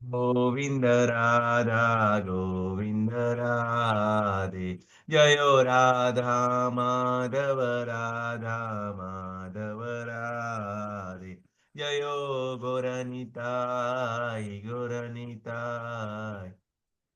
गोविन्द राधा गोविन्द राधे जयो राधा माधव राधा माधव राधे जयो गौरनिताय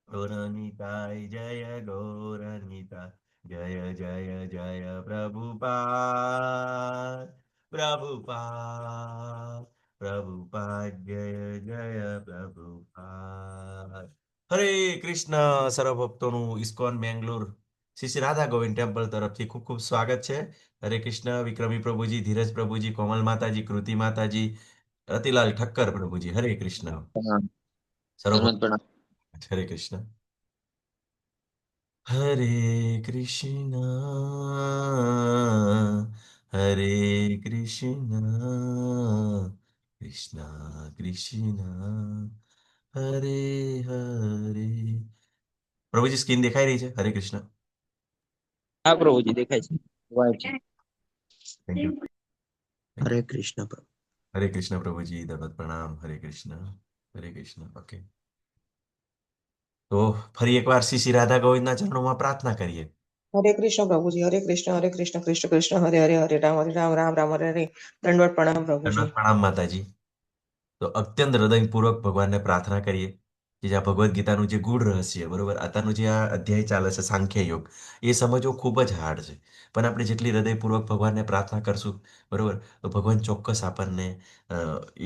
गौरनिताय जय गौरनिताय जय जय जय प्रभुपाद प्रभुपाद प्रभुपाद जय जय પ્રભુપાદ હરે કૃષ્ણ સર્વભક્તોનું ઇસ્કોન બેંગ્લોર શ્રી શ્રી રાધા ગોવિંદ ટેમ્પલ તરફથી ખૂબ ખૂબ સ્વાગત છે. હરે કૃષ્ણ વિક્રમી પ્રભુજી, ધીરજ પ્રભુજી, કોમલ માતાજી, કૃતિ માતાજી, રતિલાલ ઠક્કર પ્રભુજી, હરે કૃષ્ણ પ્રણામ. સર્વભક્ત. ધન્યવાદ પ્રણામ. હરે કૃષ્ણ. હરે કૃષ્ણ હરે કૃષ્ણ કૃષ્ણ કૃષ્ણ હરે હરે. પ્રભુજી સ્ક્રીન દેખાઈ રહી છે? હરે કૃષ્ણ. હા પ્રભુજી દેખાય છે. વાહ છે. Thank you. હરે કૃષ્ણ પ્રભુ. હરે કૃષ્ણ પ્રભુજી, દંડવત પ્રણામ. હરે કૃષ્ણ હરે કૃષ્ણ. ઓકે, તો ફરી એકવાર શ્રી શ્રી રાધા ગોવિંદના ચરણોમાં પ્રાર્થના કરીએ. हरे कृष्ण प्रभु जी, हरे कृष्ण कृष्ण कृष्ण हरे हरे, हरे राम राम राम हरे हरे। दंडवत प्रणाम प्रभु जी। દંડવત પ્રણામ માતાજી. તો અત્યંત હૃદયપૂર્વક ભગવાનને પ્રાર્થના કરીએ કે જે આ ભગવદ્ ગીતાનું જે ગૂઢ રહસ્ય, બરોબર, અત્યારનું જે આ અધ્યાય ચાલે છે સાંખ્ય યોગ, એ સમજવો ખૂબ જ હાર્ડ છે. પણ આપણે જેટલી હૃદયપૂર્વક ભગવાનને પ્રાર્થના કરશું, બરોબર, તો ભગવાન ચોક્કસ આપણને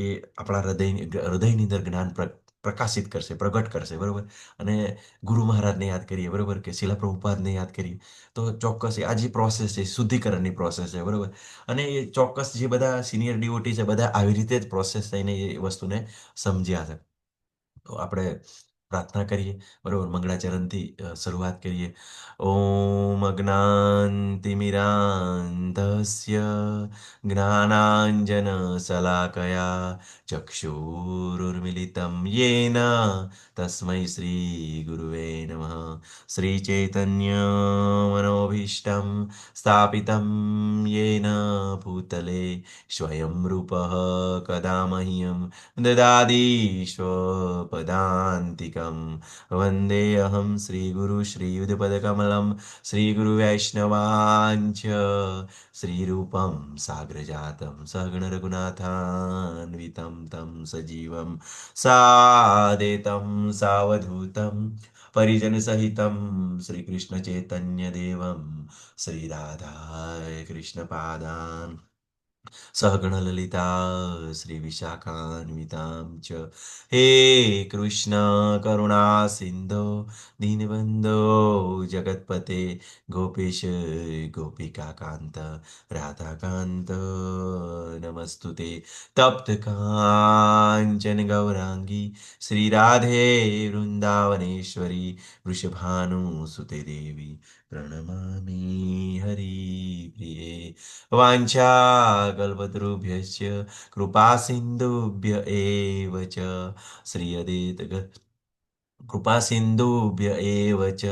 એ આપણા હૃદયની અંદર જ્ઞાન પ્રકાશિત કરશે, પ્રગટ કરશે, બરોબર. અને ગુરુ મહારાજને યાદ કરીએ, બરોબર, કે શિલા પ્રભુપાદને યાદ કરીએ, તો ચોક્કસ આ જે પ્રોસેસ છે, શુદ્ધિકરણની પ્રોસેસ છે, બરોબર. અને એ ચોક્કસ જે બધા સિનિયર ડિવોટી છે, બધા આવી રીતે જ પ્રોસેસ થઈને એ વસ્તુને સમજ્યા છે. તો આપણે પ્રાર્થના કરીએ, બરોબર, મંગળાચરણથી શરૂઆત કરીએ. ઓમ અજ્ઞાનતિમિરાન્ધસ્ય જ્ઞાનાંજન શલાકયા ચક્ષુરુર્મિલિતમ યેન તસ્મૈ શ્રી ગુરુવે નમઃ. શ્રી ચૈતન્ય મનોભીષ્ટમ સ્થાપિतं येन भूतले स्वयं रूपः कदा मह्यं ददाति स्वपदान्तिकं वन्देऽहं श्रीगुरु श्रीयुधपदकमलं श्रीगुरुवैष्णवाञ्च श्रीरूपं साग्रजातं सहगणरघुनाथान्वितं तं सजीवं सादेतं सावधूतं परिजनसहितं श्रीकृष्णचैतन्यदेवं श्रीराधाय कृष्णपादान् सहगणललिता श्रीविशाखान्वितां च हे कृष्ण करुणा सिन्धो दीनबन्धो जगत्पते गोपेश गोपिकान्त राधाकान्त नमस्तुते तप्तकाञ्चन गौराङ्गी श्रीराधे वृन्दावनेश्वरी वृषभानुसुते देवी प्रणमामि हरिप्रिये वाञ्छाकल्पतरुभ्यश्च कृपासिन्धुभ्य एव च श्रीयदेत कृपासिन्धुभ्य एव च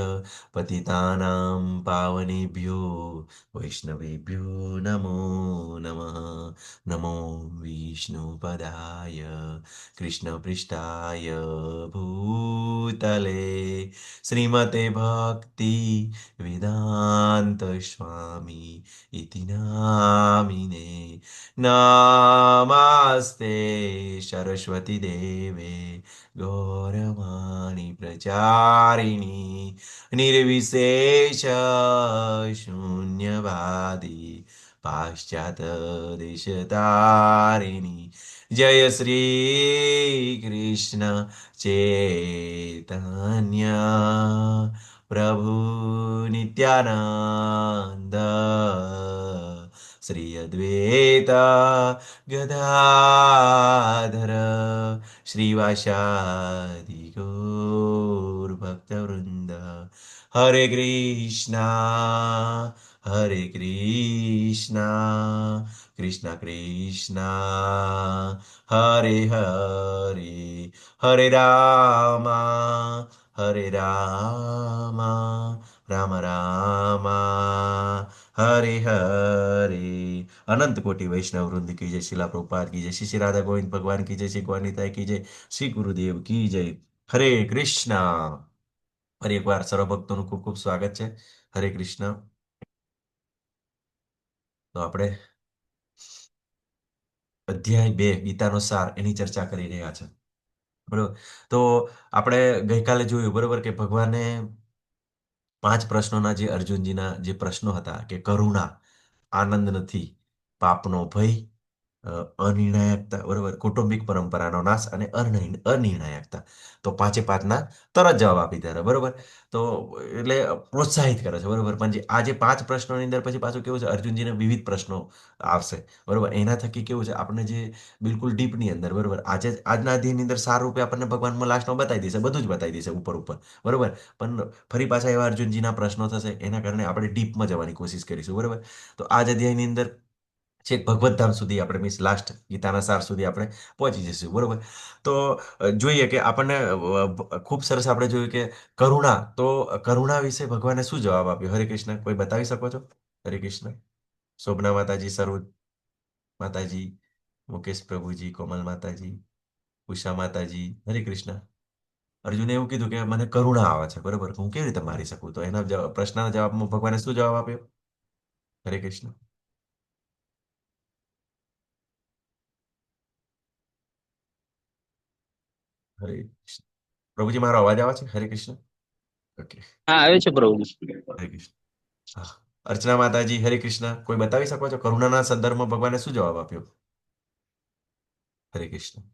पतितानां पावनेभ्यो वैष्णवेभ्यो नमो नमः. नमो विष्णुपदाय कृष्णपृष्ठाय भूतले श्रीमते भक्ति वेदांत स्वामी इति नामिने. नमस्ते सरस्वती देवे गौरवाणी प्रचारिणी निर्विशेष शून्यवादी पाश्चात्य देशतारिणी. जय श्री कृष्ण चैतन्य प्रभु नित्यानंद श्री अद्वैत गदाधर श्रीवासादि गौर भक्तवृंद. हरे कृष्णा कृष्ण कृष्णा हरे हरे रामा રામ રામ હરે હરે. અનંત કોટી વૈષ્ણવ વૃંદ કી જય, શિલા પ્રભુપાદ કી જય, શ્રી શ્રી રાધા ગોવિંદ ભગવાન કી જય, શ્રી ગોવિંદાય કી જય, શ્રી ગુરુદેવ કી જય. હરે કૃષ્ણ. ફરી એકવાર સર્વ ભક્તોનું ખૂબ ખૂબ સ્વાગત છે. હરે કૃષ્ણ. તો આપણે અધ્યાય 2 ગીતાનો સાર એની ચર્ચા કરી રહ્યા છે. બરોબર. તો આપણે ગઈકાલે જોયું બરોબર કે ભગવાને 5 પ્રશ્નોના જે અર્જુનજીના જે પ્રશ્નો હતા કે કરુણા, આનંદ નથી, પાપનો ભય, અનિર્ણાયકતા બરોબર, કૌટુંબિક પરંપરાનો નાશ અને અનિર્ણાયકતા. તો પાંચે પાંચના તરત જવાબ આપી દીધા બરોબર. તો એટલે પ્રોત્સાહિત કરે છે બરોબર. પણ જે આ જે 5 પ્રશ્નોની અંદર પછી પાછું કેવું છે, અર્જુનજીને વિવિધ પ્રશ્નો આવશે બરોબર. એના થકી કેવું છે, આપણે જે બિલકુલ ડીપની અંદર બરોબર, આજના અધ્યાયની અંદર સાર રૂપે આપણને ભગવાનમાં લાસ્ટમાં બતાવી દેશે, બધું જ બતાવી દેશે ઉપર ઉપર બરોબર. પણ ફરી પાછા એવા અર્જુનજીના પ્રશ્નો થશે, એના કારણે આપણે ડીપમાં જવાની કોશિશ કરીશું બરોબર. તો આ જ અધ્યાયની અંદર છેક ભગવત ધામ સુધી આપણે મીન્સ લાસ્ટ ગીતાના સાર સુધી આપણે પહોંચી જઈશું બરોબર. તો જોઈએ કે આપણને ખૂબ સરસ આપણે જોયું કે કરુણા, તો કરુણા વિશે ભગવાને શું જવાબ આપ્યો. હરે કૃષ્ણ, કોઈ બતાવી શકો છો? હરે કૃષ્ણ. શોભના માતાજી, સરોજ માતાજી, મુકેશ પ્રભુજી, કોમલ માતાજી, ઉષા માતાજી. હરે કૃષ્ણ. અર્જુને એવું કીધું કે મને કરુણા આવે છે બરોબર, હું કેવી રીતે મારી શકું? તો એના પ્રશ્નના જવાબમાં ભગવાને શું જવાબ આપ્યો? હરે કૃષ્ણ. હરે કૃષ્ણ. પ્રભુજી, મારો અવાજ આવે છે? હરે કૃષ્ણ. ઓકે. હા આવે છે પ્રભુજી. હરે કૃષ્ણ. હા. અર્ચના માતાજી, હરે કૃષ્ણ. કોઈ બતાવી શકો છો કરુણાના સંદર્ભમાં ભગવાને શું જવાબ આપ્યો? હરે કૃષ્ણ.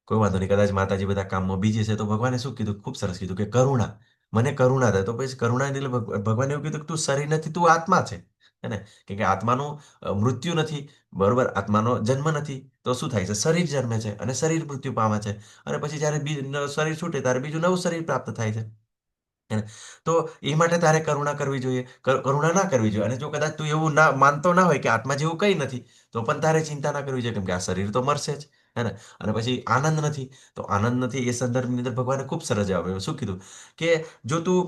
કોઈ વાંધો નહીં, કદાચ માતાજી બધા કામમાં બીજી છે, તો ભગવાને શું કીધું? ખૂબ સરસ કીધું કે કરુણા, મને કરુણા થાય. તો પછી કરુણા એટલે ભગવાને એવું કીધું કે તું શરીર નથી, તું આત્મા છે. હે ને? કે આત્માનું મૃત્યુ નથી બરોબર, આત્માનો જન્મ નથી. તો શું થાય છે? શરીર જન્મે છે અને શરીર મૃત્યુ પામે છે. અને પછી જ્યારે શરીર છૂટે ત્યારે બીજું નવું શરીર પ્રાપ્ત થાય છે. હે ને? તો એ માટે તારે કરુણા કરવી જોઈએ, કરુણા ના કરવી જોઈએ. અને જો કદાચ તું એવું ના માનતો ના હોય કે આત્મા જેવું કંઈ નથી, તો પણ તારે ચિંતા ના કરવી જોઈએ, કેમ કે આ શરીર તો મરશે જ. હે ને? અને પછી આનંદ નથી, તો આનંદ નથી એ સંદર્ભની અંદર ભગવાને ખૂબ સરસ જવાબ આપ્યો. શું કીધું? કે જો તું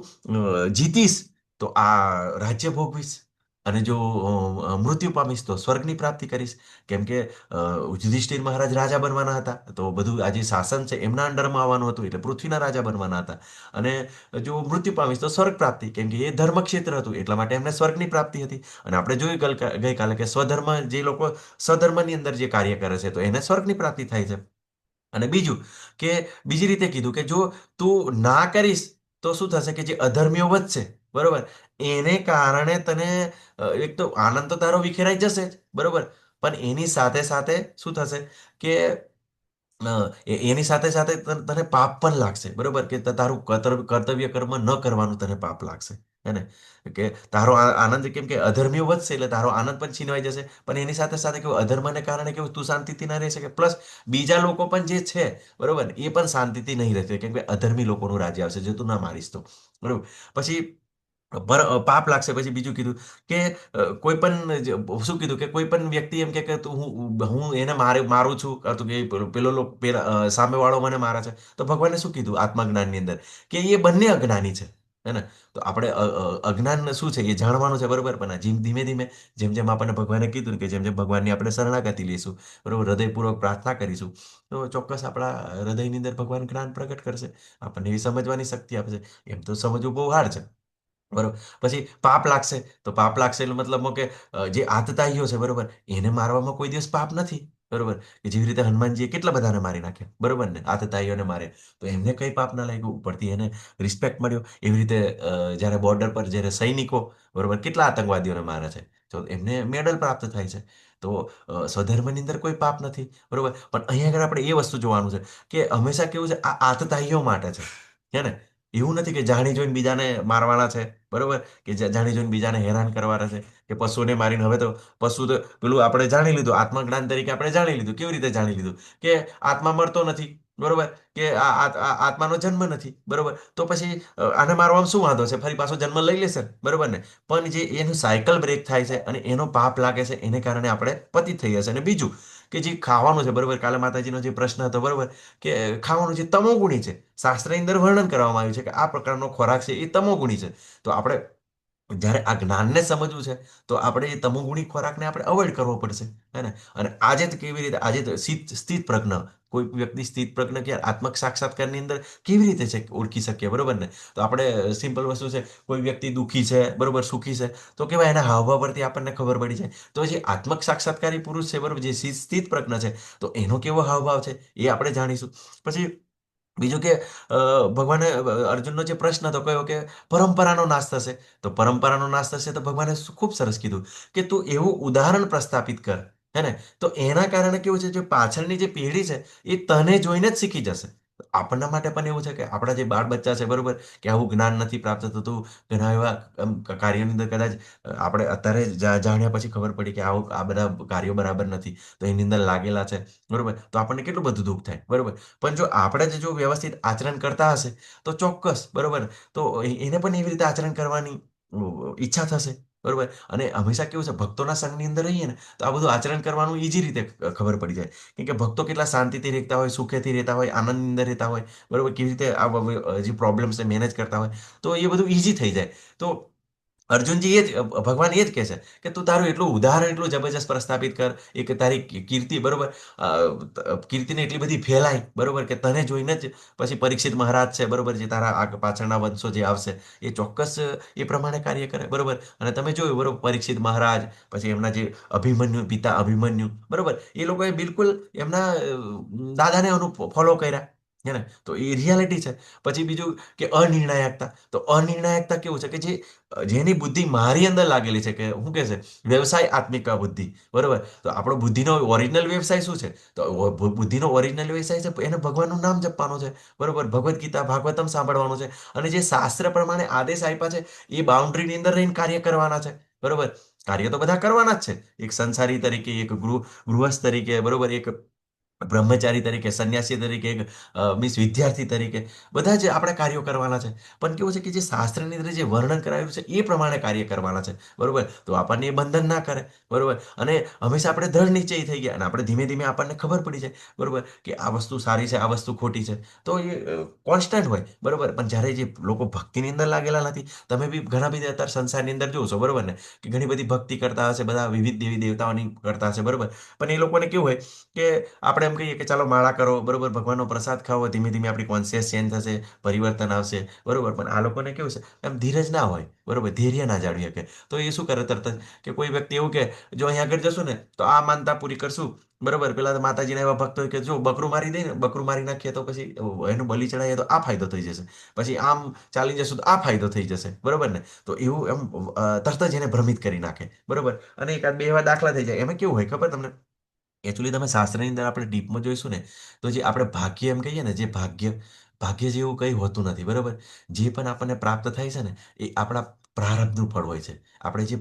જીતીશ તો આ રાજ્ય ભોગવીશ, અને જો મૃત્યુ પામીશ તો સ્વર્ગની પ્રાપ્તિ કરીશ. કેમ કે યુધિષ્ઠિર મહારાજ રાજા બનવાના હતા, તો બધું આ જે શાસન છે એમના અંડરમાં આવવાનું હતું, એટલે પૃથ્વીના રાજા બનવાના હતા. અને જો મૃત્યુ પામીશ તો સ્વર્ગ પ્રાપ્તિ, કેમ કે એ ધર્મક્ષેત્ર હતું, એટલા માટે એમને સ્વર્ગની પ્રાપ્તિ હતી. અને આપણે જોયું ગઈકાલે કે સ્વધર્મ, જે લોકો સ્વધર્મની અંદર જે કાર્ય કરે છે, તો એને સ્વર્ગની પ્રાપ્તિ થાય છે. અને બીજું કે બીજી રીતે કીધું કે જો તું ના કરીશ તો શું થશે? કે જે અધર્મીઓ વધશે બરોબર, એને કારણે તને એક તો આનંદ તો તારો વિખેરાઈ જશે જ બરોબર, પણ એની સાથે સાથે શું થશે કે એની સાથે સાથે તને પાપ પણ લાગશે બરોબર, કે તારું કર્તવ્ય કર્મ ન કરવાનું તને પાપ લાગશે. હે ને? કે તારો આનંદ, કેમ કે અધર્મીઓ વધશે એટલે તારો આનંદ પણ છીનવાઈ જશે. પણ એની સાથે સાથે કેવું, અધર્મને કારણે કેવું, તું શાંતિથી ના રહી શકે, પ્લસ બીજા લોકો પણ જે છે બરોબર, એ પણ શાંતિથી નહીં રહેશે, કેમ કે અધર્મી લોકોનું રાજ્ય આવશે જો તું ના મારીશ તો બરોબર. પછી પાપ લાગશે. પછી બીજું કીધું કે કોઈ પણ શું કીધું કે કોઈ પણ વ્યક્તિ એમ કે તું હું એને મારું છું, કાં તો કે પેલો સામેવાળો મને મારે છે, તો ભગવાને શું કીધું આત્મજ્ઞાનની અંદર? કે એ બંને અજ્ઞાની છે. હે ને? તો આપણે અજ્ઞાન શું છે એ જાણવાનું છે બરોબર. પણ જેમ ધીમે ધીમે જેમ જેમ આપણને ભગવાને કીધું ને કે જેમ જેમ ભગવાનની આપણે શરણાગતિ લઈશું બરોબર, હૃદયપૂર્વક પ્રાર્થના કરીશું, તો ચોક્કસ આપણા હૃદયની અંદર ભગવાન જ્ઞાન પ્રગટ કરશે, આપણને એવી સમજવાની શક્તિ આપશે. એમ તો સમજવું બહુ હાર્ડ છે બરોબર. પછી પાપ લાગશે, તો પાપ લાગશે એટલે મતલબ કે જે આતતાઈઓ છે બરોબર, એને મારવામાં કોઈ દિવસ પાપ નથી બરોબર. કે જેવી રીતે હનુમાનજીએ કેટલા બધાને મારી નાખ્યા બરોબર ને, આતતાઈઓને મારે, તો એમને કઈ પાપ ના લાગ્યું, ઉપરથી એને રિસ્પેક્ટ મળ્યો. એવી રીતે જ્યારે બોર્ડર પર જ્યારે સૈનિકો બરોબર કેટલા આતંકવાદીઓને મારે છે, તો એમને મેડલ પ્રાપ્ત થાય છે. તો સ્વધર્મની અંદર કોઈ પાપ નથી બરોબર. પણ અહીંયા આગળ આપણે એ વસ્તુ જોવાનું છે કે હંમેશા કેવું છે, આ આતતાઈઓ માટે છે. હે ને? એવું નથી કે જાણી જોઈને બીજાને મારવાના છે બરોબર, કે જાણી જોઈને બીજાને હેરાન કરવાના છે, કે પશુને મારીને હવે તો પશુ તો પેલું આપણે જાણી લીધું, આત્મજ્ઞાન તરીકે આપણે જાણી લીધું. કેવી રીતે જાણી લીધું? કે આત્મા મરતો નથી બરોબર, કે આત્માનો જન્મ નથી બરોબર, તો પછી આને મારવામાં શું વાંધો છે? ફરી પાછો જન્મ લઈ લેશે ને બરોબર ને. પણ જે એનું સાયકલ બ્રેક થાય છે અને એનો પાપ લાગે છે, એને કારણે આપણે પતિત થઈ જશે. અને બીજું કે જે ખાવાનું છે બરોબર, કાલે માતાજીનો જે પ્રશ્ન હતો બરોબર, કે ખાવાનું જે તમોગુણી છે, શાસ્ત્રની અંદર વર્ણન કરવામાં આવ્યું છે કે આ પ્રકારનો ખોરાક છે એ તમોગુણી છે. તો આપણે જ્યારે આ જ્ઞાનને સમજવું છે તો આપણે એ તમોગુણી ખોરાકને આપણે અવોઇડ કરવો પડશે, હે ને. અને આજે તો કેવી રીતે, આજે તો સ્થિત પ્રજ્ઞ, કોઈ વ્યક્તિ સ્થિત પ્રજ્ઞ કે આત્મક સાક્ષાત્કારની અંદર કેવી રીતે છે ઓળખી શકીએ, બરોબર ને. તો આપણે સિમ્પલ વસ્તુ છે, કોઈ વ્યક્તિ દુઃખી છે બરોબર, સુખી છે, તો કેવાય એના હાવભાવ પરથી આપણને ખબર પડી જાય. તો જે આત્મક સાક્ષાત્કારી પુરુષ છે બરોબર, જે સ્થિત પ્રજ્ઞ છે, તો એનો કેવો હાવભાવ છે એ આપણે જાણીશું. પછી બીજું કે ભગવાને અર્જુનનો જે પ્રશ્ન હતો કયો કે પરંપરાનો નાશ થશે. તો પરંપરાનો નાશ થશે તો ભગવાને ખૂબ સરસ કીધું કે તું એવું ઉદાહરણ પ્રસ્થાપિત કર, હે ને. તો એના કારણે કેવું છે, જે પાછળની જે પેઢી છે એ તને જોઈને જ શીખી જશે. તો આપણના માટે પણ એવું છે કે આપણા જે બાળ બચ્ચા છે બરોબર, કે આવું જ્ઞાન નથી પ્રાપ્ત થતું, ઘણા એવા કાર્યોની અંદર કદાચ આપણે અત્યારે જાણ્યા પછી ખબર પડી કે આવું આ બધા કાર્યો બરાબર નથી, તો એની અંદર લાગેલા છે બરોબર, તો આપણને કેટલું બધું દુઃખ થાય બરોબર. પણ જો આપણે જ જો વ્યવસ્થિત આચરણ કરતા હશે તો ચોક્કસ બરોબર, તો એને પણ એવી રીતે આચરણ કરવાની ઈચ્છા થશે બરોબર. અને હંમેશા કેવું છે, ભક્તોના સંઘની અંદર રહીએ ને તો આ બધું આચરણ કરવાનું ઈજી રીતે ખબર પડી જાય. કેમ કે ભક્તો કેટલા શાંતિથી રહેતા હોય, સુખેથી રહેતા હોય, આનંદની અંદર રહેતા હોય બરોબર, કેવી રીતે આ જે પ્રોબ્લેમ્સ છે મેનેજ કરતા હોય, તો એ બધું ઈઝી થઈ જાય. તો અર્જુનજી એ જ ભગવાન એ જ કહે છે કે તું તારું એટલું ઉદાહરણ એટલું જબરજસ્ત પ્રસ્થાપિત કર, એક તારી કીર્તિ બરોબર, કીર્તિને એટલી બધી ફેલાય બરોબર, કે તને જોઈને જ પછી પરીક્ષિત મહારાજ છે બરોબર, જે તારા આ પાછળના વંશો જે આવશે એ ચોક્કસ એ પ્રમાણે કાર્ય કરે બરોબર. અને તમે જોયું બરોબર, પરીક્ષિત મહારાજ, પછી એમના જે અભિમન્યુ, પિતા અભિમન્યુ બરોબર, એ લોકોએ બિલકુલ એમના દાદાને ફોલો કર્યા, હે ને. તો એ રિયાલિટી છે. પછી બીજું કે અનિર્ણાયકતા. તો અનિર્ણાયકતા કેવું છે કે જેની બુદ્ધિ મારી અંદર લાગેલી છે, કે શું કહે છે, વ્યવસાય આત્મિકા બુદ્ધિ બરોબર. તો આપણો બુદ્ધિનો ઓરિજિનલ વ્યવસાય શું છે, તો બુદ્ધિનો ઓરિજિનલ વ્યવસાય છે એને ભગવાનનું નામ જપવાનું છે બરોબર, ભગવદ્ ગીતા ભાગવતમ સાંભળવાનું છે. અને જે શાસ્ત્ર પ્રમાણે આદેશ આપ્યા છે એ બાઉન્ડ્રીની અંદર રહીને કાર્ય કરવાના છે બરોબર. કાર્ય તો બધા કરવાના જ છે, એક સંસારી તરીકે, એક ગૃહસ્થ તરીકે બરોબર, એક બ્રહ્મચારી તરીકે, સંન્યાસી તરીકે, એક મીન્સ વિદ્યાર્થી તરીકે, બધા જ આપણે કાર્યો કરવાના છે. પણ કેવું છે કે જે શાસ્ત્રની અંદર જે વર્ણન કરાયું છે એ પ્રમાણે કાર્ય કરવાના છે બરોબર. તો આપણને એ બંધન ના કરે બરોબર. અને હંમેશા આપણે દ્રઢ નિશ્ચયી થઈ ગયા, અને આપણે ધીમે ધીમે આપણને ખબર પડી જાય બરોબર, કે આ વસ્તુ સારી છે, આ વસ્તુ ખોટી છે. તો એ કોન્સ્ટન્ટ હોય બરોબર. પણ જ્યારે જે લોકો ભક્તિની અંદર લાગેલા નથી, તમે બી ઘણા બધા અત્યારે સંસારની અંદર જોશો બરોબર ને, કે ઘણી બધી ભક્તિ કરતા હશે, બધા વિવિધ દેવી દેવતાઓની કરતા હશે બરોબર. પણ એ લોકોને કેવું હોય કે આપણે એમ કહીએ કે ચાલો માળા કરો બરોબર, ભગવાનનો પ્રસાદ ખાઓ, ધીમે ધીમે આપણી કોન્શિયસ ચેન્જ થશે, પરિવર્તન આવશે બરોબર. પણ આ લોકોને કેવું છે, એમ ધીરજ ના હોય બરોબર, ધૈર્ય ના જાળવી શકે. તો એ શું કરે તરત જ, કે કોઈ વ્યક્તિ એવું કે જો અહીંયા આગળ જશું ને તો આ માનતા પૂરી કરશું બરોબર. પેલા તો માતાજીના એવા ભક્તો હોય કે જો બકરું મારી દે ને, બકરું મારી નાખીએ તો પછી એનું બલિ ચડાવીએ તો આ ફાયદો થઈ જશે, પછી આમ ચાલી જશું તો આ ફાયદો થઈ જશે બરોબર ને. તો એવું એમ તરત જ એને ભ્રમિત કરી નાખે બરોબર. અને એકાદ બે એવા દાખલા થઈ જાય. એમાં કેવું હોય ખબર તમને, એકચ્યુઅલી તમે શાસ્ત્રની અંદર આપણે ડીપમાં જોઈશું ને, તો જે આપણે ભાગ્ય એમ કહીએ ને, જે ભાગ્ય, ભાગ્ય જેવું કંઈ હોતું નથી બરોબર. જે પણ આપણને પ્રાપ્ત થાય છે ને એ આપણા પ્રારબ્ધનું ફળ હોય છે. આપણે જે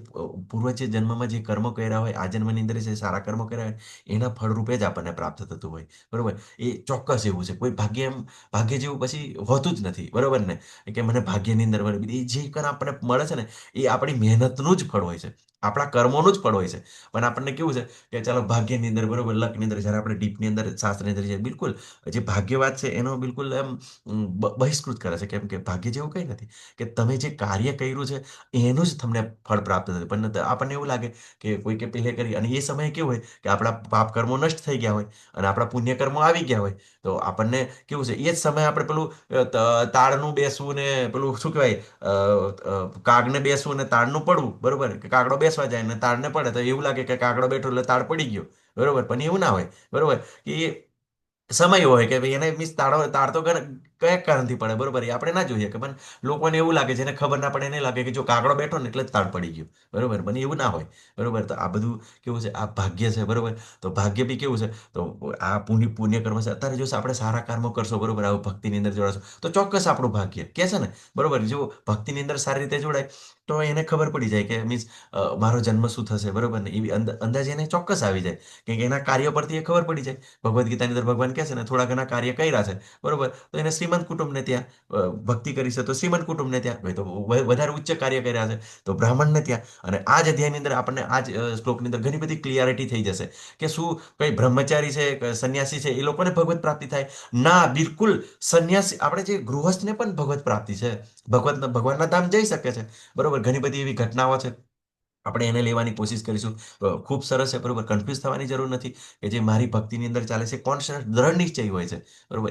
પૂર્વ જે જન્મમાં જે કર્મ કર્યા હોય, આ જન્મની અંદર જે સારા કર્મો કર્યા હોય એના ફળરૂપે જ આપણને પ્રાપ્ત થતું હોય બરોબર. એ ચોક્કસ એવું છે, કોઈ ભાગ્ય એમ ભાગ્ય જેવું પછી હોતું જ નથી બરોબર ને, કે મને ભાગ્યની અંદર મળે. એ જે કંઈ આપણને મળે છે ને એ આપણી મહેનતનું જ ફળ હોય છે, આપણા કર્મોનું જ ફળ હોય છે. પણ આપણને કેવું છે કે ચાલો ભાગ્યની અંદર બરોબર, લકની અંદર, જ્યારે આપણે ડીપની અંદર શાસ્ત્રની અંદર બિલકુલ જે ભાગ્યવાદ છે એનો બિલકુલ એમ બહિષ્કૃત કરે છે. કેમ કે ભાગ્ય જેવું કંઈ નથી, કે તમે જે કાર્ય કર્યું છે એનું જ તમને ફળ પ્રાપ્ત થતું. પણ આપણને એવું લાગે કે કોઈકે પહેલે કરી, અને એ સમયે કેવું હોય કે આપણા પાપ કર્મો નષ્ટ થઈ ગયા હોય અને આપણા પુણ્ય કર્મો આવી ગયા હોય. તો આપણને કેવું છે, એ જ સમયે આપણે પેલું તાળનું બેસવું ને પેલું શું કહેવાય, કાગને બેસવું ને તાળનું પડવું બરોબર, કે કાગડો બેસવા જાય ને તાળને પડે તો એવું લાગે કે કાગડો બેઠો એટલે તાળ પડી ગયો બરોબર. પણ એવું ના હોય બરોબર, કે એ સમય હોય કે ભાઈ એને મીન્સ તાળ તો કયા કારણથી પડે બરોબર, એ આપણે ના જોઈએ કે. પણ લોકોને એવું લાગે, જેને ખબર ના પડે એને લાગે કે જો કાગડો બેઠો ને એટલે જ તાળ પડી ગયો બરોબર. પણ એવું ના હોય બરોબર. તો આ બધું કેવું છે, આ ભાગ્ય છે બરોબર. તો ભાગ્ય બી કેવું છે, તો આ પુણ્ય કર્મ છે. અત્યારે જો આપણે સારા કર્મો કરશો બરોબર, આવું ભક્તિની અંદર જોડાશો તો ચોક્કસ આપણું ભાગ્ય કે છે ને બરોબર. જો ભક્તિની અંદર સારી રીતે જોડાય તો એને ખબર પડી જાય કે મીન્સ મારો જન્મ શું થશે બરોબર ને, એવી અંદાજ એને ચોક્કસ આવી જાય. કેમ કે એના કાર્યો પરથી એ ખબર પડી જાય. ભગવદ્ ગીતાની અંદર ભગવાન કહે છે ને થોડા ઘણા કાર્ય કર્યા છે બરોબર, તો એને શ્રીમદ શ્રીમંત કુટુંબને ત્યાં ભક્તિ કરી છે તો શ્રીમંત કુટુંબને ત્યાં, ભાઈ તો વધારે ઉચ્ચ કાર્ય કર્યા છે તો બ્રાહ્મણને ત્યાં. અને આ જ અધ્યાયની અંદર આપણને આ જ શ્લોકની અંદર ઘણી બધી ક્લિયરિટી થઈ જશે કે શું કઈ બ્રહ્મચારી છે કે સંન્યાસી છે એ લોકોને ભગવત પ્રાપ્તિ થાય? ના, બિલકુલ. સંન્યાસી આપણે જે ગૃહસ્થને પણ ભગવત પ્રાપ્તિ છે, ભગવાનના ધામ જઈ શકે છે. બરોબર, ઘણી બધી એવી ઘટનાઓ છે, આપણે એને લેવાની કોશિશ કરીશું. ખૂબ સરસ છે, બરોબર. કન્ફ્યુઝ થવાની જરૂર નથી કે જે મારી ભક્તિની અંદર ચાલે છે, કોણ દ્રઢ નિશ્ચય હોય છે, બરોબર.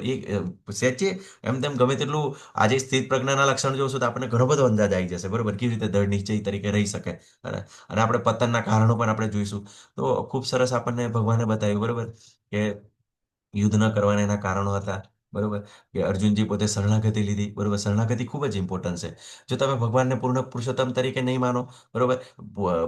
સેચે એમ તેમ ગમે તેટલું આજે સ્થિત પ્રજ્ઞાના લક્ષણ જોશું તો આપણને ઘણો બધો અંદાજ આવી જશે, બરોબર, કેવી રીતે દ્રઢ નિશ્ચય તરીકે રહી શકે. અને અને આપણે પતનના કારણો પણ આપણે જોઈશું. તો ખૂબ સરસ આપણને ભગવાને બતાવ્યું, બરોબર, કે યુદ્ધ ન કરવાના એના કારણો હતા, બરોબર, કે અર્જુનજી પોતે શરણાગતિ લીધી, બરોબર. શરણાગતિ ખૂબ જ ઇમ્પોર્ટન્ટ છે. જો તમે ભગવાનને પૂર્ણ પુરુષોત્તમ તરીકે નહીં માનો, બરોબર,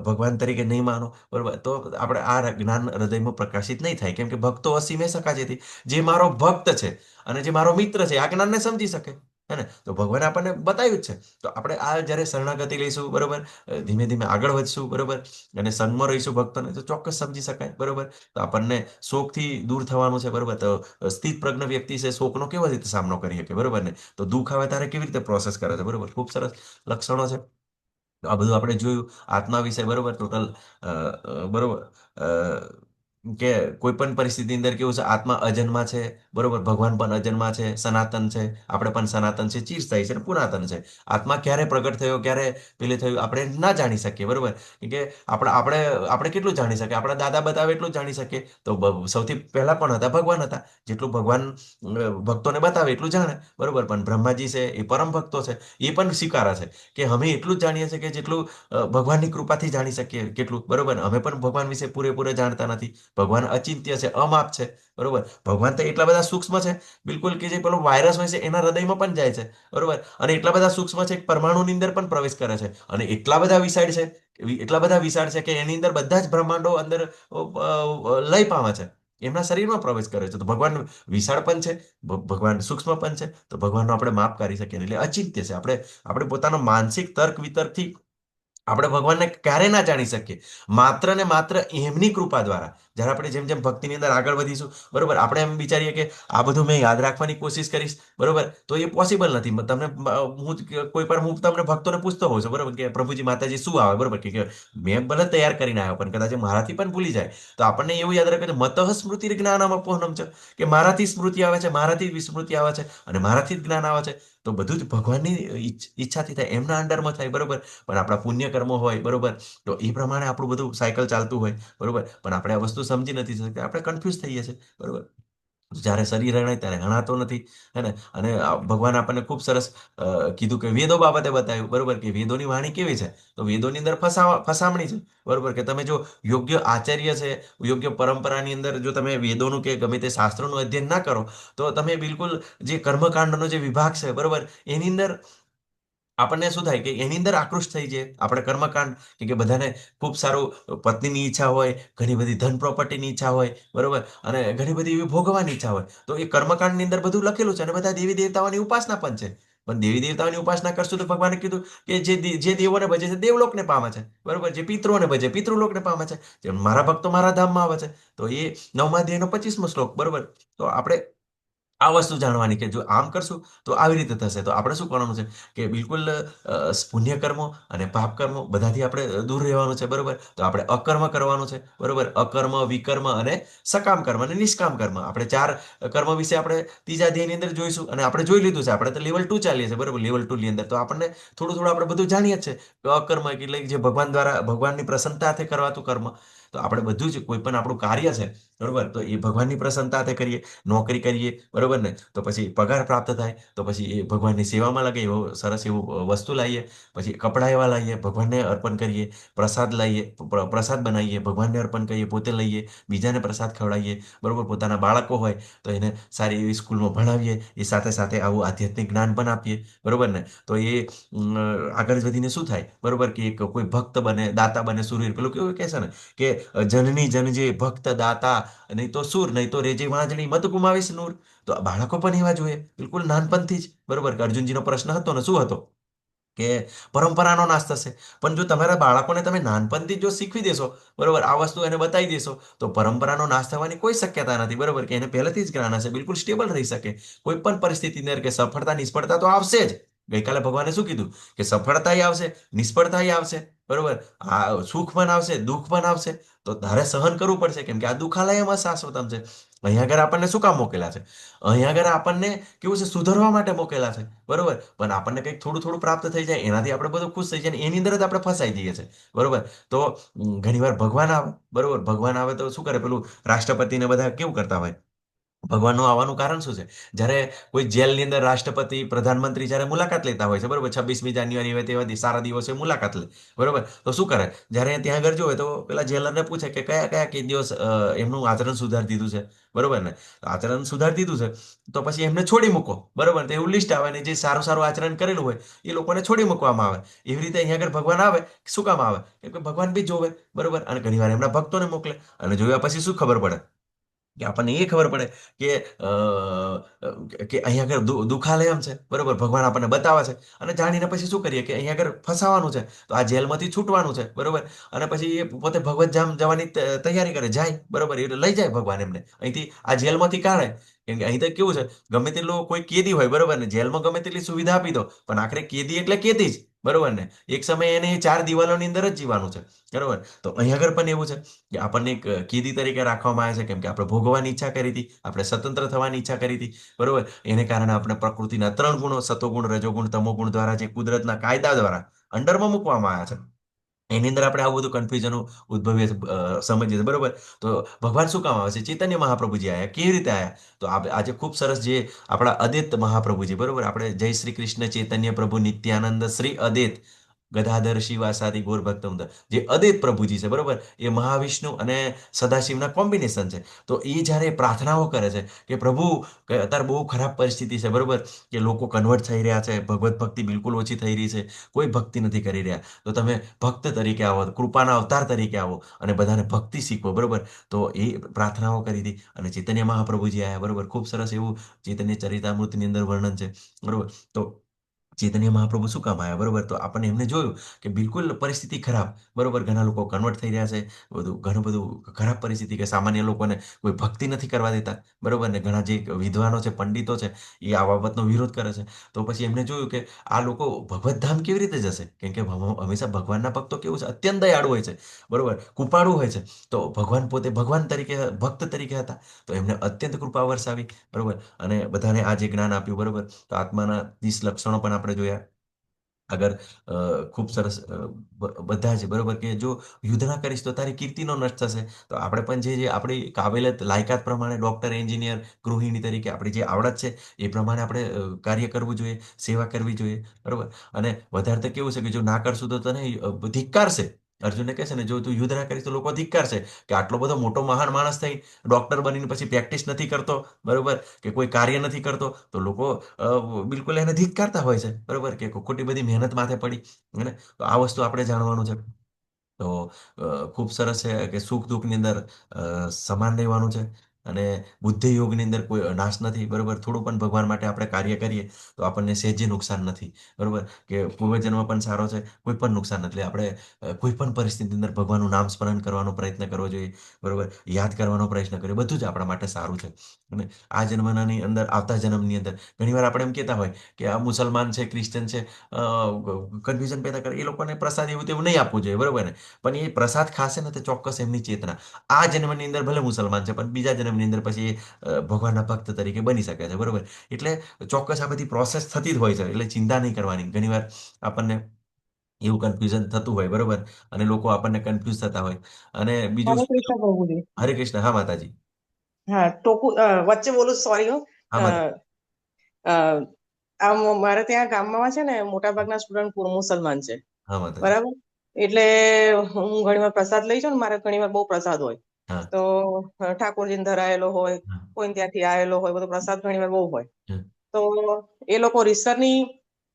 ભગવાન તરીકે નહીં માનો, બરોબર, તો આપણે આ જ્ઞાન હૃદયમાં પ્રકાશિત નહીં થાય. કેમ કે ભક્તો અસીમે સકાશેથી, જે મારો ભક્ત છે અને જે મારો મિત્ર છે આ જ્ઞાનને સમજી શકે. હે ને? તો ભગવાને આપણને બતાવ્યું જ છે. તો આપણે આ જ્યારે શરણાગતિ લઈશું, બરોબર, ધીમે ધીમે આગળ વધશું, બરોબર, અને સંગમાં રહીશું ભક્તોને, તો ચોક્કસ સમજી શકાય, બરોબર. તો આપણને શોકથી દૂર થવાનું છે, બરોબર. તો સ્થિત પ્રજ્ઞ વ્યક્તિ છે શોકનો કેવી રીતે સામનો કરી શકે, બરોબર ને? તો દુઃખ આવે ત્યારે કેવી રીતે પ્રોસેસ કરે છે, બરોબર. ખૂબ સરસ લક્ષણો છે. તો આ બધું આપણે જોયું આત્મા વિશે, બરોબર. ટોટલ બરોબર, કે કોઈ પણ પરિસ્થિતિની અંદર કેવું છે, આત્મા અજન્મા છે, બરોબર. ભગવાન પણ અજન્મા છે, સનાતન છે, આપણે પણ સનાતન છે, ચિરસ્થાયી છે અને પુરાતન છે. આત્મા ક્યારે પ્રગટ થયો, ક્યારે પેલે થયું, આપણે ના જાણી શકીએ, બરોબર. કે આપણે કેટલું જાણી શકીએ? આપણા દાદા બતાવે એટલું જ જાણી શકીએ. તો સૌથી પહેલા પણ હતા, ભગવાન હતા. જેટલું ભગવાન ભક્તોને બતાવે એટલું જાણે, બરોબર. પણ બ્રહ્માજી છે એ પરમ ભક્તો છે, એ પણ સ્વીકારે છે કે અમે એટલું જ જાણીએ છીએ કે જેટલું ભગવાનની કૃપાથી જાણી શકીએ કેટલું, બરોબર. અમે પણ ભગવાન વિશે પૂરેપૂરે જાણતા નથી. ભગવાન અચિંત્ય છે, અમાપ છે, બરોબર. ભગવાન તો એટલા બધા સૂક્ષ્મ છે, બિલકુલ, કે જે પેલો વાયરસ હોય છે એના હૃદયમાં પણ જાય છે, બરોબર. અને એટલા બધા સૂક્ષ્મ છે, પરમાણુની અંદર પણ પ્રવેશ કરે છે. અને એટલા બધા વિશાળ છે, એટલા બધા વિશાળ છે કે એની અંદર બધા જ બ્રહ્માંડો અંદર લય પામે છે, એમના શરીરમાં પ્રવેશ કરે છે. તો ભગવાન વિશાળ પણ છે, ભગવાન સૂક્ષ્મ પણ છે. તો ભગવાનનો આપણે માપ કરી શકીએ નહીં. એટલે અચિંત્ય છે. આપણે પોતાનો માનસિક તર્ક વિતર્કથી આપણે ભગવાનને ક્યારે ના જાણી શકીએ. માત્ર ને માત્ર એમની કૃપા દ્વારા. જ્યારે આપણે જેમ જેમ ભક્તિની અંદર આગળ વધીશું, બરોબર, આપણે એમ વિચારીએ કે આ બધું મેં યાદ રાખવાની કોશિશ કરીશ, બરોબર, તો એ પોસિબલ નથી. તમને કોઈ પણ હું તમને ભક્તોને પૂછતો હોઉં છું, બરોબર, કે પ્રભુજી માતાજી શું આવે, બરોબર, કે મેં ભલે તૈયાર કરીને આવ્યો પણ કદાચ મારાથી પણ ભૂલી જાય. તો આપણને એવું યાદ રાખે છે, મતઃ સ્મૃતિ જ્ઞાનમ અપોહનમ છે, કે મારાથી સ્મૃતિ આવે છે, મારાથી વિસ્મૃતિ આવે છે અને મારાથી જ જ્ઞાન આવે છે. તો બધું જ ભગવાનની ઈચ્છાથી થાય, એમના અંડરમાં થાય, બરોબર. પણ આપણા પુણ્ય કર્મો હોય, બરોબર, તો એ પ્રમાણે આપણું બધું સાયકલ ચાલતું હોય, બરોબર. પણ આપણે આ વસ્તુ સમજી નથી શકતા, આપણે કન્ફ્યુઝ થઈએ છીએ, બરોબર. જ્યારે શરીર હણાય ત્યારે હણાતો નથી, હે ને? અને ભગવાન આપણને ખૂબ સરસ કીધું કે વેદો બાબતે બતાવ્યું, બરોબર, કે વેદોની વાણી કેવી છે. તો વેદોની અંદર ફસામણી છે, બરોબર, કે તમે જો યોગ્ય આચાર્ય છે, યોગ્ય પરંપરાની અંદર જો તમે વેદોનું કે ગમે તે શાસ્ત્રોનું અધ્યયન ના કરો, તો તમે બિલકુલ જે કર્મકાંડનો જે વિભાગ છે, બરોબર, એની અંદર આપણને શું થાય કે એની અંદર આકૃષ્ટ થઈ જાય. આપણે કર્મકાંડ કે બધાને ખૂબ સારું પત્નીની ઈચ્છા હોય, ઘણી બધી ધન પ્રોપર્ટીની ઈચ્છા હોય, બરોબર, અને ઘણી બધી એવી ભોગવાની ઈચ્છા હોય. તો એ કર્મકાંડની અંદર બધું લખેલું છે અને બધા દેવી દેવતાઓની ઉપાસના પણ છે. પણ દેવી દેવતાઓની ઉપાસના કરશું તો ભગવાને કીધું કે જે દેવોને ભજે છે દેવલોકને પામે છે, બરોબર, જે પિતૃઓને ભજે પિતૃલોકને પામે છે. જેમ મારા ભક્તો મારા ધામમાં આવે છે. તો એ 9મા અધ્યાયનો 25મો શ્લોક, બરોબર. તો આપણે આ વસ્તુ જાણવાની કે જો આમ કરશું તો આવી રીતે થશે. તો આપણે શું કરવાનું છે કે બિલકુલ પુણ્ય કર્મો અને પાપ કર્મો બધાથી આપણે દૂર રહેવાનું છે, બરોબર. તો આપણે અકર્મ કરવાનું છે, બરોબર. અકર્મ, વિકર્મ અને સકામ કર્મ અને નિષ્કામ કર્મ. આપણે 4 કર્મ વિશે આપણે ત્રીજા અધ્યાયની અંદર જોઈશું અને આપણે જોઈ લીધું છે. આપણે તો લેવલ 2 ચાલીએ છીએ, બરોબર, લેવલ 2 ની અંદર. તો આપણને થોડું થોડું આપણે બધું જાણીએ જ છે કે અકર્મ એટલે જે ભગવાન દ્વારા ભગવાનની પ્રસન્નતાથી કરવાતું કર્મ. તો આપણે બધું જ કોઈ પણ આપણું કાર્ય છે, બરોબર, તો એ ભગવાનની પ્રસન્નતાથી કરીએ. નોકરી કરીએ, બરોબર ને, તો પછી પગાર પ્રાપ્ત થાય, તો પછી એ ભગવાનની સેવામાં લાગે, એવો સરસ એવું વસ્તુ લાવીએ. પછી કપડાં એવા લાવીએ, ભગવાનને અર્પણ કરીએ. પ્રસાદ લાવીએ, પ્રસાદ બનાવીએ, ભગવાનને અર્પણ કરીએ, પોતે લઈએ, બીજાને પ્રસાદ ખવડાવીએ, બરોબર. પોતાના બાળકો હોય તો એને સારી એવી સ્કૂલમાં ભણાવીએ. એ સાથે સાથે આવું આધ્યાત્મિક જ્ઞાન પણ આપીએ, બરોબર ને. તો એ આગળ વધીને શું થાય, બરોબર, કે એક કોઈ ભક્ત બને, દાતા બને, સુરવીર. પેલું કેવું કહે છે ને કે જનની જનજે ભક્ત દાતા, નહીં તો સુર, નહીં તો રેજે વાંજણી, મત ગુમાવીશ નૂર. તો બાળકો પણ એવા જોઈએ, બિલકુલ નાનપણથી જ, બરોબર. કે અર્જુનજીનો પ્રશ્ન હતો ને, શું હતો કે પરંપરાનો નાશ થશે. પણ જો તમારા બાળકોને તમે નાનપણથી જ જો શીખવી દેશો, બરોબર, આ વસ્તુ એને બતાવી દેશો, તો પરંપરાનો નાશ થવાની કોઈ શક્યતા નથી, બરોબર, કે એને પહેલેથી જ જ્ઞાન હશે, બિલકુલ સ્ટેબલ રહી શકે. કોઈ પણ પરિસ્થિતિની અંદર કે સફળતા નિષ્ફળતા તો આવશે જ. ગઈકાલે ભગવાને શું કીધું કે સફળતાય આવશે, નિષ્ફળતાય આવશે, બરોબર, આ સુખ પણ આવશે, દુઃખ પણ આવશે. તો તારે સહન કરવું પડશે, કેમ કે આ દુઃખાલયમાં શાશ્વતમ છે. અહીંયા આગળ આપણને શું કામ મોકેલા છે? અહીંયા આગળ આપણને કેવું છે, સુધરવા માટે મોકેલા છે, બરોબર. પણ આપણને કંઈક થોડું થોડું પ્રાપ્ત થઈ જાય, એનાથી આપણે બધું ખુશ થઈ જાય ને એની અંદર જ આપણે ફસાઈ જઈએ છીએ, બરોબર. તો ઘણીવાર ભગવાન આવે, બરોબર, ભગવાન આવે તો શું કરે, પેલું રાષ્ટ્રપતિને બધા કેવું કરતા હોય. ભગવાનનું આવવાનું કારણ શું છે? જ્યારે કોઈ જેલની અંદર રાષ્ટ્રપતિ, પ્રધાનમંત્રી જ્યારે મુલાકાત લેતા હોય છે, બરોબર, 26મી જાન્યુઆરી હોય તેવા સારા દિવસે મુલાકાત લે, બરોબર. તો શું કરે? જ્યારે ત્યાં આગળ જોવે તો પેલા જેલરને પૂછે કે કયા કયા કે દિવસ એમનું આચરણ સુધારી દીધું છે, બરોબર ને? તો આચરણ સુધારી દીધું છે, તો પછી એમને છોડી મૂકો, બરોબર. તો એવું લિસ્ટ આવે ને જે સારું સારું આચરણ કરેલું હોય એ લોકોને છોડી મૂકવામાં આવે. એવી રીતે અહીંયા આગળ ભગવાન આવે. શું કામ આવે? કેમ કે ભગવાન બી જોવે, બરોબર, અને ઘણીવાર એમના ભક્તોને મોકલે. અને જોયા પછી શું ખબર પડે? કે આપણને એ ખબર પડે કે અહીંયા આગળ દુઃખાલયમ છે, બરોબર, ભગવાન આપણને બતાવે છે. અને જાણીને પછી શું કરીએ કે અહીંયા આગળ ફસાવાનું છે, તો આ જેલમાંથી છૂટવાનું છે, બરોબર. અને પછી એ પોતે ભગવત ધામ જવાની તૈયારી કરે, જાય, બરોબર, એટલે લઈ જાય ભગવાન એમને અહીંથી, આ જેલમાંથી કાઢે. કેમ કે અહીં તો કેવું છે, ગમે તેટલો કોઈ કેદી હોય, બરોબર ને, જેલમાં ગમે તેટલી સુવિધા આપી દો, પણ આખરે કેદી એટલે કેદી જ, બરોબર ને. એક સમયે એને 4 દિવાલોની અંદર જ જીવાનું છે, બરોબર. તો અહીં આગળ પણ એવું છે કે આપણને એક કીદી તરીકે રાખવામાં આવે છે, કેમ કે આપણે ભોગવવાની ઈચ્છા કરી હતી, આપણે સ્વતંત્ર થવાની ઈચ્છા કરી હતી, બરોબર. એને કારણે આપણે પ્રકૃતિના 3 ગુણો, સતોગુણ, રજોગુણ, તમોગુણ દ્વારા જે કુદરતના કાયદા દ્વારા અંડરમાં મૂકવામાં આવ્યા છે. એની અંદર આપણે આવું બધું કન્ફ્યુઝન ઉદ્ભવીએ છીએ, સમજીએ છીએ, બરોબર. તો ભગવાન શું કામ આવે છે? ચૈતન્ય મહાપ્રભુજી આવ્યા. કેવી રીતે આવ્યા? તો આજે ખૂબ સરસ જે આપણા અદૈત મહાપ્રભુજી, બરોબર, આપણે જય શ્રી કૃષ્ણ ચૈતન્ય પ્રભુ નિત્યાનંદ શ્રી અદૈત ગદાધર શિવાસાદિ ગોર ભક્તવૃંદ, જે અદૈત પ્રભુજી છે, બરોબર, એ મહાવિષ્ણુ અને સદાશિવના કોમ્બિનેશન છે. તો એ જ્યારે પ્રાર્થનાઓ કરે છે કે પ્રભુ, કે અત્યારે બહુ ખરાબ પરિસ્થિતિ છે, બરોબર, કે લોકો કન્વર્ટ થઈ રહ્યા છે, ભગવત ભક્તિ બિલકુલ ઓછી થઈ રહી છે, કોઈ ભક્તિ નથી કરી રહ્યા, તો તમે ભક્ત તરીકે આવો, કૃપાના અવતાર તરીકે આવો અને બધાને ભક્તિ શીખવો, બરોબર. તો એ પ્રાર્થનાઓ કરી હતી અને ચૈતન્ય મહાપ્રભુજી આવ્યા, બરોબર. ખૂબ સરસ એવું ચૈતન્ય ચરિતામૃતની અંદર વર્ણન છે, બરોબર. તો ચૈતન્ય મહાપ્રભુ શું કામ આવ્યા, બરોબર. તો આપણને એમને જોયું કે બિલકુલ પરિસ્થિતિ ખરાબ, બરોબર, ઘણા લોકો કન્વર્ટ થઈ રહ્યા છે, ઘણું બધું ખરાબ પરિસ્થિતિ, કે સામાન્ય લોકોને કોઈ ભક્તિ નથી કરવા દેતા, બરોબર ને. ઘણા જે વિદ્વાનો છે, પંડિતો છે, એ આ બાબતનો વિરોધ કરે છે. તો પછી એમને જોયું કે આ લોકો ભગવત ધામ કેવી રીતે જશે? કેમ કે હંમેશા ભગવાનના ભક્તો કેવું છે, અત્યંત દયાળુ હોય છે, બરોબર, કૃપાળુ હોય છે. તો ભગવાન પોતે ભગવાન તરીકે, ભક્ત તરીકે હતા, તો એમને અત્યંત કૃપા વરસાવી, બરોબર. અને બધાને આ જે જ્ઞાન આપ્યું, બરોબર. તો આત્માના 30 લક્ષણો પણ આપણે જોયા આગળ. ખૂબ સરસ, બધા છે, બરોબર, કે જો યુદ્ધ ના કરીશ તો તારી કીર્તિનો નષ્ટ થશે. તો આપણે પણ જે આપણી કાબેલિયત, લાયકાત પ્રમાણે ડોક્ટર, એન્જિનિયર, ગૃહિણી તરીકે આપણી જે આવડત છે એ પ્રમાણે આપણે કાર્ય કરવું જોઈએ, સેવા કરવી જોઈએ, બરોબર. અને વધારે તો કેવું છે કે જો ના કરશું તો તને ધિક્કારશે. અર્જુનને કહે છે ને, જો તું યુદ્ધ ના કરીશ તો લોકો ધિક્કારશે કે આટલો બધો મોટો મહાન માણસ થઈ, ડોક્ટર બનીને પછી પ્રેક્ટિસ નથી કરતો, બરોબર, કે કોઈ કાર્ય નથી કરતો, તો લોકો બિલકુલ એને ધિક્કારતા હોય છે, બરોબર, કે ખોટી બધી મહેનત માથે પડી. અને તો આ વસ્તુ આપણે જાણવાનું છે. તો ખૂબ સરસ છે કે સુખ દુઃખની અંદર સમાન રહેવાનું છે. અને બુદ્ધિ યોગની અંદર કોઈ નાશ નથી, બરોબર. થોડું પણ ભગવાન માટે આપણે કાર્ય કરીએ તો આપણને સહેજે નુકસાન નથી, બરોબર, કે પૂર્વજન્મ પણ સારો છે, કોઈ પણ નુકસાન નથી. એટલે આપણે કોઈ પણ પરિસ્થિતિની અંદર ભગવાનનું નામ સ્મરણ કરવાનો પ્રયત્ન કરવો જોઈએ, બરોબર, યાદ કરવાનો પ્રયત્ન કરીએ, બધું જ આપણા માટે સારું છે. અને આ જન્મની અંદર, આવતા જન્મની અંદર ઘણીવાર આપણે એમ કહેતા હોય કે આ મુસલમાન છે, ક્રિશ્ચન છે, કન્ફ્યુઝન પેદા કરે, એ લોકોને પ્રસાદ એવું તેવું નહીં આપવું જોઈએ, બરોબર ને. પણ એ પ્રસાદ ખાશે ને તો ચોક્કસ એમની ચેતના આ જન્મની અંદર ભલે મુસલમાન છે, પણ બીજા જન્મની અંદર પછી ભગવાનના ભક્ત તરીકે બની શકે છે, બરોબર. એટલે ચોક્કસ આ બધી પ્રોસેસ થતી જ હોય છે, એટલે ચિંતા નહીં કરવાની. ઘણીવાર આપણને એવું કન્ફ્યુઝન થતું હોય, બરોબર, અને લોકો આપણને કન્ફ્યુઝ થતા હોય. અને બીજું હરે કૃષ્ણ પ્રભુજી. હરે કૃષ્ણ. હા માતાજી. હા, ટોકું વચ્ચે બોલું, સોરી હો. હા માતાજી. અ, મારે ત્યાં ગામમાં છે ને મોટા ભાગના સ્ટુડન્ટ મુસલમાન છે, હા માતાજી. બરાબર. એટલે હું ઘણી વાર પ્રસાદ લઈ જાઉં ને, મારે ઘણી વાર બહુ પ્રસાદ હોય, હા. તો ઠાકોરજીને ધરાયેલો હોય, હા. કોઈ ત્યાંથી આવેલો હોય, બધો પ્રસાદ ઘણી વાર બહુ હોય. હા. તો એ લોકો રીસરની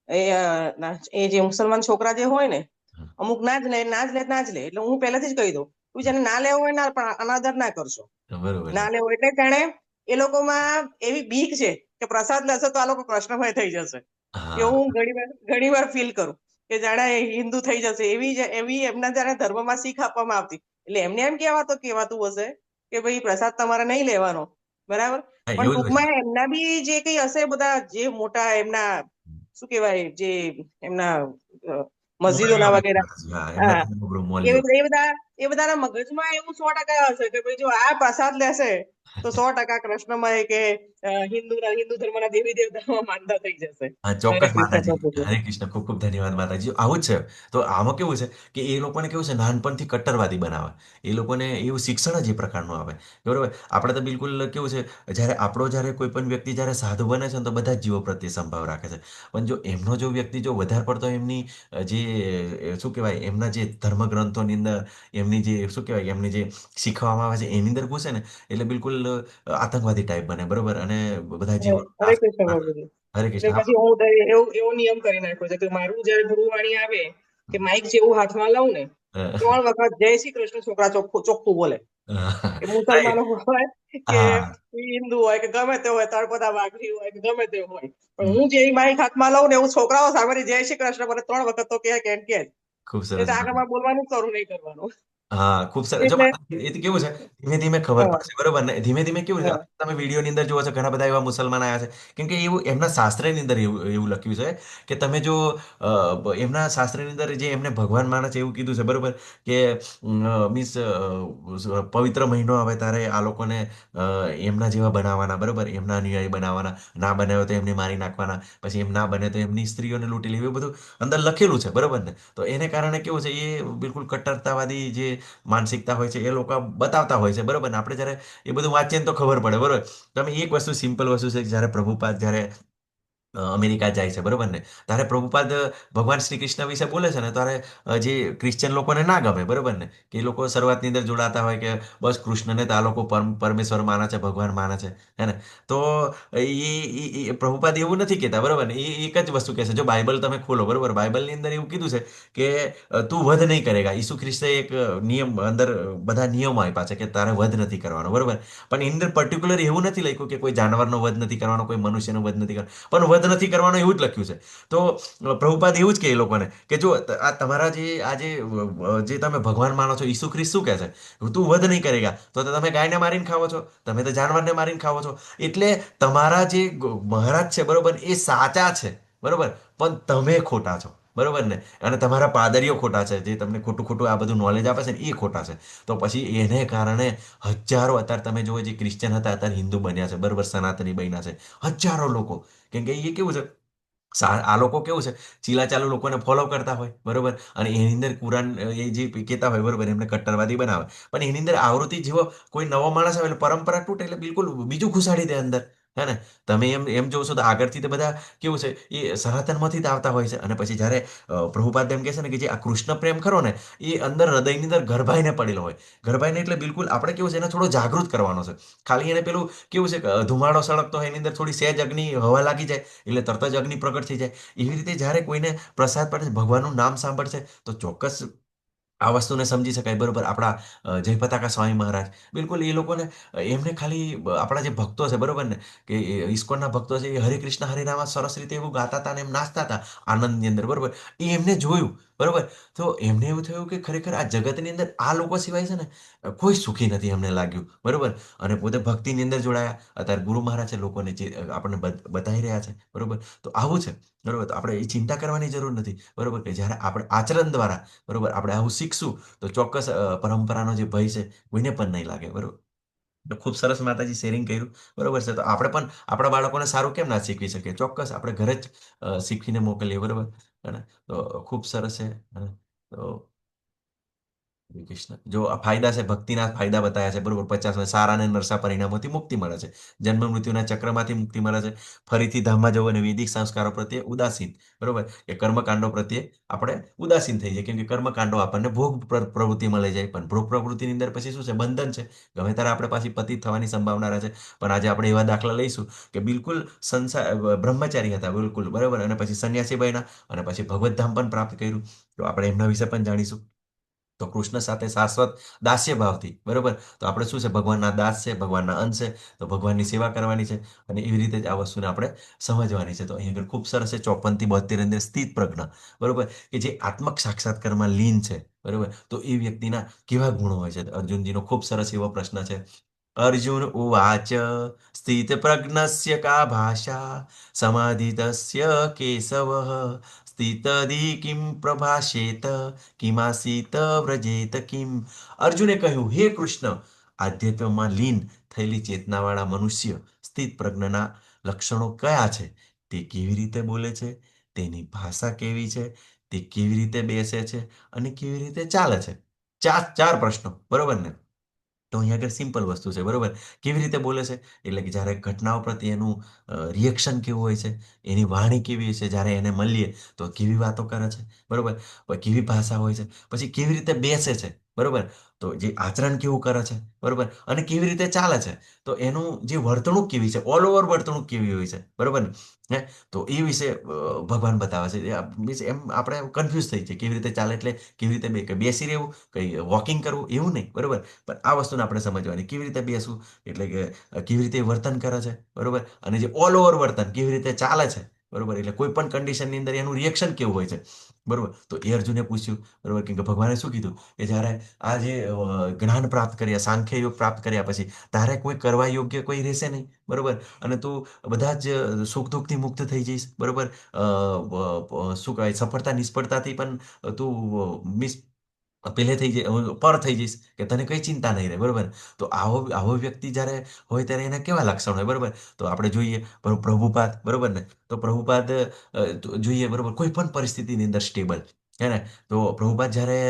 એ જે મુસલમાન છોકરા જે હોય ને, હા. અમુક ના જ લે, એટલે હું પહેલાથી જ કહી દઉં, તું જેને ના લેવો હોય ના, પણ અનાદર ના કરશો, બરોબર છે. ના લેવો. એટલે જાણે એ લોકોમાં એવી બીક છે કે પ્રસાદ લેશે તો આ લોકો કૃષ્ણમય થઈ જશે, હા. એવું હું ઘણી વાર ફીલ કરું. કે જાણે એ હિન્દુ થઈ જશે એવી એમના જાણે ધર્મમાં શીખ આપવામાં આવતી. એટલે એમને એમ કહેવાતું હશે કે ભાઈ પ્રસાદ તમારે નહીં લેવાનો, બરાબર. હા, પણ એવું જ હોય છે. ટૂંકમાં એમના બી જે કઈ હશે બધા જે મોટા એમના શું કહેવાય જે એમના મસ્જિદોના મોલવીઓ વગેરે, હા, એમના હા, ધર્મગુરુ એ મોલવીઓ. એ બધાના મગજમાં એવું 100% હશે કે ભાઈ જો આ પ્રસાદ લેશે તો 100% કૃષ્ણમય કે હિન્દુ ધર્મના દેવી દેવતામાં માનતા થઈ જશે. હા, હરે ચોક્કસ કૃષ્ણ માતાજી. પ્રભુજી. હરે કૃષ્ણ. ખૂબ ખૂબ ધન્યવાદ માતાજી. આવું જ છે. તો આમાં કેવું છે કે એ લોકોને કેવું છે નાનપણથી કટ્ટરવાદી બનાવે. એ લોકોને એવું શિક્ષણ જ એ પ્રકારનું આપે. બરોબર? આપણે તો બિલકુલ કેવું છે જ્યારે કોઈ પણ વ્યક્તિ જ્યારે સાધુ બને છે ને તો બધા જ જીવો પ્રત્યે સંભાવ રાખે છે. પણ જો એમનો જો વ્યક્તિ જો વધારે પડતો એમની જે શું કહેવાય એમના જે ધર્મગ્રંથોની અંદર એમની જે શું કહેવાય એમની જે શીખવામાં આવે છે એની અંદર ઘૂસે ને એટલે બિલકુલ આતંકવાદી ટાઈપ બને. બરોબર? અને બધા જીવો હરે કૃષ્ણ પ્રભુજી. હરે એટલે કૃષ્ણ. હા. પછી હું એવો નિયમ કરી નાખ્યો છે કે મારું જયારે ગુરુવાણી આવે કે માઇક જેવું હાથમાં લઉં ને અ, 3 વખત જય શ્રી કૃષ્ણ છોકરા ચોખ્ખું બોલે. કે રાઈટ. મુસલમાનો હોય કે હા. હિન્દુ હોય કે ગમે તે હોય, તળપદા વાઘરી હોય કે ગમે તે હોય, પણ હું જે માઇક હાથમાં લઉં ને હું છોકરાઓ સામે જય શ્રી કૃષ્ણ મને 3 વખત તો કે કે જ. ખૂબ એ સરસ. તો આગળમાં બોલવાનું જ શરૂ નહીં કરવાનું. હા, ખૂબ સરસ. જો એટલે એ તો કેવું છે, ધીમે ધીમે ખબર હા, પડશે, બરોબર ને? ધીમે ધીમે કેવું છે, હા, તમે વિડીયોની અંદર જુઓ છો ઘણા બધા એવા મુસલમાન આવ્યા છે. કેમ કે એવું એમના શાસ્ત્રની અંદર એવું એવું લખ્યું છે કે તમે જો એમના શાસ્ત્રની અંદર જે એમને ભગવાન માને છે એવું કીધું છે, બરોબર? કે મીન્સ પવિત્ર મહિનો આવે ત્યારે આ લોકોને એમના જેવા બનાવવાના, બરોબર? એમના અનુયાયી બનાવવાના. ના બનાવે તો એમને મારી નાખવાના. પછી એમ ના બને તો એમની સ્ત્રીઓને લૂંટી લેવી. એવું બધું અંદર લખેલું છે, બરોબર ને? તો એને કારણે કેવું છે, એ બિલકુલ કટ્ટરતાવાદી જે માનસિકતા હોય છે એ લોકો બતાવતા હોય છે, બરોબર ને? આપણે જ્યારે એ બધું વાંચીએ ને તો ખબર પડે, બરોબર. તમે એક વસ્તુ સિમ્પલ વસ્તુ છે કે જ્યારે પ્રભુપાદ જ્યારે અમેરિકા જાય છે, બરોબર ને? ત્યારે પ્રભુપાદ ભગવાન શ્રી કૃષ્ણ વિશે બોલે છે ને ત્યારે જે ક્રિશ્ચિયન લોકોને ના ગમે, બરોબર ને? કે એ લોકો શરૂઆતની અંદર જોડાતા હોય કે બસ કૃષ્ણને તો આ લોકો પરમેશ્વર માને છે, ભગવાન માને છે, હે ને? તો પ્રભુપાદ એવું નથી કહેતા, બરોબર ને? એ એક જ વસ્તુ કહે છે. જો બાઇબલ તમે ખોલો, બરોબર, બાઇબલની અંદર એવું કીધું છે કે તું વધ નહીં કરેગા. ઈસુ ખ્રિસ્તે એક નિયમ અંદર બધા નિયમો આપ્યા છે કે તારે વધ નથી કરવાનો, બરોબર. પણ એની અંદર પર્ટિક્યુલર એવું નથી લખ્યું કે કોઈ જાનવરનો વધ નથી કરવાનો, કોઈ મનુષ્યનો વધ નથી કરવાનો, પણ વધ નથી કરવાનું એવું જ લખ્યું છે. તો પ્રભુપાદ એવું જ કહે એ લોકોને કે જો આ તમારા જે તમે ભગવાન માનો છો, ઈસુ ખ્રિસ્ત શું કહે છે? તું વધ નહીં કરેગા. તો તમે ગાયને મારીને ખાવો છો, તમે તો જાનવરને મારીને ખાવો છો. એટલે તમારા જે મહારાજ છે, બરોબર, એ સાચા છે, બરોબર, પણ તમે ખોટા છો, બરોબર ને? અને તમારા પાદરીઓ ખોટા છે, જે તમને ખોટું ખોટું આ બધું નોલેજ આપે છે ને એ ખોટા છે. તો પછી એને કારણે હજારો અત્યારે તમે જુઓ જે ક્રિશ્ચન હતા અત્યારે હિન્દુ બન્યા છે, બરોબર, સનાતની બન્યા છે હજારો લોકો. કેમ કે એ કેવું છે, આ લોકો કેવું છે, ચીલા ચાલુ લોકોને ફોલો કરતા હોય, બરોબર, અને એની અંદર કુરાન એ જે કહેતા હોય, બરોબર, એમને કટ્ટરવાદી બનાવે. પણ એની અંદર આવૃત્તિ જેવો કોઈ નવો માણસ આવે એટલે પરંપરા તૂટે એટલે બિલકુલ બીજું ઘુસાડી દે અંદર, હે ને? તમે એમ જોશો તો આગળથી તો બધા કેવું છે એ સનાતનમાંથી જ આવતા હોય છે. અને પછી જ્યારે પ્રભુપાદ એમ કહે છે ને કે જે આ કૃષ્ણ પ્રેમ ખરો ને એ અંદર હૃદયની અંદર ગરભાઈને પડેલો હોય. ગરભાઈને એટલે બિલકુલ આપણે કેવું છે એને થોડો જાગૃત કરવાનો છે. ખાલી એને પેલું કેવું છે કે ધુમાડો સળગતો હોય એની અંદર થોડી સહેજ અગ્નિ હવા લાગી જાય એટલે તરત જ અગ્નિ પ્રગટ થઈ જાય. એવી રીતે જ્યારે કોઈને પ્રસાદ પડે ભગવાનનું નામ સાંભળશે તો ચોક્કસ આ વસ્તુને સમજી શકાય, બરોબર. આપણા જયપતાકા સ્વામી મહારાજ બિલકુલ એ લોકોને એમને ખાલી આપણા જે ભક્તો છે, બરોબર ને, કે ઇસ્કોનના ભક્તો છે એ હરે કૃષ્ણ હરે રામ સરસ રીતે એવું ગાતા હતા અને એમ નાચતા હતા આનંદની અંદર, બરોબર. એ એમને જોયું, બરોબર. તો એમને એવું થયું કે ખરેખર આ જગતની અંદર આ લોકો સિવાય છે ને કોઈ સુખી નથી એમને લાગ્યું, બરોબર. અને પોતે ભક્તિની અંદર જોડાયા. અત્યારે ગુરુ મહારાજ છે લોકોને જે આપણને બતાવી રહ્યા છે, બરોબર. તો આવું છે, બરોબર. તો આપણે એ ચિંતા કરવાની જરૂર નથી, બરોબર, કે જ્યારે આપણે આચરણ દ્વારા, બરોબર, આપણે આવું શીખશું તો ચોક્કસ પરંપરાનો જે ભય છે કોઈને પણ નહીં લાગે, બરોબર. તો ખૂબ સરસ માતાજી શેરિંગ કર્યું, બરોબર છે. તો આપણે પણ આપણા બાળકોને સારું કેમ ના શીખવી શકીએ? ચોક્કસ આપણે ઘરે જ શીખવીને મોકલીએ, બરોબર. અને તો ખૂબ સરસ છે. અને તો હરે કૃષ્ણ. જો આ ફાયદા છે, ભક્તિના ફાયદા બતાવ્યા છે, બરોબર. 50 સારા અને નરસા પરિણામોથી મુક્તિ મળે છે. જન્મ મૃત્યુના ચક્રમાંથી મુક્તિ મળે છે. ફરીથી ધામમાં જવું અને વૈદિક સંસ્કારો પ્રત્યે ઉદાસીન, બરોબર, કે કર્મકાંડો પ્રત્યે આપણે ઉદાસીન થઈ જાય. કેમ કે કર્મકાંડો આપણને ભોગ પ્રવૃત્તિમાં લઈ જાય. પણ ભોગ પ્રવૃત્તિની અંદર પછી શું છે? બંધન છે. ગમે ત્યારે આપણે પાછી પતિત થવાની સંભાવના રહે છે. પણ આજે આપણે એવા દાખલા લઈશું કે બિલકુલ બ્રહ્મચારી હતા, બિલકુલ, બરોબર. અને પછી સંન્યાસી બન્યા અને પછી ભગવત ધામ પણ પ્રાપ્ત કર્યું. તો આપણે એમના વિશે પણ જાણીશું. તો કૃષ્ણ સાથે શાશ્વત દાસ્ય ભાવથી, બરોબર? તો આપણે શું છે, ભગવાનના દાસ છે, ભગવાનના અંશ છે, તો ભગવાનની સેવા કરવાની છે અને એવી રીતે જ આ વસ્તુને આપણે સમજવાની છે. તો અહીં આગળ ખૂબ સરસ છે 54 થી 72 અંદર સ્થિત પ્રજ્ઞ, બરોબર? કે જે આત્મક સાક્ષાત્કારમાં લીન છે, બરોબર? તો એ વ્યક્તિના કેવા ગુણો હોય છે? અર્જુનજીનો ખૂબ સરસ એવો પ્રશ્ન છે. અર્જુન ઉવાચ સ્થિતપ્રજ્ઞસ્ય કા ભાષા સમાધિતસ્ય કેશવ સ્થિતધિ કિમ પ્રભાષેત કિમાસીત વ્રજેત કિમ. અર્જુને કહ્યું, હે કૃષ્ણ, આધ્યાત્મમાં લીન થયેલી ચેતનાવાળા મનુષ્ય સ્થિત પ્રજ્ઞના લક્ષણો કયા છે? તે કેવી રીતે બોલે છે? તેની ભાષા કેવી છે? તે કેવી રીતે બેસે છે અને કેવી રીતે ચાલે છે? ચાર ચાર પ્રશ્નો, બરોબર ને? તો અહીંયા આગળ સિમ્પલ વસ્તુ છે, બરોબર? કેવી રીતે બોલે છે? એટલે કે જ્યારે ઘટનાઓ પ્રત્યે એનું રિએક્શન કેવું હોય છે, એની વાણી કેવી હોય છે, જ્યારે એને મળીએ તો કેવી વાતો કરે છે, બરોબર? પછી કેવી ભાષા હોય છે, પછી કેવી રીતે બેસે છે, બરોબર? તો જે આચરણ કેવું કરે છે, બરોબર? અને કેવી રીતે ચાલે છે, તો એનું જે વર્તણૂક કેવી છે, ઓલ ઓવર વર્તણૂક કેવી હોય છે, બરોબર ને? તો એ વિશે ભગવાન બતાવે છે. મીન્સ એમ આપણે કન્ફ્યુઝ થઈ જાય, કેવી રીતે ચાલે એટલે કેવી રીતે કે બેસી રહેવું, કઈ વોકિંગ કરવું, એવું નહીં, બરોબર? પણ આ વસ્તુને આપણે સમજવાની, કેવી રીતે બેસવું એટલે કે કેવી રીતે વર્તન કરે છે, બરોબર? અને જે ઓલ ઓવર વર્તન કેવી રીતે ચાલે છે, બરોબર? એટલે કોઈ પણ કન્ડિશનની અંદર એનું રિએક્શન કેવું હોય છે, બરોબર? તો એ અર્જુને પૂછ્યું, બરોબર? કેમ કે ભગવાને શું કીધું કે જ્યારે આ જે જ્ઞાન પ્રાપ્ત કર્યા, સાંખ્ય યોગ પ્રાપ્ત કર્યા પછી તારે કોઈ કરવા યોગ્ય કોઈ રહેશે નહીં, બરોબર? અને તું બધા જ સુખ દુઃખથી મુક્ત થઈ જઈશ, બરોબર? શું કહેવાય, સફળતા નિષ્ફળતાથી પણ તું મિસ પેલે થઈ જાય, પર થઈ જઈશ, કે તને કઈ ચિંતા નહીં રહે, બરોબર? તો આવો આવો વ્યક્તિ જ્યારે હોય ત્યારે એને કેવા લક્ષણ હોય, બરોબર? તો આપણે જોઈએ પ્રભુપાદ, બરોબર ને? તો પ્રભુપાદ જોઈએ, બરોબર, કોઈ પણ પરિસ્થિતિની અંદર સ્ટેબલ, હે ને? તો પ્રભુપાદ જ્યારે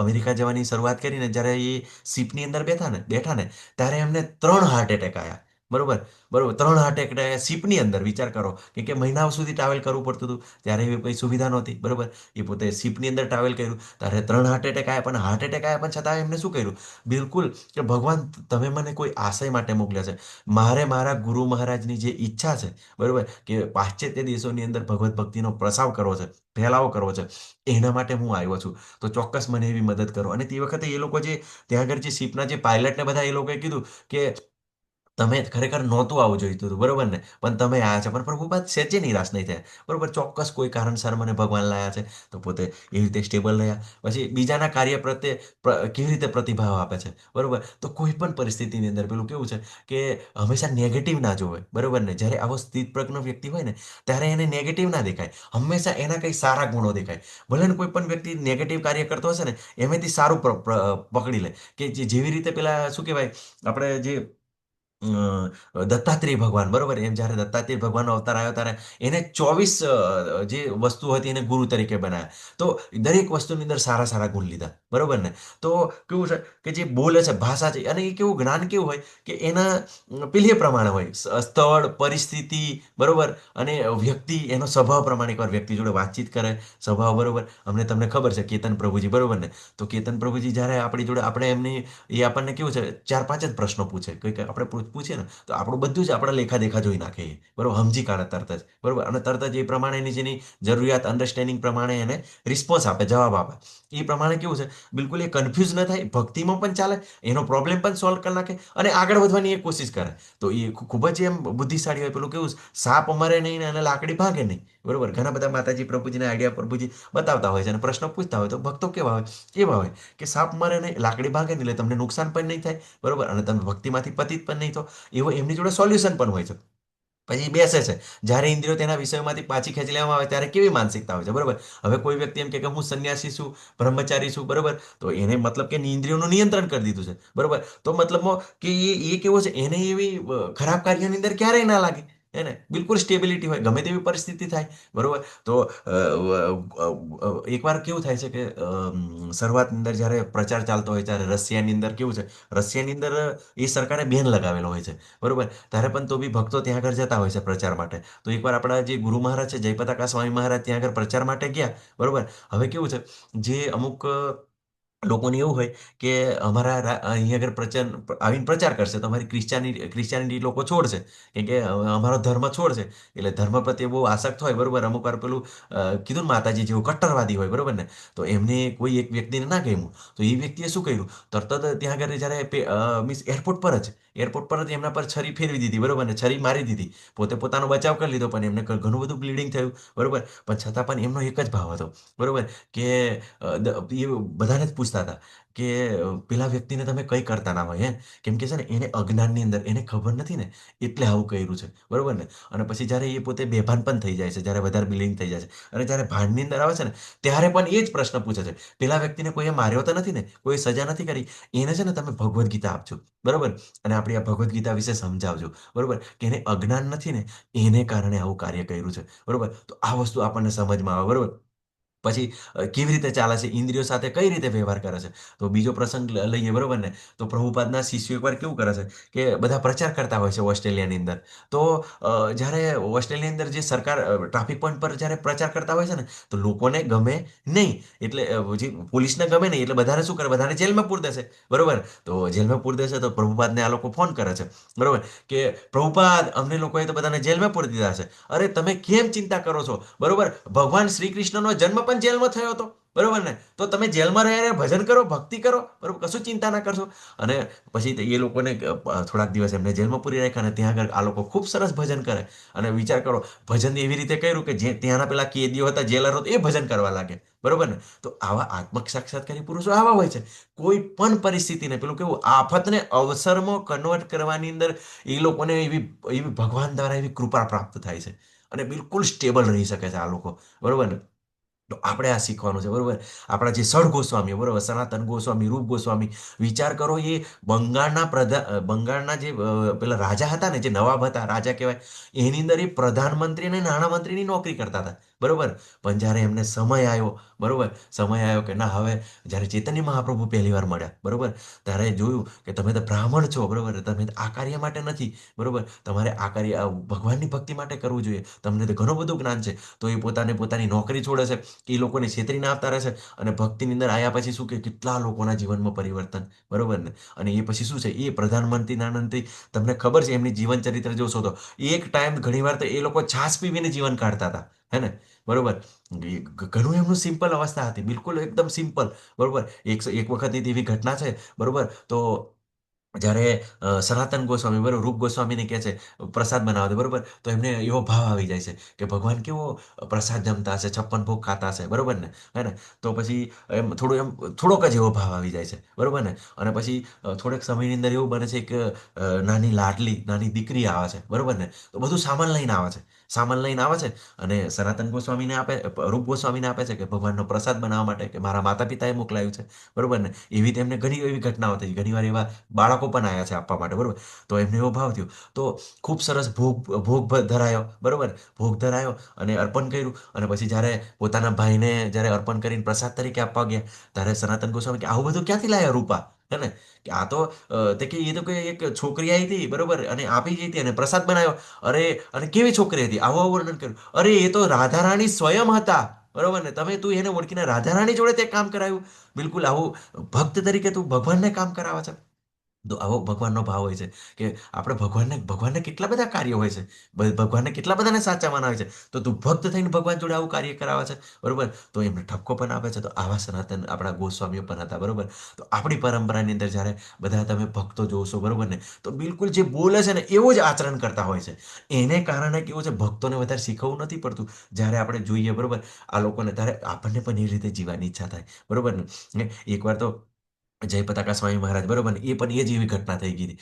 અમેરિકા જવાની શરૂઆત કરીને જ્યારે એ શિપની અંદર બેઠા ને ત્યારે એમને 3 હાર્ટ એટેક આવ્યા, બરોબર? બરોબર, 3 હાર્ટ એટેક શિપની અંદર, વિચાર કરો કે મહિનાઓ સુધી ટ્રાવેલ કરવું પડતું હતું, ત્યારે એવી કોઈ સુવિધા નહોતી, બરોબર? એ પોતે શિપની અંદર ટ્રાવેલ કર્યું, ત્યારે 3 હાર્ટ એટેક આવ્યા, પણ હાર્ટ એટેક આવ્યા પણ છતાં એમને શું કર્યું? બિલકુલ કે ભગવાન, તમે મને કોઈ આશય માટે મોકલ્યા છે, મારે મારા ગુરુ મહારાજની જે ઈચ્છા છે, બરોબર, કે પાશ્ચાત્ય દેશોની અંદર ભગવત ભક્તિનો પ્રસાર કરવો છે, ફેલાવો કરવો છે, એના માટે હું આવ્યો છું, તો ચોક્કસ મને એવી મદદ કરો. અને તે વખતે એ લોકો જે ત્યાં આગળ જે શિપના જે પાયલટને બધા એ લોકોએ કીધું કે તમે ખરેખર નહોતું આવું જોઈતું હતું, બરોબર ને? પણ તમે આયા છે. પણ પ્રભુપાદ સહેજે નિરાશ નહીં થયા, બરોબર? ચોક્કસ કોઈ કારણસર મને ભગવાન લાયા છે, તો પોતે એવી રીતે સ્ટેબલ રહ્યા. પછી બીજાના કાર્ય પ્રત્યે કેવી રીતે પ્રતિભાવ આપે છે, બરોબર? તો કોઈ પણ પરિસ્થિતિની અંદર પેલું કેવું છે કે હંમેશા નેગેટિવ ના જોવે, બરોબર ને? જ્યારે આવો સ્થિત પ્રજ્ઞ વ્યક્તિ હોય ને ત્યારે એને નેગેટિવ ના દેખાય, હંમેશા એના કંઈ સારા ગુણો દેખાય. ભલે ને કોઈ પણ વ્યક્તિ નેગેટિવ કાર્ય કરતો હશે ને, એમાંથી સારું પકડી લે, કે જેવી રીતે પેલા શું કહેવાય, આપણે જે દત્તાત્રેય ભગવાન, બરોબર? એમ જ્યારે દત્તાત્રેય ભગવાનનો અવતાર આવ્યો ત્યારે એને 24 જે વસ્તુ હતી એને ગુરુ તરીકે બનાવ્યા. તો દરેક વસ્તુની અંદર સારા સારા ગુણ લીધા, બરોબર ને? તો કેવું છે કે જે બોલે છે, ભાષા છે, અને એ કેવું જ્ઞાન કેવું હોય કે એના પેલી પ્રમાણે હોય, સ્થળ, પરિસ્થિતિ, બરોબર? અને વ્યક્તિ, એનો સ્વભાવ પ્રમાણે એકવાર વ્યક્તિ જોડે વાતચીત કરે, સ્વભાવ, બરોબર? અમને તમને ખબર છે કેતન પ્રભુજી, બરોબર ને? તો કેતન પ્રભુજી જ્યારે આપણી જોડે, આપણે એમની, એ આપણને કેવું છે, 4-5 જ પ્રશ્નો પૂછે, કંઈક આપણે પૂછીએ ને તો આપણું બધું જ આપણે લેખા દેખા જોઈ નાખે એ, બરોબર? સમજી કાઢે તરત જ, બરોબર? અને તરત જ એ પ્રમાણેની જેની જરૂરિયાત, અન્ડરસ્ટેન્ડિંગ પ્રમાણે એને રિસ્પોન્સ આપે, જવાબ આપે. એ પ્રમાણે કેવું છે, બિલકુલ એ કન્ફ્યુઝ ન થાય, ભક્તિમાં પણ ચાલે, એનો પ્રોબ્લેમ પણ સોલ્વ કરી નાખે અને આગળ વધવાની એ કોશિશ કરે. તો એ ખૂબ જ એમ બુદ્ધિશાળી હોય. પેલું કેવું, સાપ મરે નહીં ને અને લાકડી ભાગે નહીં, બરોબર? ઘણા બધા માતાજી પ્રભુજીના આઈડિયા પ્રભુજી બતાવતા હોય છે અને પ્રશ્ન પૂછતા હોય, તો ભક્તો કેવા હોય, એવા હોય કે સાપ મરે નહીં, લાકડી ભાગે નહીં, એટલે તમને નુકસાન પણ નહીં થાય, બરોબર? અને તમે ભક્તિમાંથી પતિત પણ નહીં થો, એવો એમની જોડે સોલ્યુશન પણ હોય છે. પછી બેસે છે, જ્યારે ઇન્દ્રિયો તેના વિષયોમાંથી પાછી ખેંચી લેવામાં આવે ત્યારે કેવી માનસિકતા હોય છે, બરોબર? હવે કોઈ વ્યક્તિ એમ કે હું સંન્યાસી છું, બ્રહ્મચારી છું, બરોબર? તો એને મતલબ કે ઇન્દ્રિયોનું નિયંત્રણ કરી દીધું છે, બરોબર? તો મતલબમાં કે એ કેવો છે, એને એવી ખરાબ કાર્યની અંદર ક્યારેય ના લાગે, એને બિલકુલ સ્ટેબિલિટી હોય, ગમે તેવી પરિસ્થિતિ થાય, બરોબર? તો એકવાર કેવું થાય છે કે શરૂઆતની અંદર જ્યારે પ્રચાર ચાલતો હોય ત્યારે રશિયાની અંદર કેવું છે, રશિયાની અંદર એ સરકારે બેન લગાવેલો હોય છે, બરોબર? ત્યારે પણ તો બી ભક્તો ત્યાં આગળ જતા હોય છે પ્રચાર માટે. તો એકવાર આપણા જે ગુરુ મહારાજ છે, જયપતાકા સ્વામી મહારાજ, ત્યાં આગળ પ્રચાર માટે ગયા, બરોબર? હવે કેવું છે, જે અમુક લોકોને એવું હોય કે અમારા અહીં આગળ આવીને પ્રચાર કરશે તો અમારી ક્રિશ્ચિયાનિટી લોકો છોડશે, કેમ કે અમારો ધર્મ છોડશે. એટલે ધર્મ પ્રત્યે બહુ આસક્ત હોય, બરોબર. અમુક વાર પેલું કીધું ને માતાજી જેવું કટ્ટરવાદી હોય, બરોબર ને. તો એમને કોઈ એક વ્યક્તિને ના ગમ્યું, તો એ વ્યક્તિએ શું કર્યું, તરત જ ત્યાં આગળ જ્યારે મીન્સ એરપોર્ટ પર જ એમના પર છરી ફેરવી દીધી, બરોબર ને, છરી મારી દીધી. પોતે પોતાનો બચાવ કરી લીધો, પણ એમને ઘણું બધું બ્લીડિંગ થયું, બરોબર. પણ છતાં પણ એમનો એક જ ભાવ હતો, બરોબર, કે એ બધાને જ પૂછતા હતા કે પેલા વ્યક્તિને તમે કંઈ કરતા ના હોય, કેમ કે છે ને એને અજ્ઞાનની અંદર એને ખબર નથી ને, એટલે આવું કર્યું છે, બરોબર ને. અને પછી જ્યારે એ પોતે બેભાન પણ થઈ જાય છે, જ્યારે વધારે બ્લીડિંગ થઈ જાય છે, અને જ્યારે ભાનની અંદર આવે છે ને, ત્યારે પણ એ જ પ્રશ્ન પૂછે છે, પેલા વ્યક્તિને કોઈએ માર્યો તો નથી ને, કોઈ સજા નથી કરી, એને છે ને તમે ભગવદ્ ગીતા આપજો, બરોબર. અને આપણી આ ભગવદ્ ગીતા વિશે સમજાવજો, બરોબર, કે એને અજ્ઞાન નથી ને, એને કારણે આવું કાર્ય કર્યું છે, બરોબર. તો આ વસ્તુ આપણને સમજમાં આવે, બરોબર. પછી કેવી રીતે ચાલે છે, ઇન્દ્રિયો સાથે કઈ રીતે વ્યવહાર કરે છે. તો બીજો પ્રસંગ લઈએ, બરોબર ને. તો પ્રભુપાદના શિષ્યો એકવાર કેવું કરે છે કે બધા પ્રચાર કરતા હોય છે ઓસ્ટ્રેલિયાની અંદર. તો જ્યારે ઓસ્ટ્રેલિયાની અંદર જે સરકાર ટ્રાફિક પોઈન્ટ પર જ્યારે પ્રચાર કરતા હોય છે ને, તો લોકોને ગમે નહીં, એટલે જે પોલીસને ગમે નહીં, એટલે બધાને શું કરે, બધાને જેલમાં પૂરી દેશે, બરોબર. તો જેલમાં પૂરી દેશે તો પ્રભુપાદને આ લોકો ફોન કરે છે, બરોબર, કે પ્રભુપાદ અમને લોકોએ તો બધાને જેલમાં પૂરી દીધા છે. અરે તમે કેમ ચિંતા કરો છો, બરોબર. ભગવાન શ્રી કૃષ્ણનો જન્મ પણ જેલમાં થયો હતો, બરોબર ને. તો તમે જેલમાં રહીને ભજન કરો, ભક્તિ કરો, બરોબર, કશું ચિંતા ના કરશો. અને પછી એ લોકોને થોડાક દિવસ એમને જેલમાં પૂરી રાખ્યા, અને ત્યાં આગળ આ લોકો ખૂબ સરસ ભજન કરે. અને વિચાર કરો, ભજન એવી રીતે કર્યું કે જે ત્યાંના પેલા કેદીઓ હતા, જેલરો, એ ભજન કરવા લાગે, બરોબર ને. તો આવા આત્મક સાક્ષાત્કારી પુરુષો આવા હોય છે. કોઈ પણ પરિસ્થિતિને પેલું કેવું આફતને અવસરમાં કન્વર્ટ કરવાની અંદર એ લોકોને એવી એવી ભગવાન દ્વારા એવી કૃપા પ્રાપ્ત થાય છે, અને બિલકુલ સ્ટેબલ રહી શકે છે આ લોકો, બરોબર ને. તો આપણે આ શીખવાનું છે, બરોબર. આપણા જે સળ ગોસ્વામીઓ, બરોબર, સનાતન ગોસ્વામી, રૂપ ગોસ્વામી, વિચાર કરો, એ બંગાળના જે પેલા રાજા હતા ને, જે નવાબ હતા, રાજા કહેવાય, એની અંદર એ પ્રધાનમંત્રી અને નાણામંત્રીની નોકરી કરતા હતા, બરોબર. પણ જ્યારે એમને સમય આવ્યો, બરોબર, સમય આવ્યો કે ના, હવે જ્યારે ચૈતન્ય મહાપ્રભુ પહેલી વાર મળ્યા, બરોબર, ત્યારે જોયું કે તમે તો બ્રાહ્મણ છો, બરોબર, તમે આ કાર્ય માટે નથી, બરોબર, તમારે આ કાર્ય ભગવાનની ભક્તિ માટે કરવું જોઈએ, તમને તો ઘણું બધું જ્ઞાન છે. તો એ પોતાની નોકરી છોડે છે, એ લોકોને છેતરીને આવતા રહે છે, અને ભક્તિની અંદર આવ્યા પછી શું કે કેટલા લોકોના જીવનમાં પરિવર્તન, બરોબર ને. અને એ પછી શું છે, એ પ્રધાનમંત્રી નાનંતી, તમને ખબર છે એમની જીવન ચરિત્ર જોશો તો એક ટાઈમ ઘણીવાર તો એ લોકો છાશ પીવીને જીવન કાઢતા હતા, હે ને, બરોબર. ઘણું એમનું સિમ્પલ અવસ્થા હતી, બિલકુલ એકદમ સિમ્પલ, બરોબર. એક વખતની એવી ઘટના છે, બરોબર. તો જ્યારે સનાતન ગોસ્વામી, બરોબર, રૂપ ગોસ્વામીને કહે છે પ્રસાદ બનાવવા દે, બરોબર. તો એમને એવો ભાવ આવી જાય છે કે ભગવાન કેવો પ્રસાદ જમતા હશે, 56 ભોગ ખાતા હશે, બરોબર ને, હે ને. તો પછી થોડોક જ એવો ભાવ આવી જાય છે, બરોબર ને. અને પછી થોડેક સમયની અંદર એવું બને છે કે નાની લાડલી નાની દીકરી આવે છે, બરોબર ને. તો બધું સામાન લઈને આવે છે, સામાન લઈને આવે છે, અને સનાતન ગોસ્વામીને આપે, રૂપ ગોસ્વામીને આપે છે કે ભગવાનનો પ્રસાદ બનાવવા માટે, કે મારા માતા પિતાએ મોકલાયું છે, બરોબર ને. એવી તેમને ઘણી એવી ઘટનાઓ થઈ, ઘણીવાર એવા બાળકો પણ આવ્યા છે આપવા માટે, બરોબર. તો એમને એવો ભાવ થયો, તો ખૂબ સરસ ભોગ ધરાયો, બરોબર. ભોગ ધરાયો અને અર્પણ કર્યું, અને પછી જ્યારે પોતાના ભાઈને જ્યારે અર્પણ કરીને પ્રસાદ તરીકે આપવા ગયા, ત્યારે સનાતન ગોસ્વામી કે આવું બધું ક્યાંથી લાયા રૂપા, હે ને. કે આ તો તે કે એ તો કે એક છોકરી આવી હતી, બરોબર, અને આપી ગઈ હતી અને પ્રસાદ બનાવ્યો. અરે, અને કેવી છોકરી હતી, આવું વર્ણન કર્યું. અરે, એ તો રાધા રાણી સ્વયં હતા, બરોબર ને. તું એને ઓળખીને રાધા રાણી જોડે તે કામ કરાયું, બિલકુલ આવું ભક્ત તરીકે તું ભગવાનને કામ કરાવે છે. તો આવો ભગવાનનો ભાવ હોય છે કે આપણે ભગવાનને કેટલા બધા કાર્યો હોય છે, ભગવાનને કેટલા બધાને સાચવવાના હોય છે. તો તું ભક્ત થઈને ભગવાન જોડે આવું કાર્ય કરાવે છે, બરોબર. તો એમને ઠપકો પણ આપે છે. તો આવા સનાતન આપણા ગોસ્વામીઓ પણ હતા, બરોબર. તો આપણી પરંપરાની અંદર જ્યારે બધા તમે ભક્તો જોશો, બરોબર ને, તો બિલકુલ જે બોલે છે ને એવું જ આચરણ કરતા હોય છે. એને કારણે કેવું છે, ભક્તોને વધારે શીખવવું નથી પડતું. જ્યારે આપણે જોઈએ, બરોબર, આ લોકોને, ત્યારે આપણને પણ એ રીતે જીવવાની ઈચ્છા થાય, બરોબર ને. એકવાર તો જયપતાકા સ્વામી મહારાજ, બરોબર ને, એ પણ એ જ એવી ઘટના થઈ ગઈ હતી.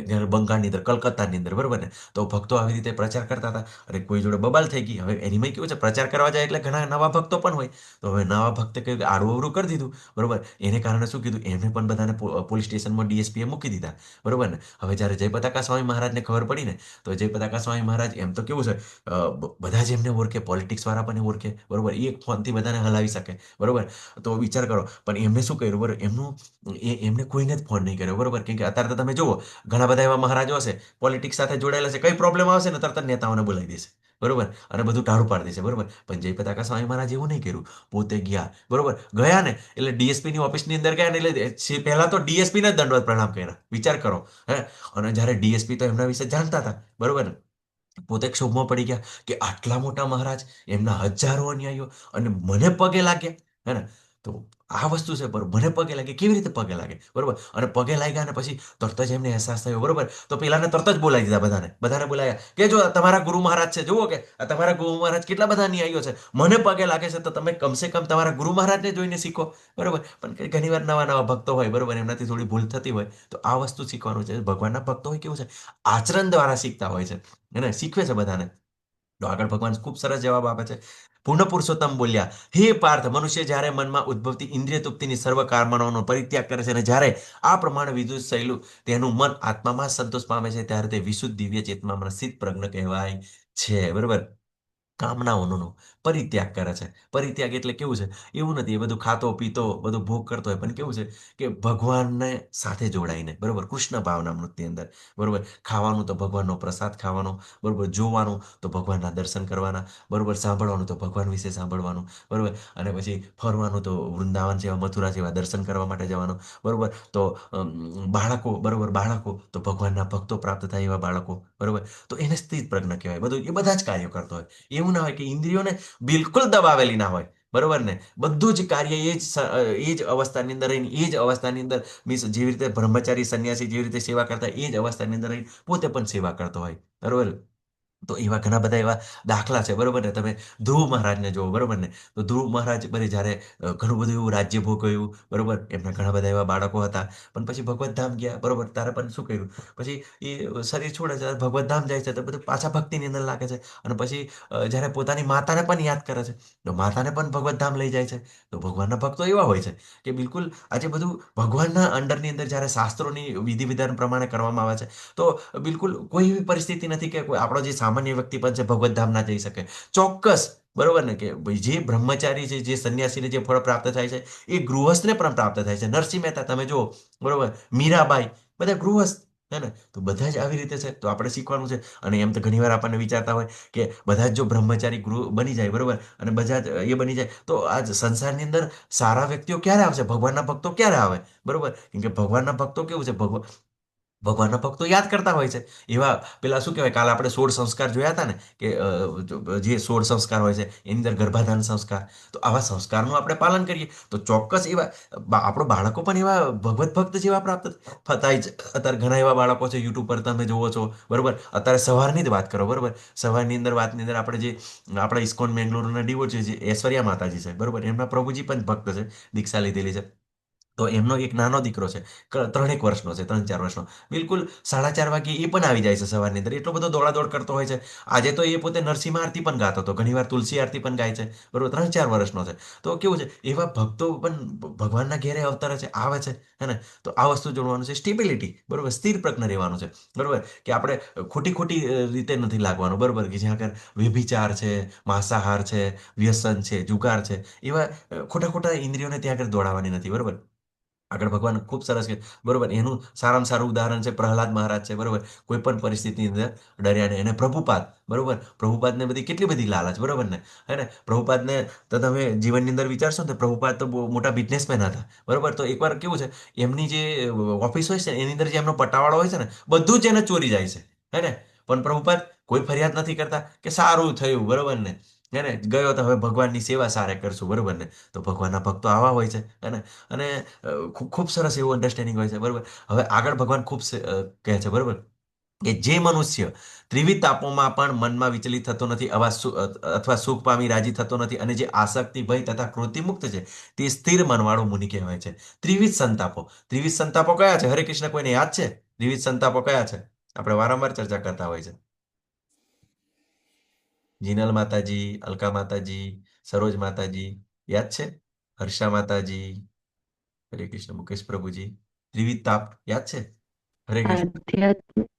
જ્યારે બંગાળની અંદર, કલકત્તાની અંદર, બરોબર ને. તો ભક્તો આવી રીતે પ્રચાર કરતા હતા, અને કોઈ જોડે બબાલ થઈ ગઈ. હવે એનીમાં કેવું છે, પ્રચાર કરવા જાય એટલે ઘણા નવા ભક્તો પણ હોય. તો હવે નવા ભક્તે કહ્યું કે આડું અવરું કરી દીધું, બરોબર. એને કારણે શું કીધું, એમને પણ બધાને પોલીસ સ્ટેશનમાં ડીએસપીએ મૂકી દીધા, બરોબર ને. હવે જ્યારે જયપતાકા સ્વામી મહારાજને ખબર પડી ને, તો જયપતાકા સ્વામી મહારાજ, એમ તો કેવું છે, બધા જ એમને ઓળખે, પોલિટિક્સ વાળા પણ ઓળખે, બરોબર, એક ફોનથી બધાને હલાવી શકે, બરોબર. તો વિચાર કરો, પણ એમને શું કર્યું, બરોબર, એમને કોઈને જ ફોન નહીં કર્યો, બરોબર. કેમ કે અત્યારે તો તમે જુઓ, ઘણા બધા એવા મહારાજો હશે, પોલિટિક્સ સાથે જોડાયેલા છે, કઈ પ્રોબ્લેમ આવશે ને તરત જ નેતાઓને બોલાવી દેશે, બરોબર, અને બધું ટાળું પાડી દે છે, બરોબર. પણ જયપ્રકાશ સ્વામી મહારાજ એવું નહીં કર્યું. પોતે ગયા, બરોબર. ગયા ને એટલે ડીએસપી ની ઓફિસની અંદર ગયા ને એટલે પહેલા તો ડીએસપી ને દંડવત પ્રણામ કર્યા, વિચાર કરો. હે, અને જ્યારે ડીએસપી તો એમના વિશે જાણતા હતા, બરોબર ને. પોતે ક્ષોભમાં પડી ગયા કે આટલા મોટા મહારાજ, એમના હજારો અન્યાયીઓ, અને મને પગે લાગ્યા. હે ને. તો આ વસ્તુ છે, બરોબર. મને પગે લાગે, કેવી રીતે પગે લાગે, બરોબર. અને પગે લાગ્યા ને પછી તરત જ એમને અહેસાસ થયો, બરોબર. તો પેલાને તરત જ બોલાવી દીધા, બધાને બધાને બોલાયા કે જો આ તમારા ગુરુ મહારાજ છે, જુઓ કે આ તમારા ગુરુ મહારાજ કેટલા બધા અન્યાયીઓ છે, મને પગે લાગે છે, તો તમે કમસે કમ તમારા ગુરુ મહારાજને જોઈને શીખો, બરોબર. પણ ઘણી વાર નવા નવા ભક્તો હોય, બરોબર, એમનાથી થોડી ભૂલ થતી હોય, તો આ વસ્તુ શીખવાનું છે. ભગવાનના ભક્તો હોય કેવું છે, આચરણ દ્વારા શીખતા હોય છે, એને શીખવે છે બધાને. તો આગળ ભગવાન ખૂબ સરસ જવાબ આપે છે. પૂર્ણ પુરુષોત્તમ બોલ્યા, હે પાર્થ, મનુષ્ય જ્યારે મનમાં ઉદ્ભવતી ઇન્દ્રિય તૃપ્તિની સર્વ કામનાઓનો પરિત્યાગ કરે છે અને જ્યારે આ પ્રમાણે વિદ્યુત થયેલું તેનું મન આત્મામાં સંતોષ પામે છે, ત્યારે તે વિશુદ્ધ દિવ્ય ચેતનામાં સ્થિત પ્રજ્ઞ કહેવાય છે, બરોબર. કામનાઓનો પરિત્યાગ કરે છે. પરિત્યાગ એટલે કેવું છે, એવું નથી એ બધું ખાતો પીતો બધું ભોગ કરતો હોય, પણ કેવું છે કે ભગવાનને સાથે જોડાઈને, બરોબર, કૃષ્ણ ભાવના મૃત્યુની અંદર, બરોબર. ખાવાનું તો ભગવાનનો પ્રસાદ ખાવાનો, બરોબર. જોવાનું તો ભગવાનના દર્શન કરવાના, બરોબર. સાંભળવાનું તો ભગવાન વિશે સાંભળવાનું, બરોબર. અને પછી ફરવાનું તો વૃંદાવન જેવા, મથુરા જેવા દર્શન કરવા માટે જવાનું, બરોબર. તો બાળકો, બરોબર, બાળકો તો ભગવાનના ભક્તો પ્રાપ્ત થાય એવા બાળકો, બરોબર. તો એને સ્થિત પ્રજ્ઞ કહેવાય. બધું એ બધા જ કાર્યો કરતો હોય. એવું ના હોય કે ઇન્દ્રિયોને બિલકુલ દબાવેલી ના હોય, બરોબર ને. બધું જ કાર્ય એ જ અવસ્થાની અંદર રહીને, એ જ અવસ્થાની અંદર, મીન્સ જેવી રીતે બ્રહ્મચારી સંન્યાસી જેવી રીતે સેવા કરતા હોય, એ જ અવસ્થાની અંદર રહીને પોતે પણ સેવા કરતો હોય, બરોબર. તો એવા ઘણા બધા એવા દાખલા છે, બરોબર ને. તમે ધ્રુવ મહારાજને જુઓ, બરોબર ને. તો ધ્રુવ મહારાજ બરે જ્યારે ઘણું બધું એવું રાજ્ય ભોગવ્યું, બરોબર. એમના ઘણા બધા એવા બાળકો હતા, પણ પછી ભગવત ધામ ગયા, બરોબર. તારે પણ શું કર્યું, પછી એ શરીર છોડે છે, ભગવત ધામ જાય છે, તો બધું પાછા ભક્તિની અંદર લાગે છે. અને પછી જ્યારે પોતાની માતાને પણ યાદ કરે છે, તો માતાને પણ ભગવત ધામ લઈ જાય છે. તો ભગવાનના ભક્તો એવા હોય છે કે બિલકુલ આજે બધું ભગવાનના અંડરની અંદર જ્યારે શાસ્ત્રોની વિધિ વિધાન પ્રમાણે કરવામાં આવે છે, તો બિલકુલ કોઈ એવી પરિસ્થિતિ નથી કે કોઈ આપણો જે સામાન્ય વ્યક્તિ પણ છે ભગવત ધામ ના જઈ શકે. ચોક્કસ, બરોબર ને, કે ભાઈ જે બ્રહ્મચારી છે, જે સંન્યાસીને જે ફળ પ્રાપ્ત થાય છે, એ ગૃહસ્થને પણ પ્રાપ્ત થાય છે. નરસિંહ મહેતા તમે જુઓ, બરોબર, મીરાબાઈ, બધા ગૃહસ્થ. હે ને. તો બધા જ આવી રીતે છે, તો આપણે શીખવાનું છે. અને એમ તો ઘણી વાર આપણને વિચારતા હોય કે બધા જ જો બ્રહ્મચારી ગૃહ બની જાય, બરોબર, અને બધા જ એ બની જાય, તો આજ સંસારની અંદર સારા વ્યક્તિઓ ક્યારે આવશે, ભગવાનના ભક્તો ક્યારે આવે, બરોબર. કેમ કે ભગવાનના ભક્તો કેવું છે, ભગવાનના ભક્તો યાદ કરતા હોય છે. એવા પેલા શું કહેવાય, કાલે આપણે 16 સંસ્કાર જોયા હતા ને, કે જે 16 સંસ્કાર હોય છે એની અંદર ગર્ભાધાન સંસ્કાર. તો આવા સંસ્કારનું આપણે પાલન કરીએ તો ચોક્કસ એવા આપણો બાળકો પણ એવા ભગવત ભક્ત જેવા પ્રાપ્ત થાય છે. અત્યારે ઘણા એવા બાળકો છે, યુટ્યુબ પર તમે જોવો છો, બરોબર. અત્યારે સવારની જ વાત કરો, બરોબર. સવારની અંદર વાતની અંદર આપણે જે આપણા ઇસ્કોન મેંગલોરના ડીવો છે, જે ઐશ્વર્યા માતાજી છે, બરોબર, એમના પ્રભુજી પણ ભક્ત છે, દીક્ષા લીધેલી છે. તો એમનો એક નાનો દીકરો છે, 3 એક વર્ષનો છે, 3 4 વર્ષનો. બિલકુલ 4:30 વાગે એ પણ આવી જાય છે સવારની અંદર, એટલો બધો દોડાદોડ કરતો હોય છે. આજે તો એ પોતે નરસિંહ આરતી પણ ગાતો હતો, ઘણીવાર તુલસી આરતી પણ ગાય છે, બરોબર. 3 4 વર્ષનો છે. તો કેવું છે, એવા ભક્તો પણ ભગવાનના ઘેરે અવતરે છે, આવે છે, હે ને. તો આ વસ્તુ જોડવાનું છે, સ્ટેબિલિટી, બરોબર, સ્થિર પ્રજ્ઞ રહેવાનું છે, બરોબર. કે આપણે ખોટી ખોટી રીતે નથી લાગવાનું, બરોબર. કે જ્યાં આગળ વ્યભિચાર છે, માંસાહાર છે, વ્યસન છે, જુગાર છે, એવા ખોટા ખોટા ઇન્દ્રિયોને ત્યાં આગળ દોડાવવાની નથી, બરોબર. આગળ ભગવાન ખૂબ સરસ છે, બરોબર. એનું સારામાં સારું ઉદાહરણ છે પ્રહલાદ મહારાજ છે, બરોબર. કોઈ પણ પરિસ્થિતિની અંદર ડર્યા નહીં. અને પ્રભુપાદ, બરોબર. પ્રભુપાદને બધી કેટલી બધી લાલચ, બરોબર ને. હે ને. પ્રભુપાદને તો તમે જીવનની અંદર વિચારશો ને, તો પ્રભુપાદ તો બહુ મોટા બિઝનેસમેન હતા, બરોબર. તો એકવાર કેવું છે, એમની જે ઓફિસ હોય છે ને, એની અંદર જે એમનો પટાવાળો હોય છે ને, બધું જ એને ચોરી જાય છે, હે ને. પણ પ્રભુપાદ કોઈ ફરિયાદ નથી કરતા કે સારું થયું, બરોબર ને. હે ને. ગયો તો હવે ભગવાનની સેવા સારે કરશું, બરોબર ને. તો ભગવાનના ભક્તો આવા હોય છે, હે ને. અને ખૂબ ખૂબ સરસ એવું અન્ડરસ્ટેન્ડિંગ હોય છે, બરોબર. હવે આગળ ભગવાન ખૂબ કહે છે, બરોબર, કે જે મનુષ્ય ત્રિવિધ તાપોમાં પણ મનમાં વિચલિત થતો નથી, અથવા સુખ પામી રાજી થતો નથી, અને જે આસક્તિ ભય તથા ક્રોધથી મુક્ત છે, તે સ્થિર મનવાળો મુનિ કહેવાય છે. ત્રિવિધ સંતાપો કયા છે, હરે કૃષ્ણ, કોઈને યાદ છે? ત્રિવિધ સંતાપો કયા છે? આપણે વારંવાર ચર્ચા કરતા હોય છે. જીનલ માતાજી, અલકા માતાજી, સરોજ માતાજી, યાદ છે? હર્ષા માતાજી, હરે કૃષ્ણ, મુકેશ પ્રભુજી. ત્રિવિધ તાપ યાદ છે? હરે કૃષ્ણ. આધ્યાત્મિક,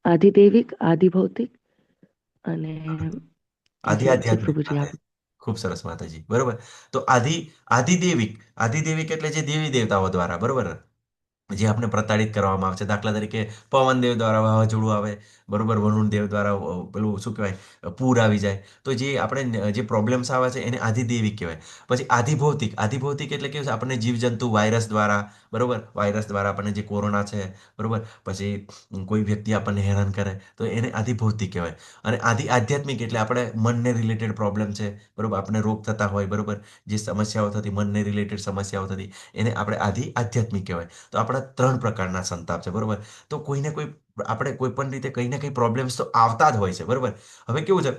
આધિદૈવિક, આધિભૌતિક અને આધિ બીજું નથી આધ્યાત્મિક પ્રભુજી માતાજી. ખૂબ સરસ માતાજી, બરોબર. તો આધિદૈવિક એટલે જે દેવી દેવતાઓ દ્વારા, બરોબર. જે આપણે પ્રતાડિત કરવામાં આવે છે. દાખલા તરીકે પવનદેવ દ્વારા વાવાઝોડું આવે, બરોબર, વરુણદેવ દ્વારા પેલું શું કહેવાય, પૂર આવી જાય. તો જે આપણે જે પ્રોબ્લેમ્સ આવે છે એને આધિદૈવિક કહેવાય. પછી આધિભૌતિક. આધિભૌતિક એટલે કેવું છે, આપણને જીવજંતુ વાયરસ દ્વારા, બરોબર, વાયરસ દ્વારા આપણને જે કોરોના છે, બરોબર, પછી કોઈ વ્યક્તિ આપણને હેરાન કરે તો એને આધિભૌતિક કહેવાય. અને આધ્યાત્મિક એટલે આપણે મનને રિલેટેડ પ્રોબ્લેમ છે, બરોબર, આપણે રોગ થતા હોય, બરોબર, જે સમસ્યાઓ થતી, મનને રિલેટેડ સમસ્યાઓ થતી, એને આપણે આધ્યાત્મિક કહેવાય. તો આપણા 3 પ્રકારના સંતાપ છે, બરોબર. તો કોઈને કોઈ આપણે કોઈ પણ રીતે કંઈ ને કંઈ પ્રોબ્લેમ્સ તો આવતા જ હોય છે, બરોબર. હવે કેવું છે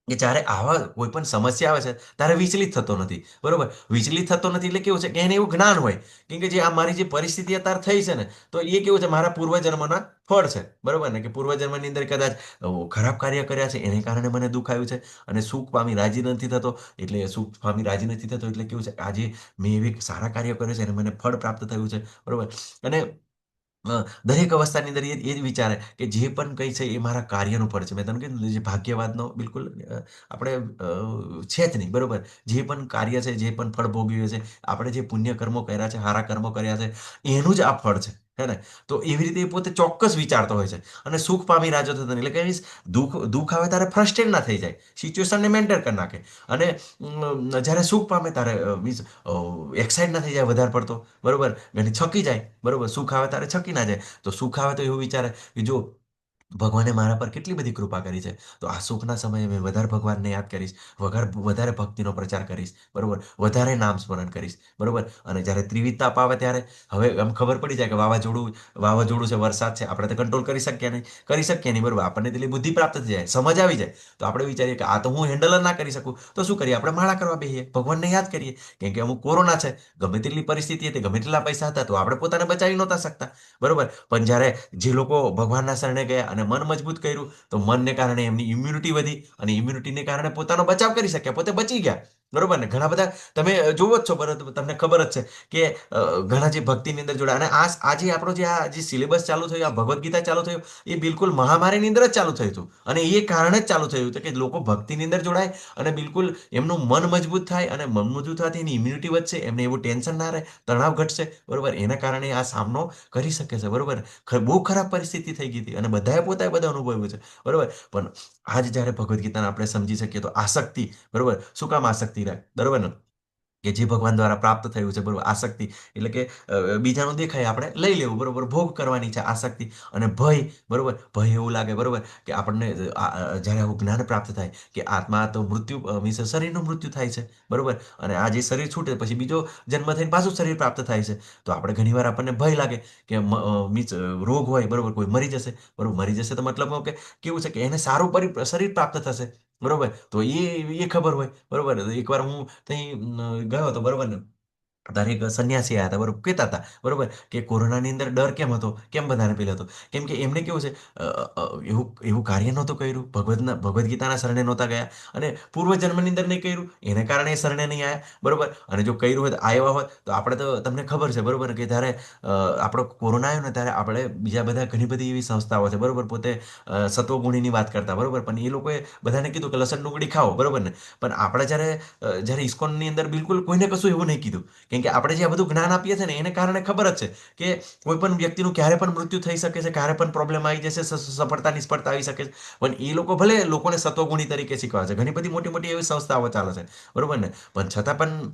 કે જ્યારે આવા કોઈ પણ સમસ્યા આવે છે ત્યારે વિચલિત થતો નથી, બરોબર. વિચલિત થતો નથી એટલે કેવું છે કે એને એવું જ્ઞાન હોય, કેમ કે જે આ મારી જે પરિસ્થિતિ અત્યારે થઈ છે ને, તો એ કેવું છે, મારા પૂર્વજન્મના ફળ છે, બરોબર ને, કે પૂર્વજન્મની અંદર કદાચ ખરાબ કાર્ય કર્યા છે એને કારણે મને દુઃખ આવ્યું છે. અને સુખ પામી રાજી નથી થતો, એટલે સુખ પામી રાજી નથી થતો એટલે કેવું છે કે આજે મેં એવી સારા કાર્ય કર્યો છે અને મને ફળ પ્રાપ્ત થયું છે, બરોબર. અને દરેક અવસ્થાની અંદર એ જ વિચારે કે જે પણ કંઈ છે એ મારા કાર્યનું ફળ છે. મેં તમને કીધું ને, જે ભાગ્યવાદનો બિલકુલ આપણે છે જ નહીં, બરોબર. જે પણ કાર્ય છે, જે પણ ફળ ભોગવ્યું છે, આપણે જે પુણ્ય કર્મો કર્યા છે, સારા કર્મો કર્યા છે, એનું જ આ ફળ છે, હે ને. તો એવી રીતે એ પોતે ચોક્કસ વિચારતો હોય છે. અને સુખ પામી રાજો થતો નહીં. એટલે કે means દુઃખ આવે ત્યારે ફ્રસ્ટ્રેટ ના થઈ જાય, સિચ્યુએશનને મેન્ટેન કરી નાખે. અને જ્યારે સુખ પામે ત્યારે મીન્સ એક્સાઇટ ના થઈ જાય વધારે પડતો, બરોબર, અને છકી જાય, બરોબર. સુખ આવે ત્યારે છકી ના જાય. તો સુખ આવે તો એવું વિચારે કે જો ભગવાને મારા પર કેટલી બધી કૃપા કરી છે, તો આ સુખના સમયે મેં વધારે ભગવાનને યાદ કરીશ, વધારે ભક્તિનો પ્રચાર કરીશ, બરોબર, વધારે નામ સ્મરણ કરીશ, બરોબર. અને જ્યારે ત્રિવિધ આવે ત્યારે હવે આમ ખબર પડી જાય કે વાવાઝોડું છે, વરસાદ છે, આપણે તો કંટ્રોલ કરી શકીએ નહીં, બરોબર. આપણને તેટલી બુદ્ધિ પ્રાપ્ત થઈ જાય, સમજ આવી જાય, તો આપણે વિચારીએ કે આ તો હું હેન્ડલ જ ના કરી શકું, તો શું કરીએ, આપણે માળા કરવા બેસીએ, ભગવાનને યાદ કરીએ. કેમ કે અમુક કોરોના છે, ગમે તેટલી પરિસ્થિતિ હતી, ગમે તેટલા પૈસા હતા, તો આપણે પોતાને બચાવી નહોતા શકતા, બરોબર. પણ જ્યારે જે લોકો ભગવાનના શરણે ગયા અને મન મજબૂત કર્યું, તો મનને કારણે એમની ઇમ્યુનિટી વધી, અને ઇમ્યુનિટીને કારણે પોતાનો બચાવ કરી શક્યા, પોતે બચી ગયા, બરોબર ને. ઘણા બધા તમે જોવો જ છો, બરાબર, તમને ખબર જ છે કે ઘણા જે ભક્તિની અંદર જોડાય. અને આજે આપણો જે સિલેબસ ચાલુ થયો, આ ભગવદ્ ગીતા ચાલુ થયું, એ બિલકુલ મહામારીની અંદર જ ચાલુ થયું હતું. અને એ કારણે જ ચાલુ થયું હતું કે લોકો ભક્તિની અંદર જોડાય અને બિલકુલ એમનું મન મજબૂત થાય, અને મન મજબૂત થવાથી એની ઇમ્યુનિટી વધશે, એમને એવું ટેન્શન ના રહે, તણાવ ઘટશે, બરોબર. એના કારણે આ સામનો કરી શકે છે, બરોબર. બહુ ખરાબ પરિસ્થિતિ થઈ ગઈ હતી અને બધાએ બધા અનુભવ્યું છે, બરોબર. પણ આજ જ્યારે ભગવદ્ ગીતાને આપણે સમજી શકીએ તો આસક્તિ, બરોબર, શું કામ આસક્તિ રહે, બરોબર ને, કે જે ભગવાન દ્વારા પ્રાપ્ત થયું છે, બરોબર. આસક્તિ એટલે કે બીજાનું દેખાય આપણે લઈ લેવું, બરોબર, ભોગ કરવાની છે આસક્તિ. અને ભય, બરોબર, ભય એવું લાગે, બરોબર, કે આપણને જ્યારે આવું જ્ઞાન પ્રાપ્ત થાય કે આત્મા તો મૃત્યુ મીન્સ શરીરનું મૃત્યુ થાય છે, બરોબર. અને આ જે શરીર છૂટે પછી બીજો જન્મ થઈને પાછું શરીર પ્રાપ્ત થાય છે. તો આપણે ઘણીવાર આપણને ભય લાગે કે મીન્સ રોગ હોય, બરોબર, કોઈ મરી જશે, બરોબર. મરી જશે તો મતલબ કે કેવું છે કે એને સારું શરીર પ્રાપ્ત થશે, બરોબર. તો એ ખબર હોય, બરોબર. એકવાર હું ત્યાં ગયો હતો, બરોબર ને. ત્યારે એક સંન્યાસી આવ્યા હતા, બરોબર, કહેતા હતા, બરોબર, કે કોરોનાની અંદર ડર કેમ હતો, કેમ બધાને પેલો હતો, કેમ કે એમને કેવું છે, એવું એવું કાર્ય નહોતું કર્યું, ભગવદ્ ગીતાના શરણે નહોતા ગયા, અને પૂર્વજન્મની અંદર નહીં કર્યું, એને કારણે એ શરણે નહીં આવ્યા, બરોબર. અને જો કર્યું હોય તો આવ્યા હોત તો આપણે તો તમને ખબર છે, બરોબર, કે જ્યારે આપણો કોરોના આવ્યો ને ત્યારે આપણે બીજા બધા ઘણી બધી એવી સંસ્થાઓ છે, બરોબર, પોતે સત્વગુણીની વાત કરતા, બરોબર. પણ એ લોકોએ બધાને કીધું કે લસણ ડુંગળી ખાઓ, બરોબર ને. પણ આપણે જ્યારે ઇસ્કોનની અંદર બિલકુલ કોઈને કશું એવું નહીં કીધું, કેમ કે આપણે જે આ બધું જ્ઞાન આપીએ છીએ ને એને કારણે ખબર જ છે કે કોઈ પણ વ્યક્તિનું ક્યારે પણ મૃત્યુ થઈ શકે છે, ક્યારે પણ પ્રોબ્લેમ આવી જશે, સફળતા નિષ્ફળતા આવી શકે છે. પણ એ લોકો ભલે લોકોને સત્વગુણી તરીકે શીખવાડે છે, ઘણી બધી મોટી મોટી એવી સંસ્થાઓ ચાલે છે, બરોબર ને. પણ છતાં પણ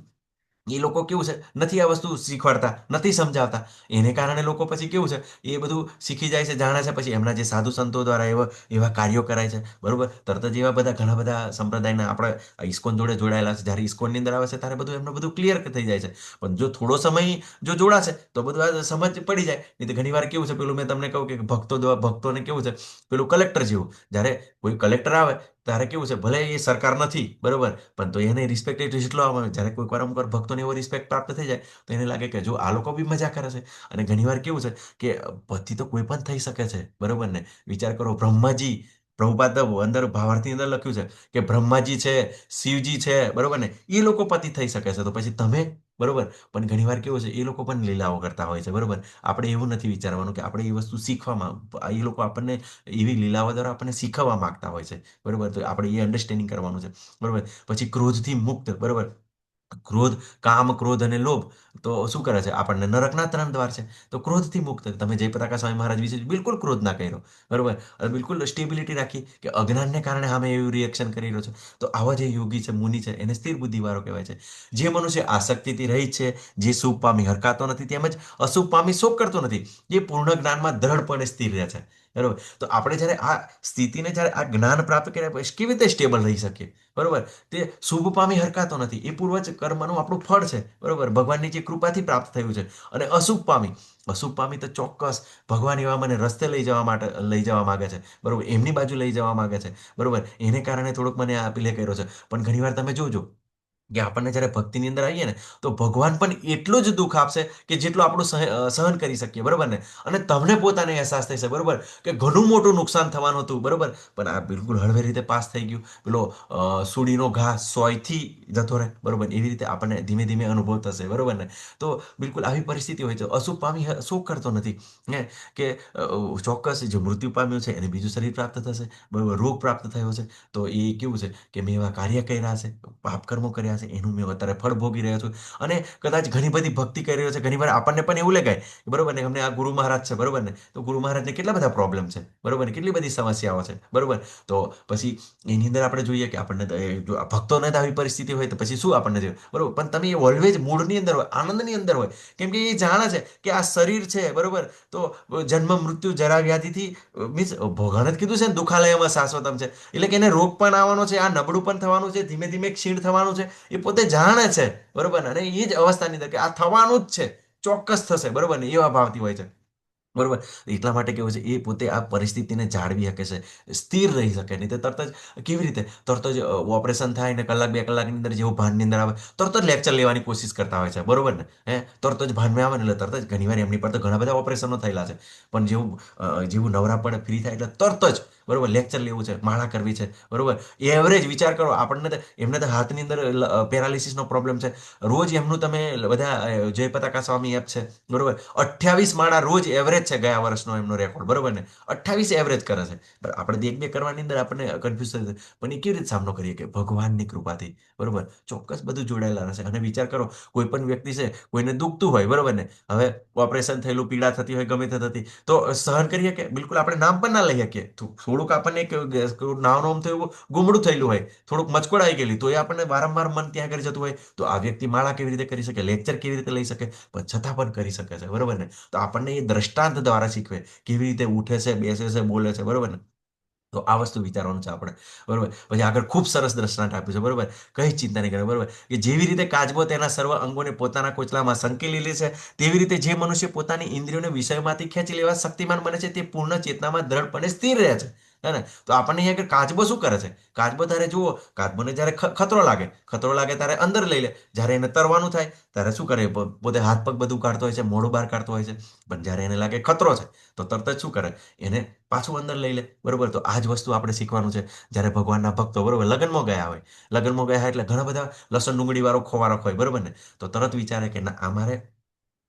એ લોકો કેવું છે, નથી આ વસ્તુ શીખવાડતા, નથી સમજાવતા. એને કારણે લોકો પછી કેવું છે, એ બધું શીખી જાય છે, જાણે છે, પછી એમના જે સાધુ સંતો દ્વારા એવા કાર્યો કરાય છે, બરોબર. તરત જ એવા બધા ઘણા બધા સંપ્રદાયના આપણે ઇસ્કોન જોડે જોડાયેલા છે, જ્યારે ઇસ્કોનની અંદર આવે છે ત્યારે બધું એમને બધું ક્લિયર થઈ જાય છે. પણ જો થોડો સમય જો જોડાશે તો બધું આ સમજ પડી જાય. નહીં તો ઘણી વાર કેવું છે, પેલું મેં તમને કહું કે ભક્તોને કેવું છે, પેલું કલેક્ટર જેવું, જ્યારે કોઈ કલેક્ટર આવે ત્યારે કેવું છે, ભલે એ સરકાર નથી, બરોબર, પણ તો એને રિસ્પેક્ટ એટલો આવે. જ્યારે કોઈ વાર અમુક ભક્તોને એવો રિસ્પેક્ટ પ્રાપ્ત થઈ જાય તો એને લાગે કે જો આ લોકો બી મજા કરે છે. અને ઘણીવાર કેવું છે કે પતિ તો કોઈ પણ થઈ શકે છે, બરોબર ને. વિચાર કરો, બ્રહ્માજી, પ્રભુપાદ અંદર ભાવાર્થની અંદર લખ્યું છે કે બ્રહ્માજી છે, શિવજી છે, બરોબર ને, એ લોકો પતિ થઈ શકે છે, તો પછી તમે, બરોબર. પણ ઘણીવાર કેવું છે, એ લોકો પણ લીલાઓ કરતા હોય છે, બરોબર. આપણે એવું નથી વિચારવાનું કે આપણે એ વસ્તુ શીખવામાં, એ લોકો આપણને એવી લીલાઓ દ્વારા આપણને શીખવવા માંગતા હોય છે, બરોબર. તો આપણે એ અન્ડરસ્ટેન્ડિંગ કરવાનું છે, બરોબર. પછી ક્રોધથી મુક્ત, બરોબર. ક્રોધ, કામ, ક્રોધ અને લોભ તો શું કરે છે? આપણને નરકના 3 દ્વાર છે. તો ક્રોધથી મુક્ત. તમે જયપ્રકાશ સ્વામી મહારાજ વિશે બિલકુલ ક્રોધ ના કર્યો, બરોબર? બિલકુલ સ્ટેબિલિટી રાખી કે અજ્ઞાનને કારણે સામે એવું રિએક્શન કરી રહ્યો છે. તો આવા જે યોગી છે, મુનિ છે, એને સ્થિર બુદ્ધિવાળો કહેવાય છે. જે મનુષ્ય આસક્તિથી રહી છે, જે શુભ પામી હરકાતો નથી, તેમજ અશુભ પામી શોક કરતો નથી, એ પૂર્ણ જ્ઞાનમાં દ્રઢપણે સ્થિર રહે છે. બરોબર? તો આપણે જ્યારે આ સ્થિતિને, જ્યારે આ જ્ઞાન પ્રાપ્ત કર્યા પછી કેવી રીતે સ્ટેબલ રહી શકીએ? બરોબર? તે શુભ પામી હરકાતો નથી, એ પૂર્વજ કર્મનું આપણું ફળ છે. બરોબર? ભગવાનની જે કૃપાથી પ્રાપ્ત થયું છે. અને અશુભ પામી તો ચોક્કસ ભગવાન એવા મને રસ્તે લઈ જવા માંગે છે. બરોબર? એમની બાજુ લઈ જવા માંગે છે. બરોબર? એને કારણે થોડુંક મને આ પેલે કર્યો છે. પણ ઘણીવાર તમે જોજો કે આપણને જ્યારે ભક્તિની અંદર આવીએ ને, તો ભગવાન પણ એટલું જ દુઃખ આપશે કે જેટલું આપણું સહન કરી શકીએ. બરોબર ને? અને તમને પોતાને અહેસાસ થશે, બરોબર, કે ઘણું મોટું નુકસાન થવાનું હતું. બરોબર? પણ આ બિલકુલ હળવે રીતે પાસ થઈ ગયું. પેલો સુડીનો ઘા સોયથી જતો રહે. બરોબર? એવી રીતે આપણને ધીમે ધીમે અનુભવ થશે. બરોબર ને? તો બિલકુલ આવી પરિસ્થિતિ હોય છે. અશુભ પામી શોક કરતો નથી, હે, કે ચોક્કસ જે મૃત્યુ પામ્યું છે એને બીજું શરીર પ્રાપ્ત થશે. બરોબર? રોગ પ્રાપ્ત થયો છે. તો એ કેવું છે કે મેં એવા કાર્ય કર્યા છે, પાપ કર્મો કર્યા છે, એનું મેં અત્યારે ફળ ભોગી રહ્યો છું. અને કદાચ ઘણી બધી ભક્તિ કરી રહ્યો છે. ઘણીવાર આપણને પણ એવું લાગે, બરોબર ને, અમને આ ગુરુ મહારાજ છે, બરોબર ને, તો ગુરુ મહારાજને કેટલા બધા પ્રોબ્લેમ છે, બરોબર ને, કેટલી બધી સમસ્યાઓ છે. બરોબર? તો પછી એની અંદર આપણે જોઈએ કે આપણને જો આ ભક્તોને તો આવી પરિસ્થિતિ હોય તો પછી શું આપણને જોઈએ? બરોબર? પણ તમે એ ઓલવેજ મૂળની અંદર હોય, આનંદની અંદર હોય. કેમ કે એ જાણે છે કે આ શરીર છે, બરોબર, તો જન્મ, મૃત્યુ, જરા, વ્યાધિથી મીન્સ ભગવાને જ કીધું છે ને, દુખાલયમાં શાશ્વતમ છે. એટલે કે એને રોગ પણ આવવાનો છે, આ નબળું પણ થવાનું છે, ધીમે ધીમે ક્ષીણ થવાનું છે. એ પોતે જાણે છે. બરોબર ને? અને એ જ અવસ્થાની અંદર કે આ થવાનું જ છે, ચોક્કસ થશે. બરોબર ને? એવા ભાવથી હોય છે. બરોબર? એટલા માટે કેવું છે, એ પોતે આ પરિસ્થિતિને જાળવી શકે છે, સ્થિર રહી શકે. નહીં તો તરત જ કેવી રીતે, તરત જ ઓપરેશન થાય ને કલાક 2 કલાકની અંદર જેવું ભાનની અંદર આવે, તરત જ લેક્ચર લેવાની કોશિશ કરતા હોય છે. બરોબર ને? તરત જ ભાનમાં આવે ને એટલે તરત જ, ઘણીવાર એમની પર તો ઘણા બધા ઓપરેશનો થયેલા છે. પણ જેવું નવરા પડે, ફ્રી થાય એટલે તરત જ, બરોબર, લેક્ચર લેવું છે, માળા કરવી છે. બરોબર? એવરેજ વિચાર કરો, આપણને તો, એમને તો હાથની અંદર પેરાલિસિસનો પ્રોબ્લેમ છે. રોજ એમનું તમે બધા જયપતાકા સ્વામી એપ છે, બરોબર, 28 માળા રોજ એવરેજ છે. ગયા વર્ષનો એમનો રેકોર્ડ. બરોબર ને? 28 એવરેજ કરે છે. આપણે એક બે કરવાની અંદર આપણને કન્ફ્યુઝ થઈ જાય. પણ એ કેવી રીતે સામનો કરીએ? કે ભગવાનની કૃપાથી. બરોબર? ચોક્કસ બધું જોડાયેલા રહેશે. અને વિચાર કરો, કોઈ પણ વ્યક્તિ છે, કોઈને દુખતું હોય, બરોબર ને, હવે ઓપરેશન થયેલું, પીડા થતી હોય, ગમે તે થતી, તો સહન કરીએ કે બિલકુલ આપણે નામ પણ ના લઈ શકીએ. થોડુંક આપણને નામ થયું, ગુમડું થયેલું હોય, થોડુંક મચકોડ આવી ગયેલી, તો એ આપણને વારંવાર મન ત્યાં કરી જતું હોય. તો આ વ્યક્તિ માળા કેવી રીતે કરી શકે? લેક્ચર કેવી રીતે લઈ શકે? પણ છતાં પણ કરી શકે છે. બરોબર ને? તો આપણને એ દ્રષ્ટાંત દ્વારા શીખવે, કેવી રીતે ઉઠે છે, બેસે છે, બોલે છે. બરોબર ને? તો આ વસ્તુ વિચારવાનું છે આપણે. બરોબર? પછી આગળ ખૂબ સરસ દ્રષ્ટાંત આપ્યું છે. બરોબર? કઈ ચિંતા નહીં કરે. બરોબર? કે જેવી રીતે કાચબો તેના સર્વ અંગોને પોતાના કોચલામાં સંકેલી લે છે, તેવી રીતે જે મનુષ્ય પોતાની ઇન્દ્રિયોને વિષયમાંથી ખેંચી લેવા શક્તિમાન બને છે, તે પૂર્ણ ચેતનામાં દ્રઢપણે સ્થિર રહે છે. હે ને? તો આપણને અહીંયા આગળ કાચબો શું કરે છે? કાચબો તારે જુઓ, કાચબોને જ્યારે ખતરો લાગે ત્યારે અંદર લઈ લે. જ્યારે એને તરવાનું થાય ત્યારે શું કરે? પોતે હાથ પગ બધું કાઢતો હોય છે, મોઢું બહાર કાઢતો હોય છે. પણ જ્યારે એને લાગે ખતરો છે, તો તરત જ શું કરે? એને પાછું અંદર લઈ લે. બરોબર? તો આ જ વસ્તુ આપણે શીખવાનું છે. જ્યારે ભગવાનના ભક્તો, બરોબર, લગ્નમાં ગયા હોય, એટલે ઘણા બધા લસણ ડુંગળી વાળો ખોવારો હોય. બરોબર ને? તો તરત વિચારે કે ના, આ મારે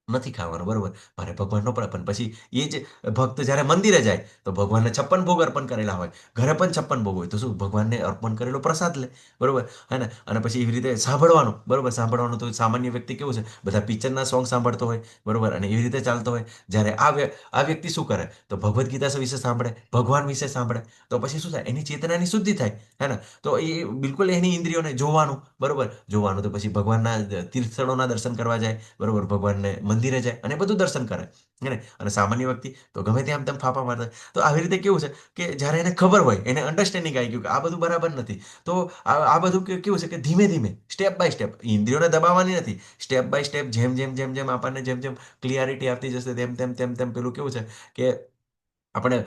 નથી ખાવાનું. બરોબર? મારે ભગવાનનો પણ પછી એ જ ભક્ત જ્યારે મંદિરે જાય, તો ભગવાનને 56 ભોગ અર્પણ કરેલા હોય. ઘરે પણ 56 ભોગ હોય. તો શું ભગવાનને અર્પણ કરેલો પ્રસાદ લે? બરોબર? હે ને? અને પછી એવી રીતે સાંભળવાનું. બરોબર? સાંભળવાનું તો સામાન્ય વ્યક્તિ કેવું છે, બધા પિક્ચરના સોંગ સાંભળતો હોય. બરોબર? અને એવી રીતે ચાલતો હોય. જ્યારે આ વ્યક્તિ શું કરે? તો ભગવદ્ ગીતા વિશે સાંભળે, ભગવાન વિશે સાંભળે. તો પછી શું થાય? એની ચેતનાની શુદ્ધિ થાય. હે ને? તો એ બિલકુલ એની ઇન્દ્રિયોને જોવાનું. બરોબર? જોવાનું. તો પછી ભગવાનના તીર્થ સ્થળોના દર્શન કરવા જાય. બરોબર? ભગવાનને મંદિરે જાય અને બધું દર્શન કરે. હે ને? અને સામાન્ય વ્યક્તિ તો ગમે ત્યાં તેમ ફાફા મારતા હોય. તો આવી રીતે કેવું છે કે જ્યારે એને ખબર હોય, એને અન્ડરસ્ટેન્ડિંગ આવી ગયું કે આ બધું બરાબર નથી, તો આ બધું કેવું છે કે ધીમે ધીમે, સ્ટેપ બાય સ્ટેપ, ઇન્દ્રિયોને દબાવવાની નથી. સ્ટેપ બાય સ્ટેપ, જેમ જેમ જેમ જેમ આપણને જેમ જેમ ક્લિયરિટી આવતી જશે, તેમ તેમ તેમ તેમ પેલું કેવું છે કે આપણે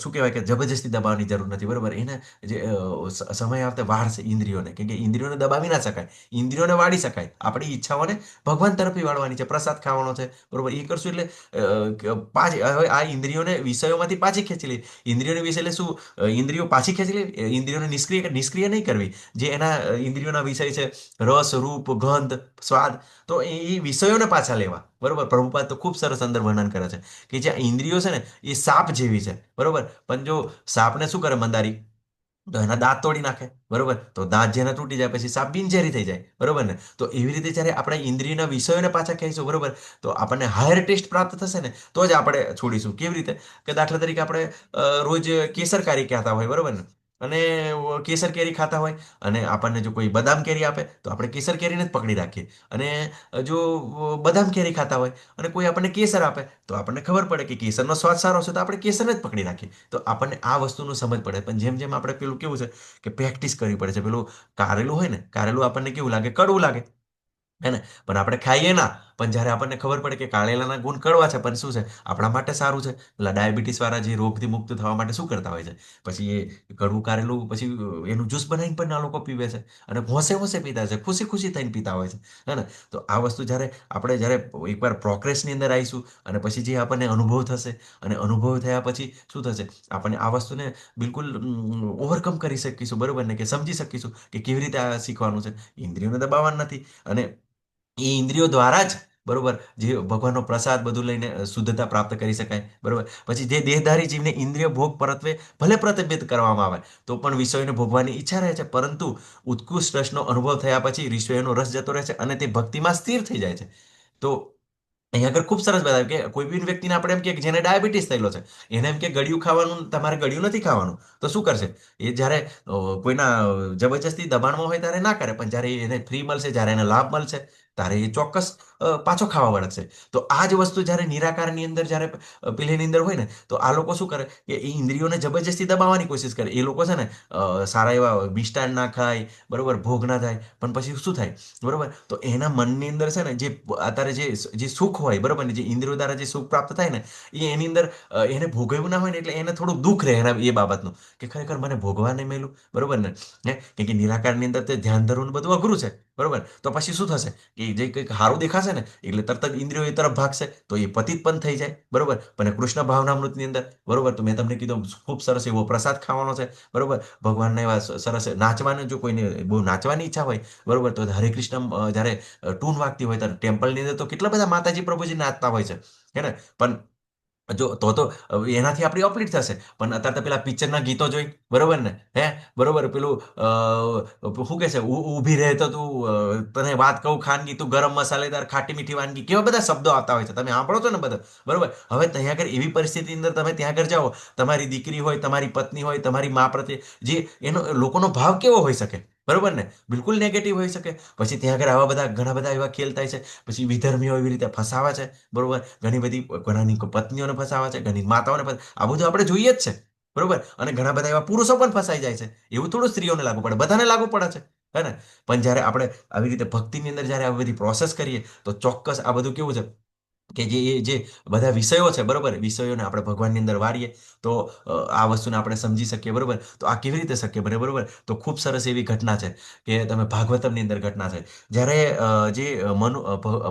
શું કહેવાય કે જબરજસ્તી દબાવવાની જરૂર નથી. બરોબર? એને જે સમય આવતા વાળશે ઇન્દ્રિયોને, કેમ કે ઇન્દ્રિયોને દબાવી ના શકાય, ઇન્દ્રિયોને વાળી શકાય. આપણી ઈચ્છાઓને ભગવાન તરફી વાળવાની છે, પ્રસાદ ખાવાનો છે. બરોબર? એ કરશું એટલે પાછી હવે આ ઇન્દ્રિયોને વિષયોમાંથી પાછી ખેંચી લે. ઇન્દ્રિયોને વિષય એટલે શું? ઇન્દ્રિયો પાછી ખેંચી લે. ઇન્દ્રિયોને નિષ્ક્રિય નહીં કરવી. જે એના ઇન્દ્રિયોના વિષય છે, રસ, રૂપ, ગંધ, સ્વાદ, તો એ વિષયોને પાછા લેવા. બરોબર? પ્રભુપાદ તો ખૂબ સરસ અંદર વર્ણન કરે છે કે જે ઇન્દ્રિયો છે ને, એ સાપ જેવી છે. બરોબર? પણ જો સાપને શું કરે મંદારી? તો એના દાંત તોડી નાખે, બરોબર? તો દાંત જેના તૂટી જાય પછી સાપ બિનઝેરી થઈ જાય, બરોબર ને? તો એવી રીતે જ્યારે આપણે ઇન્દ્રિયના વિષયોને પાછા કહીશું, બરોબર, તો આપણને હાયર ટેસ્ટ પ્રાપ્ત થશે ને તો જ આપણે છોડીશું. કેવી રીતે? કે દાખલા તરીકે આપણે રોજ કેસર કેરી ખાતા હોય, બરોબર ને? અને કેસર કેરી ખાતા હોય અને આપણને જો કોઈ બદામ કેરી આપે તો આપણે કેસર કેરીને જ પકડી રાખીએ. અને જો બદામ કેરી ખાતા હોય અને કોઈ આપણને કેસર આપે તો આપણને ખબર પડે કે કેસરનો સ્વાદ સારો છે તો આપણે કેસરને જ પકડી રાખીએ. તો આપણને આ વસ્તુનું સમજ પડે. પણ જેમ જેમ આપણે પેલું કેવું છે કે પ્રેક્ટિસ કરવી પડે છે. પેલું કારેલું હોય ને, કારેલું આપણને કેવું લાગે? કડવું લાગે. હે ને? પણ આપણે ખાઈએ ના. પણ જ્યારે આપણને ખબર પડે કે કારેલાના ગુણ કડવા છે પણ શું છે આપણા માટે સારું છે, પેલા ડાયાબિટીસ વાળા જે રોગથી મુક્ત થવા માટે શું કરતા હોય છે, પછી એ કડવું કારેલું પછી એનું જ્યુસ બનાવીને પણ આ લોકો પીવે છે અને હોંશે હોંશે પીતા છે, ખુશી ખુશી થઈને પીતા હોય છે. હે ને? તો આ વસ્તુ જ્યારે એકવાર પ્રોગ્રેસની અંદર આવીશું અને પછી જે આપણને અનુભવ થશે અને અનુભવ થયા પછી શું થશે, આપણને આ વસ્તુને બિલકુલ ઓવરકમ કરી શકીશું, બરોબર ને? કે સમજી શકીશું કે કેવી રીતે આ શીખવાનું છે. ઇન્દ્રિયોને દબાવવાનું નથી. અને એ ઇન્દ્રિયો દ્વારા જ, બરોબર, જે ભગવાનનો પ્રસાદ બધું લઈને શુદ્ધતા પ્રાપ્ત કરી શકાય, બરોબર. પછી જે દેહધારી જીવને ઇન્દ્રિય ભોગ પરત્વે ભલે પ્રતિબિંબ કરવામાં આવે તો પણ વિષયોને ભોગવાની ઈચ્છા રહે છે, પરંતુ ઉત્કૃષ્ટ રસનો અનુભવ થયા પછી વિષયોનો રસ જતો રહે છે અને તે ભક્તિમાં સ્થિર થઈ જાય છે. તો અહીંયા આગળ ખૂબ સરસ બતાવ્યું કે કોઈ બી વ્યક્તિને આપણે એમ કે જેને ડાયાબિટીસ થયેલો છે એને એમ કે ગળ્યું ખાવાનું, તમારે ગળ્યું નથી ખાવાનું, તો શું કરશે? એ જ્યારે કોઈના જબરજસ્તી દબાણમાં હોય ત્યારે ના કરે, પણ જ્યારે એને ફ્રી મળશે, જ્યારે એને લાભ મળશે ત્યારે એ ચોક્કસ પાછો ખાવા વળગશે. તો આ જ વસ્તુ જ્યારે નિરાકારની અંદર, જ્યારે પેલીની અંદર હોય ને, તો આ લોકો શું કરે કે એ ઇન્દ્રિયોને જબરજસ્તી દબાવવાની કોશિશ કરે. એ લોકો છે ને સારા એવા મિષ્ટાન ના ખાય, બરોબર, ભોગ ના થાય, પણ પછી શું થાય, બરોબર? તો એના મનની અંદર છે ને જે અત્યારે જે સુખ હોય, બરોબર ને, જે ઇન્દ્રિયો દ્વારા જે સુખ પ્રાપ્ત થાય ને એ એની અંદર એને ભોગવ્યું ના હોય ને એટલે એને થોડું દુઃખ રહે એના એ બાબતનું કે ખરેખર મને ભોગવા નહીં મેલું, બરોબર ને? કેમ કે નિરાકારની અંદર તે ધ્યાન ધરવું બધું અઘરું છે, બરોબર? તો પછી શું થશે કે જે કંઈક સારું દેખાશે ને એટલે તરત જ ઇન્દ્રિયો એ તરફ ભાગશે તો એ પતિત પણ થઈ જાય, બરોબર. પણ કૃષ્ણ ભાવનામૃતની અંદર, બરોબર, તો મેં તમને કીધું ખૂબ સરસ એવો પ્રસાદ ખાવાનો છે, બરોબર. ભગવાનના એવા સરસ નાચવાને, જો કોઈને બહુ નાચવાની ઈચ્છા હોય, બરોબર, તો હરે કૃષ્ણ જ્યારે ટૂન વાગતી હોય ત્યારે ટેમ્પલની અંદર તો કેટલા બધા માતાજી પ્રભુજી નાચતા હોય છે, હે ને? પણ જો તો એનાથી આપણી અપલીટ થશે. પણ અત્યારે તો પેલા પિક્ચરના ગીતો જોઈ, બરોબર ને? હે, બરોબર, પેલું શું કે છે, ઊભી રહે તો તું તને વાત કહું ખાનગી, તું ગરમ મસાલેદાર ખાટી મીઠી વાનગી, કેવા બધા શબ્દો આવતા હોય છે, તમે સાંભળો છો ને બધા, બરોબર. હવે ત્યાં આગળ એવી પરિસ્થિતિની અંદર તમે ત્યાં આગળ જાઓ, તમારી દીકરી હોય, તમારી પત્ની હોય, તમારી મા પ્રત્યે જે એનો લોકોનો ભાવ કેવો હોઈ શકે, બરોબર ને? બિલકુલ નેગેટિવ હોઈ શકે. પછી ત્યાં આગળ આવા બધા ઘણા બધા એવા ખેલ થાય છે. પછી વિધર્મીઓ એવી રીતે ફસાવા છે, બરોબર. ઘણી બધી ઘણાની પત્નીઓને ફસાવા છે, ઘણી માતાઓને આ બધું આપણે જોઈએ જ છે, બરોબર. અને ઘણા બધા એવા પુરુષો પણ ફસાઈ જાય છે. એવું થોડું સ્ત્રીઓને લાગુ પડે, બધાને લાગુ પડે છે, હે ને? પણ જ્યારે આપણે આવી રીતે ભક્તિની અંદર જ્યારે આવી બધી પ્રોસેસ કરીએ તો ચોક્કસ આ બધું કેવું છે કે જે બધા વિષયો છે, બરોબર, વિષયોને આપણે ભગવાનની અંદર વાળીએ તો આ વસ્તુને આપણે સમજી શકીએ, બરોબર. તો આ કેવી રીતે શક્ય બને, બરોબર? તો ખૂબ સરસ એવી ઘટના છે કે તમે ભાગવતમની અંદર ઘટના છે જ્યારે જે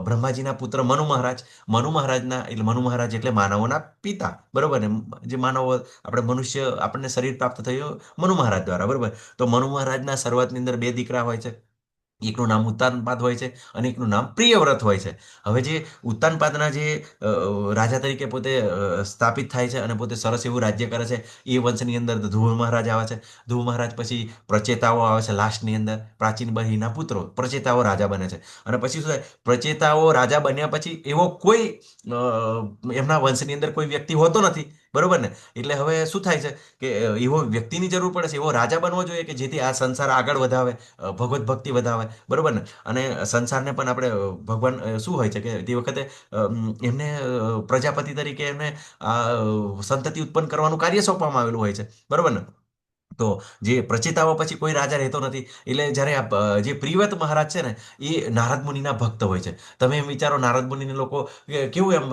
બ્રહ્માજીના પુત્ર મનુ મહારાજના, એટલે મનુ મહારાજ એટલે માનવોના પિતા, બરોબર ને? જે માનવો આપણે મનુષ્ય આપણને શરીર પ્રાપ્ત થયું મનુ મહારાજ દ્વારા, બરોબર. તો મનુ મહારાજના શરૂઆતની અંદર બે દીકરા હોય છે. એકનું નામ ઉત્તાનપાદ હોય છે અને એકનું નામ પ્રિયવ્રત હોય છે. હવે જે ઉત્તાનપાદના જે રાજા તરીકે પોતે સ્થાપિત થાય છે અને પોતે સરસ એવું રાજ્ય કરે છે, એ વંશની અંદર ધ્રુવ મહારાજ આવે છે. ધ્રુવ મહારાજ પછી પ્રચેતાઓ આવે છે લાસ્ટની અંદર, પ્રાચીન બહિના પુત્રો પ્રચેતાઓ રાજા બને છે. અને પછી શું થાય, પ્રચેતાઓ રાજા બન્યા પછી એવો કોઈ એમના વંશની અંદર કોઈ વ્યક્તિ હોતો નથી, બરોબર ને? એટલે હવે શું થાય છે કે એવો વ્યક્તિની જરૂર પડે છે, એવો રાજા બનવો જોઈએ કે જેથી આ સંસાર આગળ વધાવે, ભગવત ભક્તિ વધાવે, બરોબર ને? અને સંસારને પણ આપણે ભગવાન શું હોય છે કે તે વખતે એમને પ્રજાપતિ તરીકે એમને સંતતિ ઉત્પન્ન કરવાનું કાર્ય સોંપવામાં આવેલું હોય છે, બરોબર ને? તો જે પ્રચેતાઓ પછી કોઈ રાજા રહેતો નથી. એટલે જ્યારે જે પ્રિયવ્રત મહારાજ છે ને એ નારદ મુનિના ભક્ત હોય છે. તમે એમ વિચારો, નારદ મુનિને લોકો કેવું એમ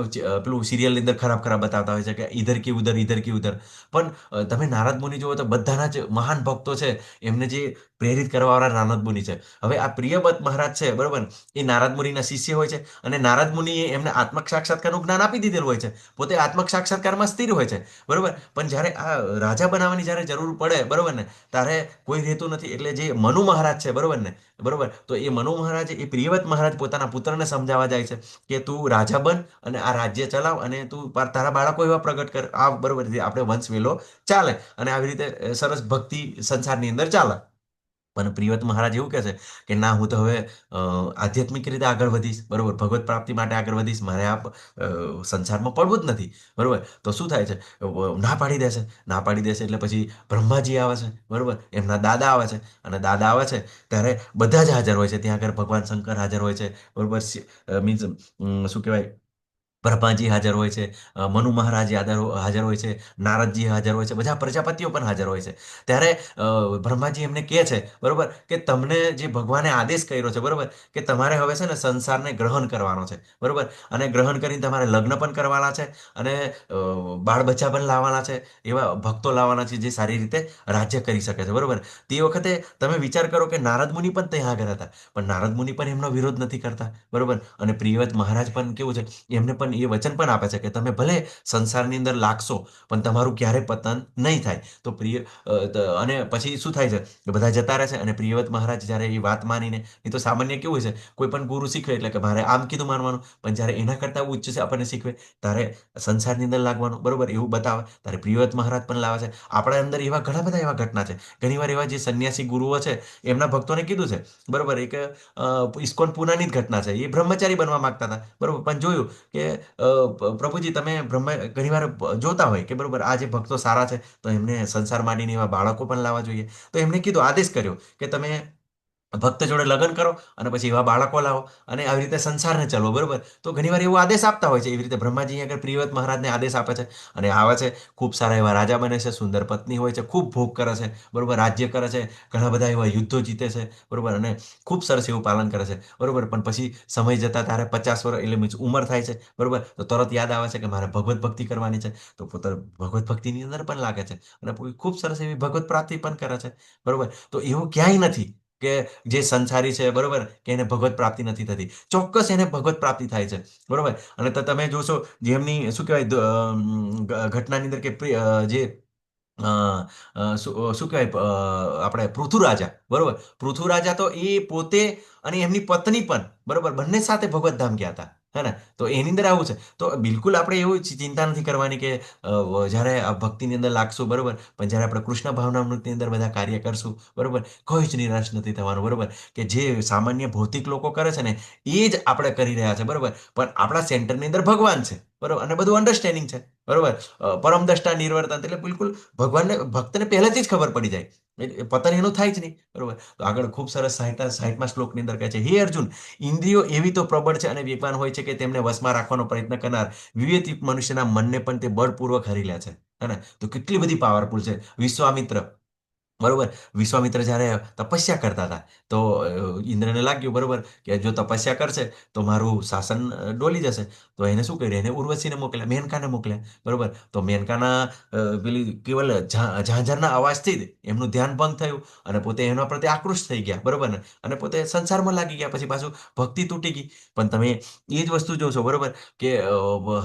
પેલું સિરિયલની અંદર ખરાબ ખરાબ બતાવતા હોય છે કે ઈધર કી ઉધર, ઈધર કી ઉધર. પણ તમે નારદ મુનિ જુઓ તો બધાના જ મહાન ભક્તો છે. એમને જે પ્રેરિત કરવાવાળા નારદ મુનિ છે. હવે આ પ્રિયવ્રત મહારાજ છે, બરોબર ને, એ નારદ મુનિના શિષ્ય હોય છે અને નારદ મુનિએ એમને આત્મક સાક્ષાત્કારનું જ્ઞાન આપી દીધેલું હોય છે. પોતે આત્મક સાક્ષાત્કારમાં સ્થિર હોય છે, બરોબર. પણ જ્યારે આ રાજા બનાવવાની જ્યારે જરૂર પડે, બરોબર ને, ત્યારે કોઈ રહેતું નથી. એટલે જે મનુ મહારાજ છે, બરોબર ને, બરોબર, તો એ મનુ મહારાજ, એ પ્રિયવ્રત મહારાજ પોતાના પુત્રને સમજાવવા જાય છે કે તું રાજા બન અને આ રાજ્ય ચલાવ અને તું તારા બાળકો એવા પ્રગટ કર, આ બરોબર, આપણે વંશ વેલો ચાલે અને આવી રીતે સરસ ભક્તિ સંસારની અંદર ચાલે. પણ પ્રિયવ્રત મહારાજ એવું કહે છે કે ના, હું તો હવે આધ્યાત્મિક રીતે આગળ વધીશ, બરોબર, ભગવત પ્રાપ્તિ માટે આગળ વધીશ, મારે આ સંસારમાં પડવું જ નથી, બરોબર. તો શું થાય છે, ના પાડી દેશે. ના પાડી દેશે એટલે પછી બ્રહ્માજી આવે છે, બરોબર, એમના દાદા આવે છે અને દાદા આવે છે ત્યારે બધા જ હાજર હોય છે. ત્યાં આગળ ભગવાન શંકર હાજર હોય છે, બરોબર. મીન્સ શું કહેવાય, બ્રહ્માજી હાજર હોય છે, મનુ મહારાજ હાજર હોય છે, નારદજી હાજર હોય છે, બધા પ્રજાપતિઓ પણ હાજર હોય છે. ત્યારે બ્રહ્માજી એમને કહે છે, બરોબર, કે તમને જે ભગવાને આદેશ કર્યો છે, બરોબર, કે તમારે હવે છે ને સંસારને ગ્રહણ કરવાનો છે, બરોબર, અને ગ્રહણ કરીને તમારે લગ્ન પણ કરવાના છે અને બાળ બચ્ચા પણ લાવવાના છે, એવા ભક્તો લાવવાના છે જે સારી રીતે રાજ્ય કરી શકે છે, બરોબર. તે વખતે તમે વિચાર કરો કે નારદ મુનિ પણ ત્યાં આગળ હતા, પણ નારદ મુનિ પણ એમનો વિરોધ નથી કરતા, બરોબર. અને પ્રિયવ્રત મહારાજ પણ કેવું છે, એમને પણ એ વચન પણ આપે છે કે તમે ભલે સંસારની અંદર લાગશો પણ તમારું ક્યારે પતન નહીં થાય. તો અને પછી શું થાય છે કે બધા જતા રહે છે અને પ્રિયવ્રત મહારાજ જ્યારે એ વાત માનીને, એ તો સામાન્ય કેવું છે, કોઈ પણ ગુરુ શીખવે એટલે કે મારે આમ કીધું માનવાનું, પણ જ્યારે એના કરતાં ઉચ્ચ છે આપણને શીખવે ત્યારે સંસારની અંદર લાગવાનું, બરોબર, એવું બતાવે ત્યારે પ્રિયવ્રત મહારાજ પણ લાવે છે. આપણા અંદર એવા ઘણા બધા એવા ઘટના છે. ઘણીવાર એવા જે સંન્યાસી ગુરુઓ છે એમના ભક્તોને કીધું છે, બરોબર, એક ઇસ્કોન પુનાની જ ઘટના છે. એ બ્રહ્મચારી બનવા માંગતા હતા, બરોબર, પણ જોયું કે પ્રભુજી તમે ઘણીવાર જોતા હોય કે બરોબર આ જે ભક્તો સારા છે તો એમને સંસાર માંડીને એવા બાળકો પણ લાવવા જોઈએ. તો એમને કીધું, આદેશ કર્યો કે તમે ભક્ત જોડે લગ્ન કરો અને પછી એવા બાળકો લાવો અને આવી રીતે સંસારને ચલો, બરોબર. તો ઘણીવાર એવો આદેશ આપતા હોય છે. એવી રીતે બ્રહ્માજી આગળ પ્રિયવ્રત મહારાજને આદેશ આપે છે અને આવે છે, ખૂબ સારા એવા રાજા બને છે, સુંદર પત્ની હોય છે, ખૂબ ભોગ કરે છે, બરોબર, રાજ્ય કરે છે, ઘણા બધા એવા યુદ્ધો જીતે છે, બરોબર, અને ખૂબ સરસ એવું પાલન કરે છે, બરોબર. પણ પછી સમય જતા ત્યારે 50 વર્ષ એટલે મીન્સ ઉંમર થાય છે, બરોબર, તો તરત યાદ આવે છે કે મારે ભગવત ભક્તિ કરવાની છે. તો પોતે ભગવત ભક્તિની અંદર પણ લાગે છે અને ખૂબ સરસ એવી ભગવત પ્રાપ્તિ પણ કરે છે, બરોબર. તો એવું ક્યાંય નથી કે જે સંસારી છે, બરોબર, કે એને ભગવત પ્રાપ્તિ નથી થતી. ચોક્કસ એને ભગવત પ્રાપ્તિ થાય છે, બરોબર. અને તો તમે જોશો જેમની શું કહેવાય ઘટનાની અંદર કે જે શું કહેવાય, આપણે પૃથુરાજા, બરોબર, પૃથુરાજા તો એ પોતે અને એમની પત્ની પણ, બરોબર, બંને સાથે ભગવત ધામ ગયા હતા, હે ને. તો એની અંદર આવું છે. તો બિલકુલ આપણે એવું ચિંતા નથી કરવાની કે જ્યારે આ ભક્તિની અંદર લાગશું, બરોબર, પણ જ્યારે આપણે કૃષ્ણ ભાવનામૃતની અંદર બધા કાર્ય કરશું, બરોબર, કોઈ જ નિરાશ નથી થવાનું, બરોબર. કે જે સામાન્ય ભૌતિક લોકો કરે છે ને એ જ આપણે કરી રહ્યા છે, બરોબર. પણ આપણા સેન્ટરની અંદર ભગવાન છે, બરોબર, અને બધું અન્ડરસ્ટેન્ડિંગ છે, બરોબર. પરમ દ્રષ્ટા નિર્વર્તન એટલે બિલકુલ ભગવાનને ભક્તને પહેલેથી જ ખબર પડી જાય, પતન એનું થાય જ નહીં, બરોબર. તો આગળ ખૂબ સરસ 60મા શ્લોકની અંદર કહે છે, હે અર્જુન, ઇન્દ્રિયો એવી તો પ્રબળ છે અને વેગવાન હોય છે કે તેમને વશમાં રાખવાનો પ્રયત્ન કરનાર વિવેકયુક્ત મનુષ્યના મનને પણ તે બળપૂર્વક હરી લે છે, હે ને. તો કેટલી બધી પાવરફુલ છે. વિશ્વામિત્ર, બરોબર, વિશ્વામિત્ર જ્યારે તપસ્યા કરતા હતા તો ઇન્દ્રને લાગ્યું, બરોબર, કે જો તપસ્યા કરશે તો મારું શાસન ડોલી જશે. તો એને શું કર્યું, એને ઉર્વશીને મોકલ્યા, મેનકાને મોકલ્યા, બરોબર. તો મેનકાના પેલી કેવલ ઝાંઝરના અવાજથી જ એમનું ધ્યાન ભંગ થયું અને પોતે એના પ્રત્યે આકૃષ્ટ થઈ ગયા, બરોબર ને, અને પોતે સંસારમાં લાગી ગયા. પછી પાછું ભક્તિ તૂટી ગઈ. પણ તમે એ જ વસ્તુ જોશો, બરોબર, કે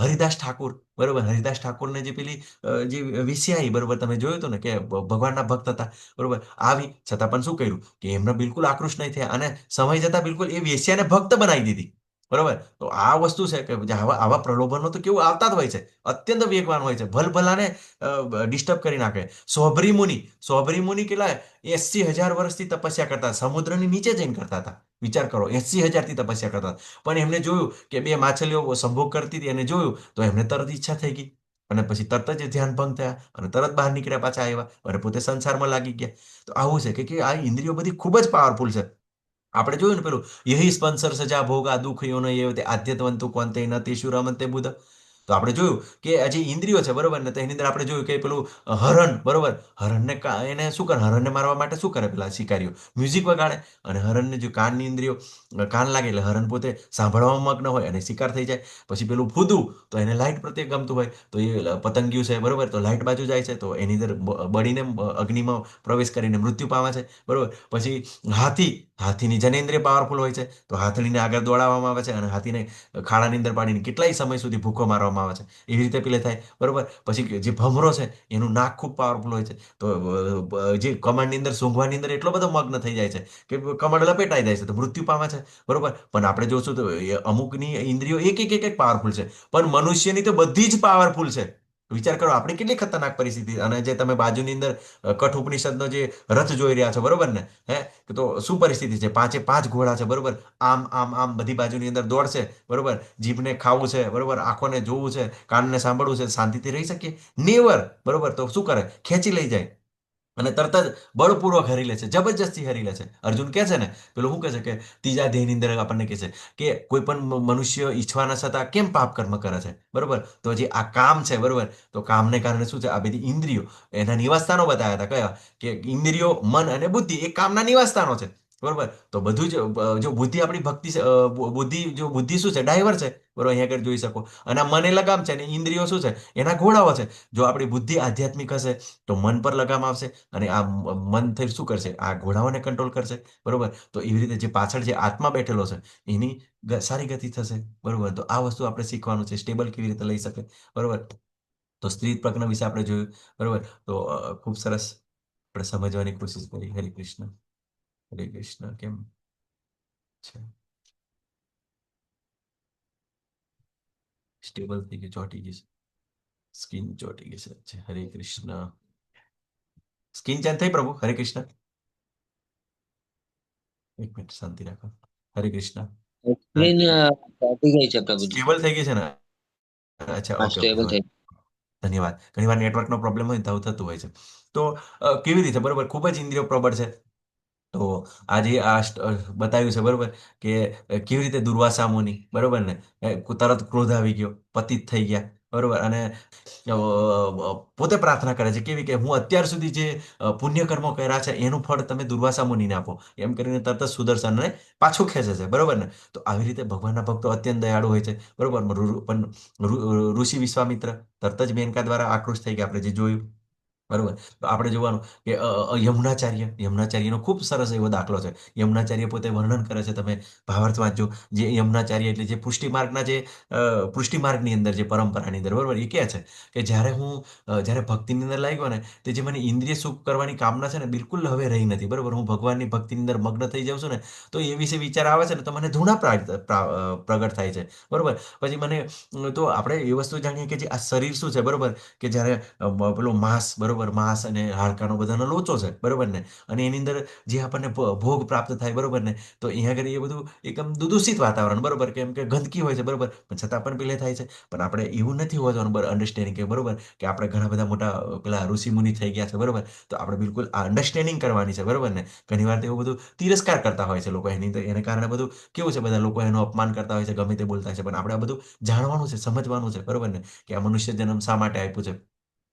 હરિદાસ ઠાકુર, બરોબર, હરિદાસ ઠાકુરને જે પેલી જે વિષયાઈ, બરોબર, તમે જોયું હતું ને કે ભગવાનના ભક્ત હતા, બરોબર, આવી છતાં પણ શું કર્યું કે એમને બિલકુલ આકૃષ્ટ નહીં થયા અને સમય જતા બિલકુલ એ વેશ્યાને ભક્ત બનાવી દીધી, બરોબર. તો આ વસ્તુ છે કે આવા આવા પ્રલોભનો તો કેવું આવતા જ હોય છે, અત્યંત વેગવાન હોય છે, ભલભલાને ડિસ્ટર્બ કરી નાખે. સોભરી મુનિ કેટલા 80,000 વર્ષથી તપસ્યા કરતા, સમુદ્રની નીચે જઈને કરતા હતા. વિચાર કરો, 80,000થી તપસ્યા કરતા. પણ એમને જોયું કે બે માછલીઓ સંભોગ કરતી હતી અને જોયું તો એમને તરત ઈચ્છા થઈ ગઈ અને પછી તરત જ ધ્યાન ભંગ થયા અને તરત બહાર નીકળ્યા, પાછા આવ્યા અને પોતે સંસારમાં લાગી ગયા. તો આવું છે કે આ ઇન્દ્રિયો બધી ખૂબ જ પાવરફુલ છે. આપણે જોયું ને પેલું યહી સ્પંસર સજા ભોગા દુઃખ યોનો એ આદ્યતવંતુ કોંતે ન તેષુ રમંતે બુધ. તો આપણે જોયું કે આ જે ઇન્દ્રિયો છે બરોબર ને, તો એની અંદર આપણે જોયું કે પેલું હરણ બરોબર, હરણને એને શું કરે, હરણને મારવા માટે શું કરે પેલા શિકારીઓ, મ્યુઝિક વગાડે. અને હરણને જો કાનની ઇન્દ્રિયો કાન લાગે એટલે હરણ પોતે સાંભળવામાં મગ્ન હોય અને શિકાર થઈ જાય. પછી પેલું ફૂદું, તો એને લાઇટ પ્રત્યે ગમતું હોય, તો એ પતંગિયું છે બરોબર, તો લાઇટ બાજુ જાય છે, તો એની અંદર બળીને અગ્નિમાં પ્રવેશ કરીને મૃત્યુ પામે છે બરોબર. પછી હાથી, હાથીની જનેન્દ્રિય પાવરફુલ હોય છે, તો હાથણીને આગળ દોડાવવામાં આવે છે અને હાથીને ખાડાની અંદર પાડીને કેટલાય સમય સુધી ભૂખો મારવામાં આવે છે. એવી રીતે પેલે થાય બરોબર. પછી જે ભમરો છે એનું નાક ખૂબ પાવરફુલ હોય છે, તો જે કમળની અંદર સૂંઘવાની અંદર એટલો બધો મગ્ન થઈ જાય છે કે કમળ લપેટાઈ જાય છે, તો મૃત્યુ પામે છે બરોબર. પણ આપણે જોશું તો અમુકની ઇન્દ્રિયો એક પાવરફુલ છે, પણ મનુષ્યની તો બધી જ પાવરફુલ છે. વિચાર કરો આપણી કેટલી ખતરનાક પરિસ્થિતિ. અને જે તમે બાજુની અંદર કઠ ઉપનિષદનો જે રથ જોઈ રહ્યા છો બરોબર ને, હે, તો શું પરિસ્થિતિ છે, પાંચે પાંચ ઘોડા છે બરોબર, આમ આમ આમ બધી બાજુની અંદર દોડશે બરોબર. જીભને ખાવું છે બરોબર, આંખોને જોવું છે, કાનને સાંભળવું છે, શાંતિથી રહી શકીએ નેવર બરોબર. તો શું કરે, ખેંચી લઈ જાય અને તરત જ બળપૂર્વક હરી લે છે, જબરજસ્તી હરી લે છે. અર્જુન કહે છે ને, પેલું શું કહે છે કે ત્રીજા અધ્યાયની અંદર આપણને કહે છે કે કોઈ પણ મનુષ્ય ઈચ્છવાના છતાં કેમ પાપ કર્મ કરે છે બરોબર. તો જે આ કામ છે બરોબર, તો કામને કારણે શું છે, આ બધી ઇન્દ્રિયો એના નિવાસસ્થાનો બતાવ્યા હતા. કયા કે ઇન્દ્રિયો, મન અને બુદ્ધિ એ કામના નિવાસસ્થાનો છે બરોબર. તો બધું જ જો બુદ્ધિ આપણી ભક્તિ છે, બુદ્ધિ શું છે, ડ્રાઈવર છે બરોબર, અહીંયા આગળ જોઈ શકો. અને આ મને લગામ છે અને ઇન્દ્રિયો શું છે, એના ઘોડાઓ છે. જો આપણી બુદ્ધિ આધ્યાત્મિક હશે તો મન પર લગામ આવશે અને આ મન થઈ શું કરશે, આ ઘોડાઓને કંટ્રોલ કરશે બરોબર. તો એવી રીતે જે પાછળ જે આત્મા બેઠેલો છે એની સારી ગતિ થશે બરોબર. તો આ વસ્તુ આપણે શીખવાનું છે, સ્ટેબલ કેવી રીતે લઈ શકે બરોબર. તો સ્ત્રી પ્રજ્ઞા વિશે આપણે જોયું બરોબર. તો ખૂબ સરસ આપણે સમજવાની કોશિશ કરી. હરે કૃષ્ણ, હરે કૃષ્ણ. કેમ છે, સ્ટેબલ થઈ ગઈ, ચોટી ગઈ છે, સ્કિન ચોટી ગઈ છે. હરે કૃષ્ણ. સ્કિન ચેન્જ થઈ પ્રભુ? હરે કૃષ્ણ. એક મિનિટ શાંતિ રાખો. હરે કૃષ્ણ. સ્ક્રીન ચોટી ગઈ છે પ્રભુજી. સ્ટેબલ થઈ ગઈ છે ને? અચ્છા, હા ઓકે ઓકે. સ્ટેબલ થઈ. ધન્યવાદ. ઘણીવાર નેટવર્કનો પ્રોબ્લેમ હોય ને તો આવું થતું હોય છે. તો કેવી રીતે બરોબર, ખૂબ જ ઇન્દ્રિયો પ્રબળ છે. તો આજે આ બતાવ્યું છે બરોબર કે કેવી રીતે દુર્વાસા મુનિ બરોબર ને, તરત ક્રોધ આવી ગયો, પતિત થઈ ગયા બરોબર. અને પોતે પ્રાર્થના કરે છે કેવી કે હું અત્યાર સુધી જે પુણ્ય કર્મો કર્યા છે એનું ફળ તમે દુર્વાસા મુનિને આપો, એમ કરીને તરત જ સુદર્શનને પાછું ખેંચે છે બરોબર ને. તો આવી રીતે ભગવાનના ભક્તો અત્યંત દયાળુ હોય છે બરોબર. પણ ઋષિ વિશ્વામિત્ર તરત જ મેનકા દ્વારા આકૃષ્ટ થઈ ગયા, આપણે જે જોયું બરોબર. તો આપણે જોવાનું કે યમુનાચાર્યનો ખૂબ સરસ એવો દાખલો છે. યમુનાચાર્ય પોતે વર્ણન કરે છે, તમે ભાવાર્થ વાંચજો. જે યમુનાચાર્ય એટલે જે પુષ્ટિમાર્ગના જે પુષ્ટિમાર્ગની અંદર જે પરંપરાની અંદર બરોબર, એ કહે છે કે જ્યારે ભક્તિની અંદર લાગ્યો ને, તે જે મને ઇન્દ્રિય સુખ કરવાની કામના છે ને બિલકુલ હવે રહી નથી બરોબર. હું ભગવાનની ભક્તિની અંદર મગ્ન થઈ જાઉં છું ને, તો એ વિશે વિચાર આવે છે ને તો મને ધૂણા પ્રગટ થાય છે બરોબર. પછી મને તો આપણે એ વસ્તુ જાણીએ કે જે આ શરીર શું છે બરોબર, કે જ્યારે પેલો માંસ બરોબર, માંસ અને હાડકાનો બધાનો લોચો છે બરોબર ને, અને એની અંદર જે આપણને ભોગ પ્રાપ્ત થાય બરોબર ને, તો અહીંયા આગળ એ બધું એકદમ દૂષિત વાતાવરણ બરોબર, કેમ કે ગંદકી હોય છે બરોબર, પણ છતાં પણ પેલે થાય છે. પણ આપણે એવું નથી હોવાનું અન્ડરસ્ટેન્ડિંગ કે બરોબર, કે આપણે ઘણા બધા મોટા પેલા ઋષિ મુનિ થઈ ગયા છે બરોબર. તો આપણે બિલકુલ આ અન્ડરસ્ટેન્ડિંગ કરવાની છે બરોબર ને. ઘણીવાર તો એવું બધું તિરસ્કાર કરતા હોય છે લોકો એને કારણે બધું કેવું છે, બધા લોકો એનું અપમાન કરતા હોય છે, ગમે તે બોલતા હોય છે. પણ આપણે આ બધું જાણવાનું છે, સમજવાનું છે બરોબર ને, કે આ મનુષ્ય જન્મ શા માટે આપ્યું છે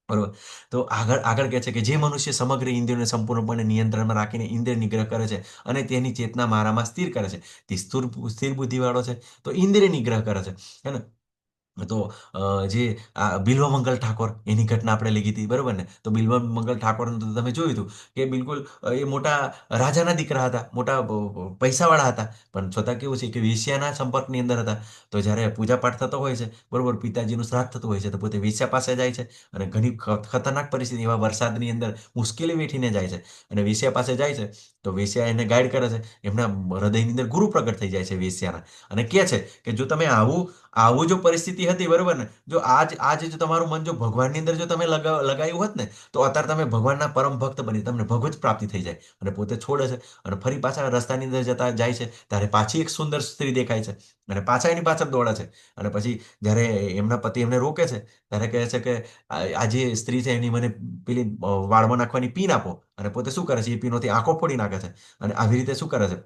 બરોબર. તો આગળ આગળ કહે છે કે જે મનુષ્ય સમગ્ર ઇન્દ્રિયોને સંપૂર્ણપણે નિયંત્રણમાં રાખીને ઇન્દ્રિય નિગ્રહ કરે છે અને તેની ચેતના મારામાં સ્થિર કરે છે, તે સ્થિર બુદ્ધિવાળો છે. તો ઇન્દ્રિય નિગ્રહ કરે છે, હે ને. તો જે આ બિલ્વમંગલ ઠાકોર એની ઘટના આપણે લઈ હતી બરોબર ને. તો બિલ્વમંગલ ઠાકોરને તો તમે જોયું હતું કે બિલકુલ એ મોટા રાજાના દીકરા હતા, મોટા પૈસાવાળા હતા, પણ છતાં કેવું છે કે વેશ્યાના સંપર્કની અંદર હતા. તો જ્યારે પૂજાપાઠ થતો હોય છે બરોબર, પિતાજીનું શ્રાદ્ધ થતું હોય છે, તો પોતે વેશ્યા પાસે જાય છે અને ઘણી ખતરનાક પરિસ્થિતિ, એવા વરસાદની અંદર મુશ્કેલી વેઠીને જાય છે અને વેશ્યા પાસે જાય છે. તો વેશ્યા એને ગાઈડ કરે છે, એમના હૃદયની અંદર ગુરુ પ્રગટ થઈ જાય છે વેશ્યાના, અને કહે છે કે જો તમે આવું જો પરિસ્થિતિ હતી બરોબર ને, જો આજ જો તમારું મન જો ભગવાનની અંદર જો તમે લગાવ્યું હોત ને, તો અત્યારે તમે ભગવાનના પરમ ભક્ત બની તમને ભગવત પ્રાપ્તિ થઈ જાય. અને પોતે છોડે છે અને ફરી પાછા રસ્તાની અંદર જતા જાય છે, ત્યારે પાછી એક સુંદર સ્ત્રી દેખાય છે અને પાછા એની પાછળ દોડે છે. અને પછી જ્યારે એમના પતિ એમને રોકે છે ત્યારે કહે છે કે આ જે સ્ત્રી છે એની મને પેલી વાળમાં નાખવાની પીન આપો. અને પોતે શું કરે છે, એ પીનોથી આંખો ફોડી નાખે છે. અને આવી રીતે શું કરે છે,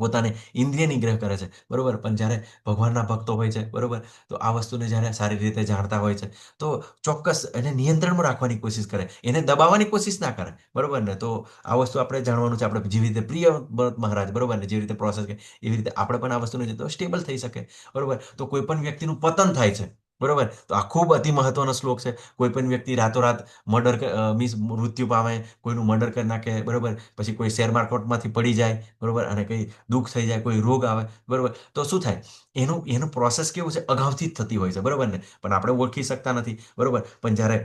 પોતાને ઇન્દ્રિય નિગ્રહ કરે છે, બરોબર? પણ જ્યારે ભગવાનના ભક્તો હોય છે, બરોબર? તો આ વસ્તુને જ્યારે સારી રીતે જાણતા હોય છે, તો ચોક્કસ એને નિયંત્રણમાં રાખવાની કોશિશ કરે, એને દબાવવાની કોશિશ ના કરે, બરોબર ને? તો આ વસ્તુ આપણે જાણવાનું છે. આપણે જેવી રીતે પ્રિય ભરત મહારાજ, બરોબર ને? જેવી રીતે પ્રોસેસ કે એવી રીતે આપણે પણ આ વસ્તુને તો સ્ટેબલ થઈ શકે, બરોબર? તો કોઈ પણ વ્યક્તિનું પતન થાય છે, બરોબર? તો આ ખૂબ અતિ મહત્વનો શ્લોક છે. કોઈ પણ વ્યક્તિ રાતોરાત મીન્સ મૃત્યુ પામે, કોઈનું મર્ડર કરી નાખે, બરોબર? પછી કોઈ શેર માર્કેટમાંથી પડી જાય, બરોબર? અને કંઈ દુઃખ થઈ જાય, કોઈ રોગ આવે, બરોબર? તો શું થાય? એનું પ્રોસેસ કેવું છે? અગાઉથી જ થતી હોય છે, બરોબર ને? પણ આપણે ઓળખી શકતા નથી, બરોબર? પણ જ્યારે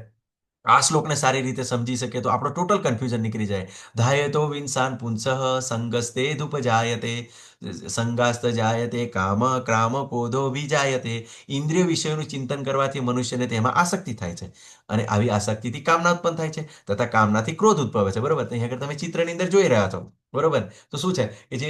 આ શ્લોકને સારી રીતે સમજી શકીએ તો આપણો ટોટલ કન્ફ્યુઝન નીકળી જાય. ધાયતો વિન્સાન પુંસઃ સંગસ્તે ધુપજાયતે સંગાસ્ત જાયતે કામ ક્રામ ક્રોધો વિજાયતે. ઇન્દ્રિય વિષયોનું ચિંતન કરવાથી મનુષ્યને તેમાં આસક્તિ થાય છે, અને આવી આસક્તિથી કામના ઉત્પન્ન થાય છે, તથા કામનાથી ક્રોધ ઉદ્ભવે છે, બરોબર? તો અહીંયા આગળ તમે ચિત્રની અંદર જોઈ રહ્યા છો, બરોબર? તો શું છે કે જે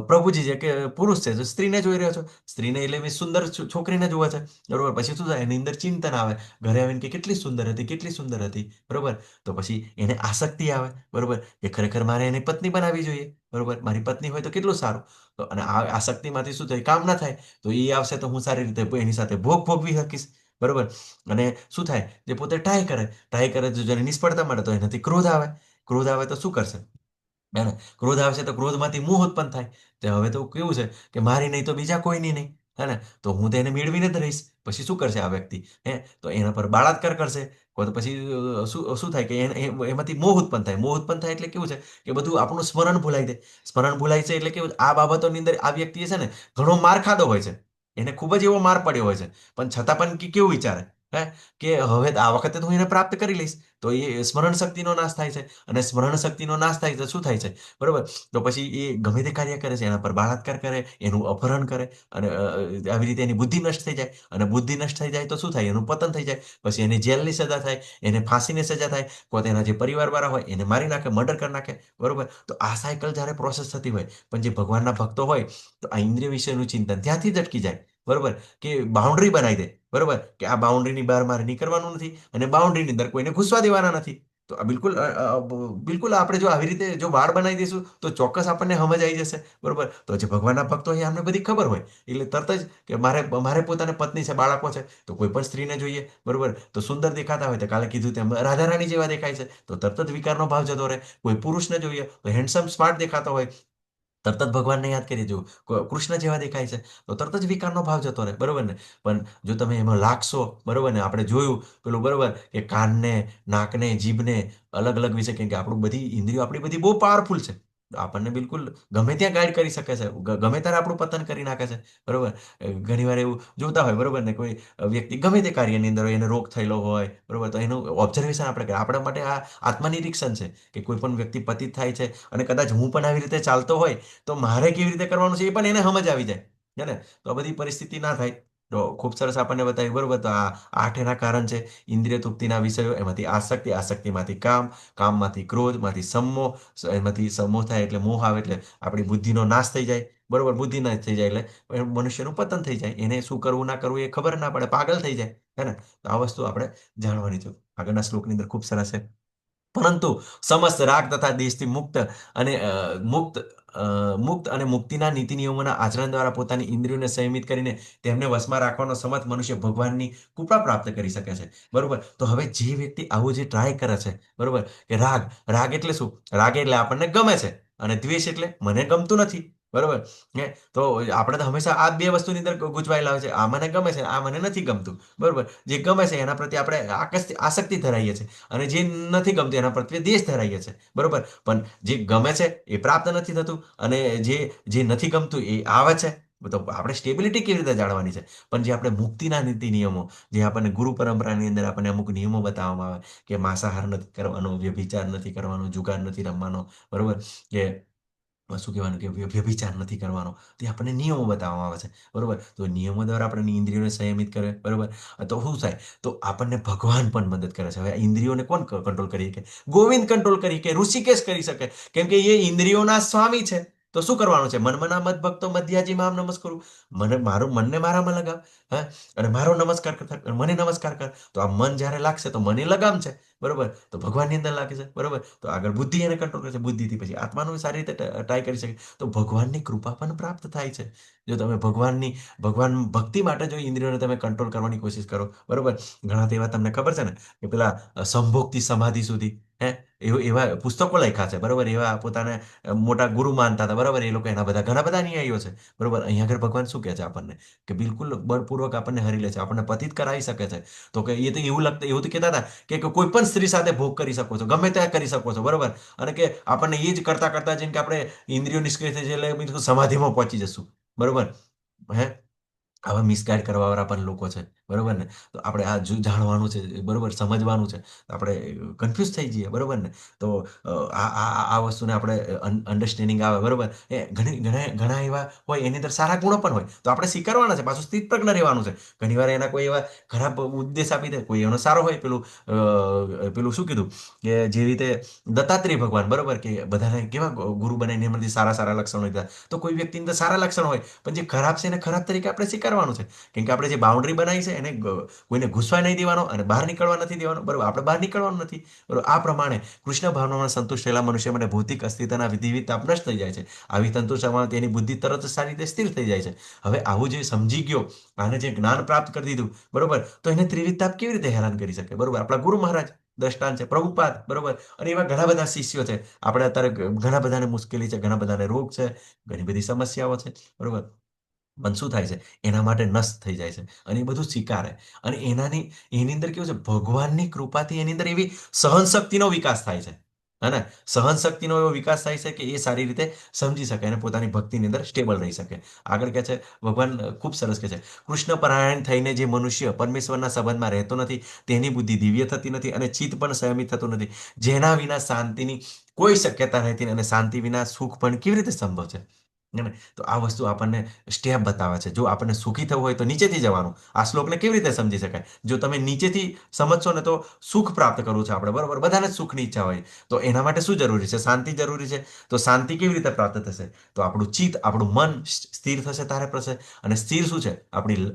પ્રભુજી છે કે પુરુષ છે, તો સ્ત્રીને જોઈ રહ્યો છો, સ્ત્રીને એટલે મેં સુંદર છોકરીને જોવે છે, બરોબર? પછી શું થાય? એની અંદર ચિંતન આવે, ઘરે આવીને કે કેટલી સુંદર હતી, કેટલી સુંદર હતી, બરોબર? તો પછી એને આસક્તિ આવે, બરોબર? કે ખરેખર મારે એની પત્ની બનાવવી જોઈએ, બરોબર? મારી પત્ની હોય તો કેટલું સારું. તો અને આ આસક્તિમાંથી શું થાય? કામ ના થાય, તો એ આવશે તો હું સારી રીતે એની સાથે ભોગવી શકીશ, બરોબર? અને શું થાય? જે પોતે ટ્રાય કરે તો જેને નિષ્ફળતા મળે તો એનાથી ક્રોધ આવે, ક્રોધ આવે તો શું કરશે? હે ને? ક્રોધ આવશે તો ક્રોધમાંથી મોહ ઉત્પન્ન થાય. તે હવે તો કેવું છે કે મારી નહીં તો બીજા કોઈની નહીં, હે ને? તો હું તો એને મેળવીને જ રહીશ. પછી શું કરશે આ વ્યક્તિ? તો એના પર બળાત્કાર કરશે. તો પછી શું થાય કે એમાંથી મોહ ઉત્પન્ન થાય. મોહ ઉત્પન્ન થાય એટલે કેવું છે કે બધું આપણું સ્મરણ ભૂલાઈ જાય. સ્મરણ ભૂલાય છે એટલે કેવું? આ બાબતોની અંદર આ વ્યક્તિ છે ને ઘણો માર ખાધો હોય છે. એને ખૂબ જ એવો માર પડ્યો હોય છે. પણ છતાં પણ કેવું વિચારે? હે? કે હવે આ વખતે તો હું એને પ્રાપ્ત કરી લઈશ. તો એ સ્મરણ શક્તિનો નાશ થાય છે. અને સ્મરણ શક્તિનો નાશ થાય તો શું થાય છે? બરોબર? તો પછી એ ગમે તે કાર્ય કરે છે, એના પર બળાત્કાર કરે, એનું અપહરણ કરે, અને આવી રીતે એની બુદ્ધિ નષ્ટ થઈ જાય. અને બુદ્ધિ નષ્ટ થઈ જાય તો શું થાય? એનું પતન થઈ જાય. પછી એને જેલની સજા થાય, એને ફાંસીની સજા થાય, પોતાના જે પરિવારવાળા હોય એને મારી નાખે, મર્ડર કરી નાખે, બરોબર? તો આ સાયકલ જ્યારે પ્રોસેસ થતી હોય, પણ જે ભગવાનના ભક્તો હોય તો આ ઇન્દ્રિય વિશેનું ચિંતન ત્યાંથી જ અટકી જાય, બરોબર? કે બાઉન્ડ્રી બનાવી દે, બરોબર? કે આ બાઉન્ડ્રીની બહાર મારે નીકળવાનું નથી, અને બાઉન્ડ્રીની અંદર કોઈને ઘૂસવા દેવાના નથી. તો આ બિલકુલ આપણે જો આવી રીતે જો વાડ બનાવી દઈશું તો ચોક્કસ આપણને સમજ આવી જશે, બરોબર? તો જે ભગવાનના ભક્તો હોય અમને બધી ખબર હોય, એટલે તરત જ કે મારે પોતાને પત્ની છે, બાળકો છે, તો કોઈ પણ સ્ત્રીને જોઈએ, બરોબર? તો સુંદર દેખાતા હોય તો કાલે કીધું તેમ રાધા રાણી જેવા દેખાય છે, તો તરત જ વિકારનો ભાવ જતો રહે. કોઈ પુરુષને જોઈએ તો હેન્ડસમ સ્માર્ટ દેખાતો હોય, તરત જ ભગવાનને યાદ કરી જવું. કૃષ્ણ જેવા દેખાય છે તો તરત જ વિકારનો ભાવ જતો રહે, બરોબર ને? પણ જો તમે એમાં લાગશો, બરોબર ને? આપણે જોયું પેલું, બરોબર, કે કાનને, નાકને, જીભને અલગ અલગ વિશે, કેમ કે આપણું બધી ઇન્દ્રિયો આપણી બધી બહુ પાવરફુલ છે. તો આપણને બિલકુલ ગમે ત્યાં ગાઈડ કરી શકે છે, ગમે ત્યારે આપણું પતન કરી નાખે છે, બરોબર? ઘણી વાર એવું જોતા હોય, બરોબર ને? કોઈ વ્યક્તિ ગમે તે કાર્યની અંદર હોય, એને રોગ થયેલો હોય, બરોબર? તો એનું ઓબ્ઝર્વેશન આપણે કરીએ. આપણા માટે આ આત્મનિરીક્ષણ છે કે કોઈ પણ વ્યક્તિ પતિત થાય છે, અને કદાચ હું પણ આવી રીતે ચાલતો હોય તો મારે કેવી રીતે કરવાનું છે એ પણ એને સમજ આવી જાય, હે ને? તો આ બધી પરિસ્થિતિ ના થાય. તો ખૂબ સરસ આપણને બતાવ્યું, બરોબર? તો આ 8 એના કારણ છે. ઇન્દ્રિય તૃપ્તિના વિષયો, એમાંથી આસક્તિ, આસક્તિમાંથી કામ, કામમાંથી ક્રોધમાંથી સમોહ, એમાંથી સમોહ થાય એટલે મોહ આવે, એટલે આપણી બુદ્ધિનો નાશ થઈ જાય, બરોબર? બુદ્ધિ નાશ થઈ જાય એટલે મનુષ્યનું પતન થઈ જાય. એને શું કરવું ના કરવું એ ખબર ના પડે, પાગલ થઈ જાય, હે ને? તો આ વસ્તુ આપણે જાણવાની છે. આગળના શ્લોકની અંદર ખૂબ સરસ છે. પરંતુ સમસ્ત રાગ તથા દેશથી મુક્ત અને મુક્તિના નીતિ નિયમોના આચરણ દ્વારા પોતાની ઇન્દ્રિયોને સંયમિત કરીને તેમને વશમાં રાખવાનો સમર્થ મનુષ્ય ભગવાનની કૃપા પ્રાપ્ત કરી શકે છે, બરોબર? તો હવે જે વ્યક્તિ આવું જે ટ્રાય કરે છે, બરોબર, કે રાગ એટલે શું? રાગ એટલે આપણને ગમે છે, અને દ્વેષ એટલે મને ગમતું નથી, બરોબર? તો આપણે તો હંમેશા આ બે વસ્તુની અંદર ગૂંચવાયેલા હોય છે. આ મને ગમે છે, આ મને નથી ગમતું, બરોબર? જે ગમે છે એના પ્રત્યે આપણે આસક્તિ ધરાવીએ છીએ, અને જે નથી ગમતું એના પ્રત્યે દેશ ધરાવીએ છીએ, બરોબર? પણ જે ગમે છે એ પ્રાપ્ત નથી થતું, અને જે નથી ગમતું એ આવે છે. તો આપણે સ્ટેબિલિટી કેવી રીતે જાણવાની છે? પણ જે આપણે મુક્તિના નીતિ નિયમો, જે આપણને ગુરુ પરંપરાની અંદર આપણને અમુક નિયમો બતાવવામાં આવે કે માંસાહાર નથી કરવાનો, વ્યભિચાર નથી કરવાનો, જુગાર નથી રમવાનો, બરોબર? કે શું કહેવાનું કે વ્યભિચાર નથી કરવાનો, તે આપણને નિયમો બતાવવામાં આવે છે, બરોબર? તો નિયમો દ્વારા આપણે ઇન્દ્રિયોને સંયમિત કરે, બરોબર? તો શું થાય? તો આપણને ભગવાન પણ મદદ કરે છે. હવે આ ઇન્દ્રિયોને કોણ કંટ્રોલ કરી શકે? ગોવિંદ કંટ્રોલ કરી શકે, ઋષિકેશ કરી શકે, કેમ કે એ ઇન્દ્રિયોના સ્વામી છે. તો શું કરવાનું છે? મનમના મત ભક્તો મધ્યાજી મામ નમસ્કરું. મારું મનને મારામાં લગાવ, હા, અને મારો નમસ્કાર કરતા મને નમસ્કાર કર. તો આ મન જ્યારે લાગશે તો મને લગામ છે, બરોબર, તો ભગવાનની અંદર લાગે છે, બરોબર, તો આગળ બુદ્ધિ એને કંટ્રોલ કરે છે, બુદ્ધિથી પછી આત્માનું સારી રીતે ટ્રાય કરી શકે, તો ભગવાનની કૃપા પણ પ્રાપ્ત થાય છે. જો તમે ભગવાન ભક્તિ માટે જો ઇન્દ્રિયોને તમે કંટ્રોલ કરવાની કોશિશ કરો, બરોબર, ઘણા તો એવા તમને ખબર છે ને કે પેલા સંભોગથી સમાધિ સુધી, હે, એવા પુસ્તકો લખ્યા છે, બરોબર, એવા પોતાને મોટા ગુરુ માનતા હતા, બરોબર, એ લોકો એના બધા ઘણા બધા અનુયાયીઓ છે, બરોબર. અહીંયા આગળ ભગવાન શું કહે છે આપણને કે બિલકુલ બળપૂર્વક આપણને હરી લે છે, આપણને પતિત કરાવી શકે છે. તો કે એ તો એવું તો કહેતા હતા કે કોઈ પણ સ્ત્રી સાથે ભોગ કરી શકો છો, ગમે ત્યાં કરી શકો છો, બરોબર, અને કે આપણને એ જ કરતા કરતા જેમ કે આપણે ઇન્દ્રિયો નિષ્ક્રિય થઈ જાય એટલે બિલકુલ સમાધિમાં પહોંચી જશું, બરોબર, હે. આવા મિસગાઈડ કરવાવાળા પણ લોકો છે, બરોબર ને, તો આપણે આ જાણવાનું છે, બરોબર, સમજવાનું છે, તો આપણે કન્ફ્યુઝ થઈ જઈએ, બરોબર ને, તો આ વસ્તુને આપણે અન્ડરસ્ટેન્ડિંગ આવે, બરોબર, એ ઘણા એવા હોય એની અંદર સારા ગુણો પણ હોય, તો આપણે સ્વીકારવાના છે, પાછું સ્થિત પ્રજ્ઞ રહેવાનું છે. ઘણીવાર એના કોઈ એવા ખરાબ ઉદ્દેશ આપી દે, કોઈ એનો સારો હોય, પેલું શું કીધું કે જે રીતે દત્તાત્રેય ભગવાન, બરોબર, કે બધાને કેવા ગુરુ બનાવીને એમાંથી સારા સારા લક્ષણો લીધા, તો કોઈ વ્યક્તિની અંદર સારા લક્ષણ હોય પણ જે ખરાબ છે એને ખરાબ તરીકે આપણે સ્વીકારવાનું છે. કેમ કે આપણે જે બાઉન્ડ્રી બનાવી છે એને કોઈને ઘૂસવા નહીં દેવાનો અને બહાર નીકળવા નથી દેવાનો, બરોબર, આપણે બહાર નીકળવાનું નથી, બરોબર. આ પ્રમાણે કૃષ્ણ ભાવનામાં સંતુષ્ટ થયેલા મનુષ્ય માટે ભૌતિક અસ્તિત્વના વિધિ તાપ નષ્ટ થઈ જાય છે. આવી તંતુષામાં તેની બુદ્ધિ તરત જ સારી રીતે સ્થિર થઈ જાય છે. હવે આવું જે સમજી ગયો, આને જે જ્ઞાન પ્રાપ્ત કરી દીધું, બરોબર, તો એને ત્રિવિધ તાપ કેવી રીતે હેરાન કરી શકે, બરોબર. આપણા ગુરુ મહારાજ દ્રષ્ટાંત છે, પ્રભુપાદ, બરોબર, અને એવા ઘણા બધા શિષ્યો છે. આપણે અત્યારે ઘણા બધાને મુશ્કેલી છે, ઘણા બધાને રોગ છે, ઘણી બધી સમસ્યાઓ છે, બરોબર, પણ શું થાય છે, એના માટે નષ્ટ થઈ જાય છે, અને એ બધું સ્વીકારે, અને એની અંદર કેવું છે, ભગવાનની કૃપાથી એની અંદર એવી સહનશક્તિનો વિકાસ થાય છે, હે ને, સહનશક્તિનો એવો વિકાસ થાય છે કે એ સારી રીતે સમજી શકે અને પોતાની ભક્તિની અંદર સ્ટેબલ રહી શકે. આગળ કહે છે ભગવાન, ખૂબ સરસ કહે છે, કૃષ્ણ પરાયણ થઈને જે મનુષ્ય પરમેશ્વરના સંબંધમાં રહેતો નથી, તેની બુદ્ધિ દિવ્ય થતી નથી અને ચિત્ત પણ સંયમિત થતું નથી, જેના વિના શાંતિની કોઈ શક્યતા નથી, અને શાંતિ વિના સુખ પણ કેવી રીતે સંભવ છે, હે ને? તો આ વસ્તુ આપણને સ્ટેપ બતાવે છે. જો આપણને સુખી થવું હોય તો નીચેથી જવાનું. આ શ્લોકને કેવી રીતે સમજી શકાય? જો તમે નીચેથી સમજશો ને તો સુખ પ્રાપ્ત કરવું છે આપણે, બરોબર, બધાને જ સુખની ઈચ્છા હોય, તો એના માટે શું જરૂરી છે? શાંતિ જરૂરી છે. તો શાંતિ કેવી રીતે પ્રાપ્ત થશે? તો આપણું ચિત્ત, આપણું મન સ્થિર થશે તારે થશે. અને સ્થિર શું છે? આપણી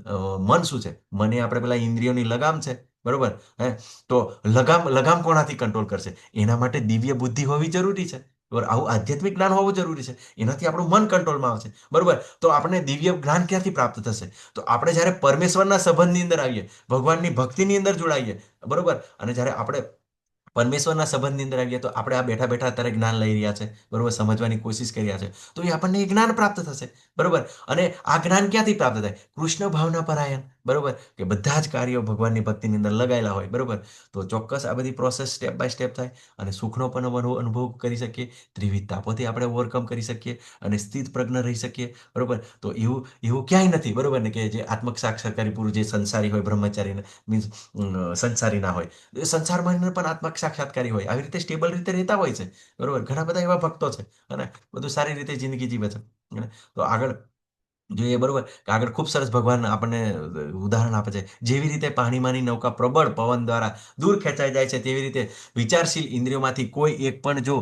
મન શું છે? મને આપણે પેલા ઇન્દ્રિયોની લગામ છે, બરોબર, હે, તો લગામ કોનાથી કંટ્રોલ કરશે? એના માટે દિવ્ય બુદ્ધિ હોવી જરૂરી છે, બરોબર, આવું આધ્યાત્મિક જ્ઞાન હોવું જરૂરી છે. એનાથી આપણું મન કંટ્રોલમાં આવશે, બરોબર. તો આપણે દિવ્ય જ્ઞાન ક્યાંથી પ્રાપ્ત થશે? તો આપણે જ્યારે પરમેશ્વરના સંબંધની અંદર આવીએ, ભગવાનની ભક્તિની અંદર જોડાઈએ, બરોબર, અને જ્યારે આપણે પરમેશ્વરના સંબંધની અંદર આવીએ તો આપણે આ બેઠા બેઠા અત્યારે જ્ઞાન લઈ રહ્યા છે, બરોબર, સમજવાની કોશિશ કરી રહ્યા છે, તો એ આપણને એ જ્ઞાન પ્રાપ્ત થશે, બરોબર. અને આ જ્ઞાન ક્યાંથી પ્રાપ્ત થાય? કૃષ્ણ ભાવના પરાયણ, બરોબર, કે બધા જ કાર્યો ભગવાનની ભક્તિની અંદર લગાયેલા હોય, બરોબર. તો ચોક્કસ આ બધી પ્રોસેસ સ્ટેપ બાય સ્ટેપ થાય, અને સુખનો પણ અનુભવ કરી શકીએ, ત્રિવિધ તાપોથી આપણે ઓવરકમ કરી શકીએ, અને સ્થિત પ્રજ્ઞ રહી શકીએ, બરોબર. તો એવું ક્યાંય નથી, બરોબર ને, કે જે આત્મક સાક્ષાત્કારી પુરુષ જે સંસારી હોય, બ્રહ્મચારી મીન્સ સંસારી ના હોય, સંસારમાં પણ આત્મક સાક્ષાત્કારી હોય, આવી રીતે સ્ટેબલ રીતે રહેતા હોય છે, બરોબર. ઘણા બધા એવા ભક્તો છે, અને બધું સારી રીતે જિંદગી જીવે છે, તો આગળ જોઈએ, બરોબર, કે આગળ ખૂબ સરસ ભગવાન આપણને ઉદાહરણ આપે છે. જેવી રીતે પાણીમાંની નૌકા પ્રબળ પવન દ્વારા દૂર ખેંચાઈ જાય છે, તેવી રીતે વિચારશીલ ઇન્દ્રિયોમાંથી કોઈ એક પણ જો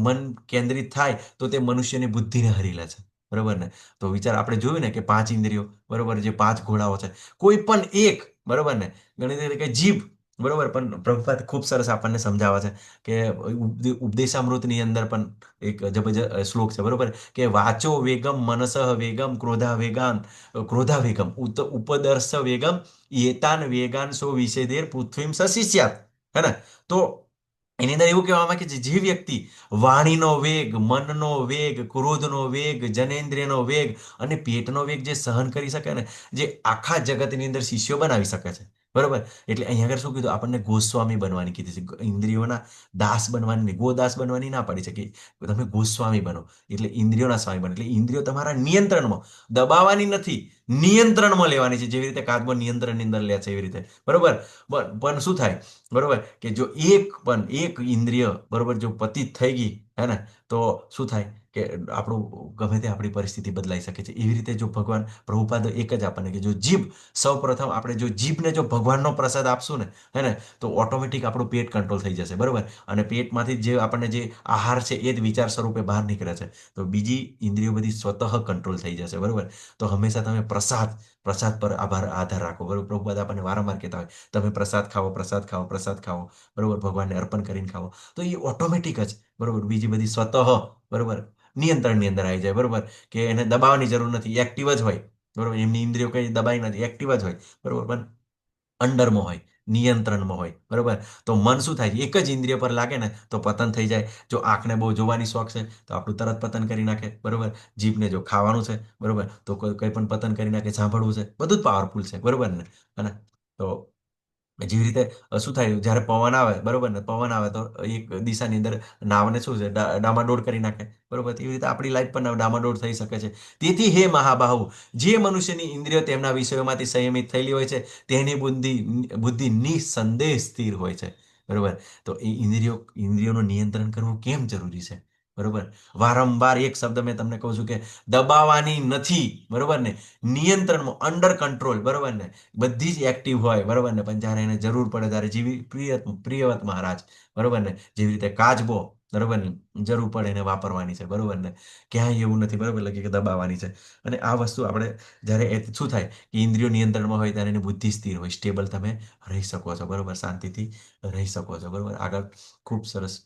મન કેન્દ્રિત થાય તો તે મનુષ્યની બુદ્ધિને હરી લે છે, બરોબર ને. તો વિચાર, આપણે જોયું ને કે 5 ઇન્દ્રિયો, બરોબર, જે 5 ઘોડાઓ છે, કોઈ પણ એક, બરોબર ને, ગણિત તરીકે જીભ, બરોબર, પણ પ્રભુપાદ ખૂબ સરસ આપણને સમજાવે છે કે ઉપદેશામૃતની અંદર પણ એક જબરજસ્ત શ્લોક છે, બરોબર, કે વાચો વેગમ મનસઃ વેગમ ક્રોધા વેગમ ઉપદર્શ વેગમ એતાન વેગાન સો વિષેદેર પૃથ્વીમ સશિષ્યાત, હે ને. તો એની અંદર એવું કહેવામાં કે જે વ્યક્તિ વાણીનો વેગ, મનનો વેગ, ક્રોધનો વેગ, જનેન્દ્રિયનો વેગ અને પેટનો વેગ જે સહન કરી શકે ને, જે આખા જગતની અંદર શિષ્યો બનાવી શકે છે, બરોબર. એટલે અહીંયા આગળ શું કીધું? આપણને ગોસ્વામી બનવાની કીધી છે. ઇન્દ્રિયોના દાસ બનવાની નહીં, ગોદાસ બનવાની ના પડી છે, કે તમે ગોસ્વામી બનો, એટલે ઇન્દ્રિયોના સ્વામી બનો, એટલે ઇન્દ્રિયો તમારા નિયંત્રણમાં, દબાવવાની નથી, નિયંત્રણમાં લેવાની છે. જેવી રીતે કાચબો નિયંત્રણની અંદર લે છે, એવી રીતે, બરોબર. પણ શું થાય, બરોબર, કે જો એક ઇન્દ્રિય, બરોબર, જો પતિત થઈ ગઈ, હે ને, તો શું થાય કે આપણું ગમે તે આપણી પરિસ્થિતિ બદલાઈ શકે છે. એવી રીતે જો ભગવાન પ્રભુપાદ એક જ આપણને કે જો જીભ સૌપ્રથમ આપણે જો જીભને જો ભગવાનનો પ્રસાદ આપશું ને હે ને તો ઓટોમેટિક આપણું પેટ કંટ્રોલ થઈ જશે, બરોબર. અને પેટમાંથી જે આપણને જે આહાર છે એ જ વિચાર સ્વરૂપે બહાર નીકળે છે. તો બીજી ઇન્દ્રિયો બધી સ્વતઃ કંટ્રોલ થઈ જશે, બરોબર. તો હંમેશા તમે પ્રસાદ પર આધાર રાખો, બરોબર. પ્રભુપાદ આપણને વારંવાર કહેતા હોય તમે પ્રસાદ ખાઓ, પ્રસાદ ખાઓ, પ્રસાદ ખાઓ, બરોબર, ભગવાનને અર્પણ કરીને ખાઓ. તો એ ઓટોમેટિક જ, બરોબર, બીજી બધી સ્વતઃ, બરોબર, નિયંત્રણની અંદર આવી જાય, બરોબર. કે એને દબાવવાની જરૂર નથી, એક્ટિવ જ હોય, બરોબર. એમની ઇન્દ્રિયો કઈ દબાઈ નથી, એક્ટિવ જ હોય, બરોબર. પણ અંડરમાં હોય, નિયંત્રણમાં હોય, બરોબર. તો મન શું થાય છે, એક જ ઇન્દ્રિય પર લાગે ને તો પતન થઈ જાય. જો આંખને બહુ જોવાની શોખ છે તો આપણું તરત પતન કરી નાખે, બરોબર. જીભને જો ખાવાનું છે, બરોબર, તો કંઈ પણ પતન કરી નાખે. સાંભળવું છે, બધું જ પાવરફુલ છે, બરોબર ને. અને તો જેવી રીતે શું થાય જ્યારે પવન આવે, બરોબર ને, પવન આવે તો એક દિશાની અંદર નાવને શું છે ડામાડોળ કરી નાખે, બરોબર. એવી રીતે આપણી લાઈફ પણ ડામાડોળ થઈ શકે છે. તેથી હે મહાબાહુ, જે મનુષ્યની ઇન્દ્રિયો તેમના વિષયોમાંથી સંયમિત થયેલી હોય છે તેની બુદ્ધિ નિસંદેહ સ્થિર હોય છે, બરોબર. તો એ ઇન્દ્રિયોનું નિયંત્રણ કરવું કેમ જરૂરી છે, બરોબર. વારંવાર એક શબ્દ મેં તમને કહું છું કે દબાવવાની નથી, બરોબર ને, નિયંત્રણમાં, અંડર કંટ્રોલ, બરોબર ને. બધી જ એક્ટિવ હોય, બરોબર ને, પણ જ્યારે એને જરૂર પડે ત્યારે જેવી પ્રિયવત મહારાજ, બરોબર ને, જેવી રીતે કાચબો, બરોબર ને, જરૂર પડે એને વાપરવાની છે, બરોબર ને. ક્યાંય એવું નથી, બરોબર, લગે કે દબાવવાની છે. અને આ વસ્તુ આપણે જ્યારે શું થાય કે ઇન્દ્રિયો નિયંત્રણમાં હોય ત્યારે એની બુદ્ધિ સ્થિર હોય, સ્ટેબલ તમે રહી શકો છો, બરોબર, શાંતિથી રહી શકો છો, બરોબર. આગળ ખૂબ સરસ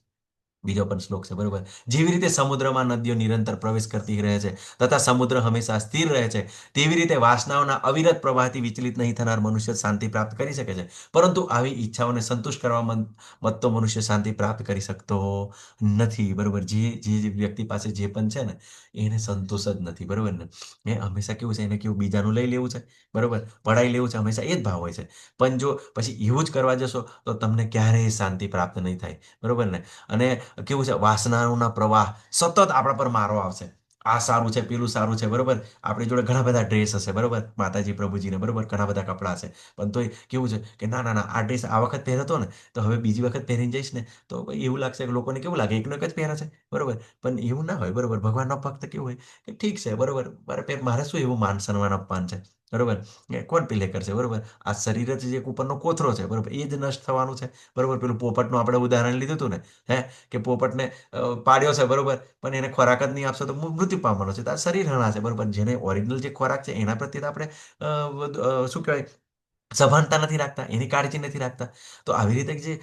બીજો પણ શ્લોક છે, બરોબર. જેવી રીતે સમુદ્રમાં નદીઓ નિરંતર પ્રવેશ કરતી રહે છે તથા સમુદ્ર હંમેશા સ્થિર રહે છે, તેવી રીતે વાસનાઓના અવિરત પ્રવાહથી વિચલિત નહીં થનાર મનુષ્ય શાંતિ પ્રાપ્ત કરી શકે છે. પરંતુ આવી ઈચ્છાઓને સંતુષ્ટ કરવામાં મતતો મનુષ્ય શાંતિ પ્રાપ્ત કરી શકતો નથી, બરોબર. જે વ્યક્તિ પાસે જે પણ છે ને એને સંતોષ જ નથી, બરોબર ને. એ હંમેશા કેવું છે, એને કેવું બીજાનું લઈ લેવું છે, બરોબર, પડાઈ લેવું છે, હંમેશા એ જ ભાવ હોય છે. પણ જો પછી એવું જ કરવા જશો તો તમને ક્યારેય શાંતિ પ્રાપ્ત નહીં થાય, બરોબર ને. અને કેવું છે, વાસનાઓના પ્રવાહ સતત આપણા પર મારો આવશે. આ સારું છે, પેલું સારું છે, બરોબર. આપણી જોડે ઘણા બધા ડ્રેસ હશે, બરોબર, માતાજી પ્રભુજીને, બરોબર, ઘણા બધા કપડાં હશે. પણ તોય કેવું છે કે ના ના ના, આ ડ્રેસ આ વખત પહેર્યો ને તો હવે બીજી વખત પહેરીને જઈશ ને તો ભાઈ એવું લાગશે કે લોકોને કેવું લાગે એકનો એક જ પહેરે છે, બરોબર. પણ એવું ના હોય, બરોબર. ભગવાનનો ભક્ત કેવું હોય કે ઠીક છે, બરોબર, મારે શું એવું માન સન્માન અપમાન છે, બરોબર. એ કોણ પેલે કરશે, બરોબર. આ શરીર જ જે ઉપરનો કોથરો છે, બરોબર, એ જ નષ્ટ થવાનું છે, બરોબર. પેલું પોપટનું આપણે ઉદાહરણ લીધું હતું ને, હે, કે પોપટને પાડ્યો છે, બરોબર, પણ એને ખોરાક જ નહીં આપશો તો મૃત્યુ પામવાનો છે. તો આ શરીર હણાશે, બરોબર. જેને ઓરિજિનલ જે ખોરાક છે એના પ્રત્યે તો આપણે શું કહેવાય, સભાનતા નથી રાખતા, એની કાળજી નથી રાખતા. તો આવી રીતે જે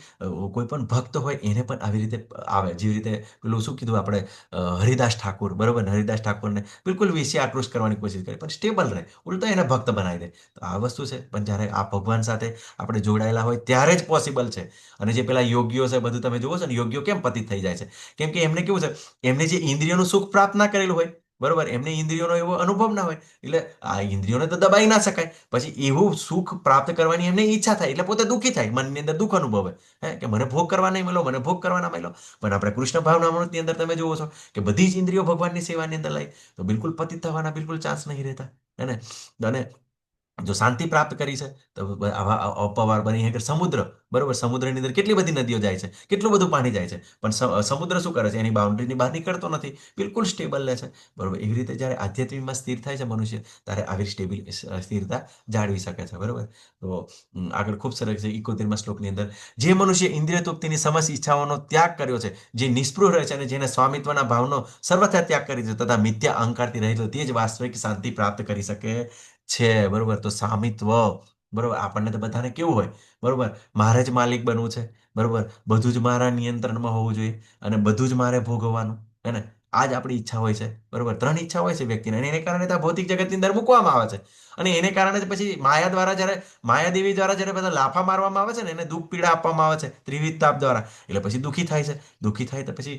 કોઈ પણ ભક્ત હોય એને પણ આવી રીતે આવે, જેવી રીતે પેલું શું કીધું આપણે, હરિદાસ ઠાકુર, બરોબર ને. હરિદાસ ઠાકુરને બિલકુલ વેશ્ય આકૃષ્ટ કરવાની કોશિશ કરી પણ સ્ટેબલ રહે, ઉલટો એને ભક્ત બનાવી દે. તો આ વસ્તુ છે. પણ જ્યારે આ ભગવાન સાથે આપણે જોડાયેલા હોય ત્યારે જ પોસિબલ છે. અને જે પેલા યોગીઓ છે બધું તમે જુઓ છો ને, યોગીઓ કેમ પતિત થઈ જાય છે, કેમ કે એમને કેવું છે, એમને જે ઇન્દ્રિયોનું સુખ પ્રાપ્ત ના કરેલું હોય, બરોબર, એમને ઇન્દ્રિયોનો એવો અનુભવ ના હોય, એટલે આ ઇન્દ્રિયોને તો દબાઈ ના શકાય. પછી એવું સુખ પ્રાપ્ત કરવાની એમને ઈચ્છા થાય એટલે પોતે દુઃખી થાય, મનની અંદર દુઃખ અનુભવે, હે, કે મને ભોગ કરવા નહીં મળ્યો, મને ભોગ કરવા ના મળ્યો. પણ આપણે કૃષ્ણ ભાવનામૃતની અંદર તમે જુઓ છો કે બધી જ ઇન્દ્રિયો ભગવાનની સેવાની અંદર લાવી તો બિલકુલ પતિત થવાના બિલકુલ ચાન્સ નહીં રહેતા, હે ને. અને જો શાંતિ પ્રાપ્ત કરી છે તો આવા અપવાર બની કે સમુદ્ર, બરોબર, સમુદ્રની અંદર કેટલી બધી નદીઓ જાય છે, કેટલું બધું પાણી જાય છે, પણ સમુદ્ર શું કરે છે, એની બાઉન્ડ્રીની બહાર નીકળતો નથી, બિલકુલ સ્ટેબલ રહે છે, બરોબર. એવી રીતે જ્યારે આધ્યાત્મિકમાં સ્થિર થાય છે મનુષ્ય ત્યારે આવી સ્થિરતા જાળવી શકે છે, બરોબર. તો આગળ ખૂબ સરસ છે 71મા શ્લોકની અંદર, જે મનુષ્ય ઇન્દ્રિય તૃપ્તિની સમસ્ત ઈચ્છાઓનો ત્યાગ કર્યો છે, જે નિષ્પૃહ રહે છે અને જેને સ્વામિત્વના ભાવનો સર્વથા ત્યાગ કરી છે તથા મિથ્યા અહંકારથી રહેલો તે જ વાસ્તવિક શાંતિ પ્રાપ્ત કરી શકે છે, બરોબર. તો સામિત્વ, બરોબર, આપણને તો બધાને કેવું હોય, બરોબર, મારે જ માલિક બનવું છે, બરોબર, બધું જ મારા નિયંત્રણમાં હોવું જોઈએ અને બધું જ મારે ભોગવવાનું, હે ને. આ જ આપણી ઈચ્છા હોય છે, બરોબર. ત્રણ ઈચ્છા હોય છે વ્યક્તિને અને એને કારણે તો આ ભૌતિક જગતની અંદર મૂકવામાં આવે છે. અને એને કારણે જ પછી માયાદેવી દ્વારા જ્યારે બધા લાફા મારવામાં આવે છે ને, એને દુઃખ પીડા આપવામાં આવે છે ત્રિવિધ તાપ દ્વારા, એટલે પછી દુઃખી થાય છે. દુઃખી થાય તો પછી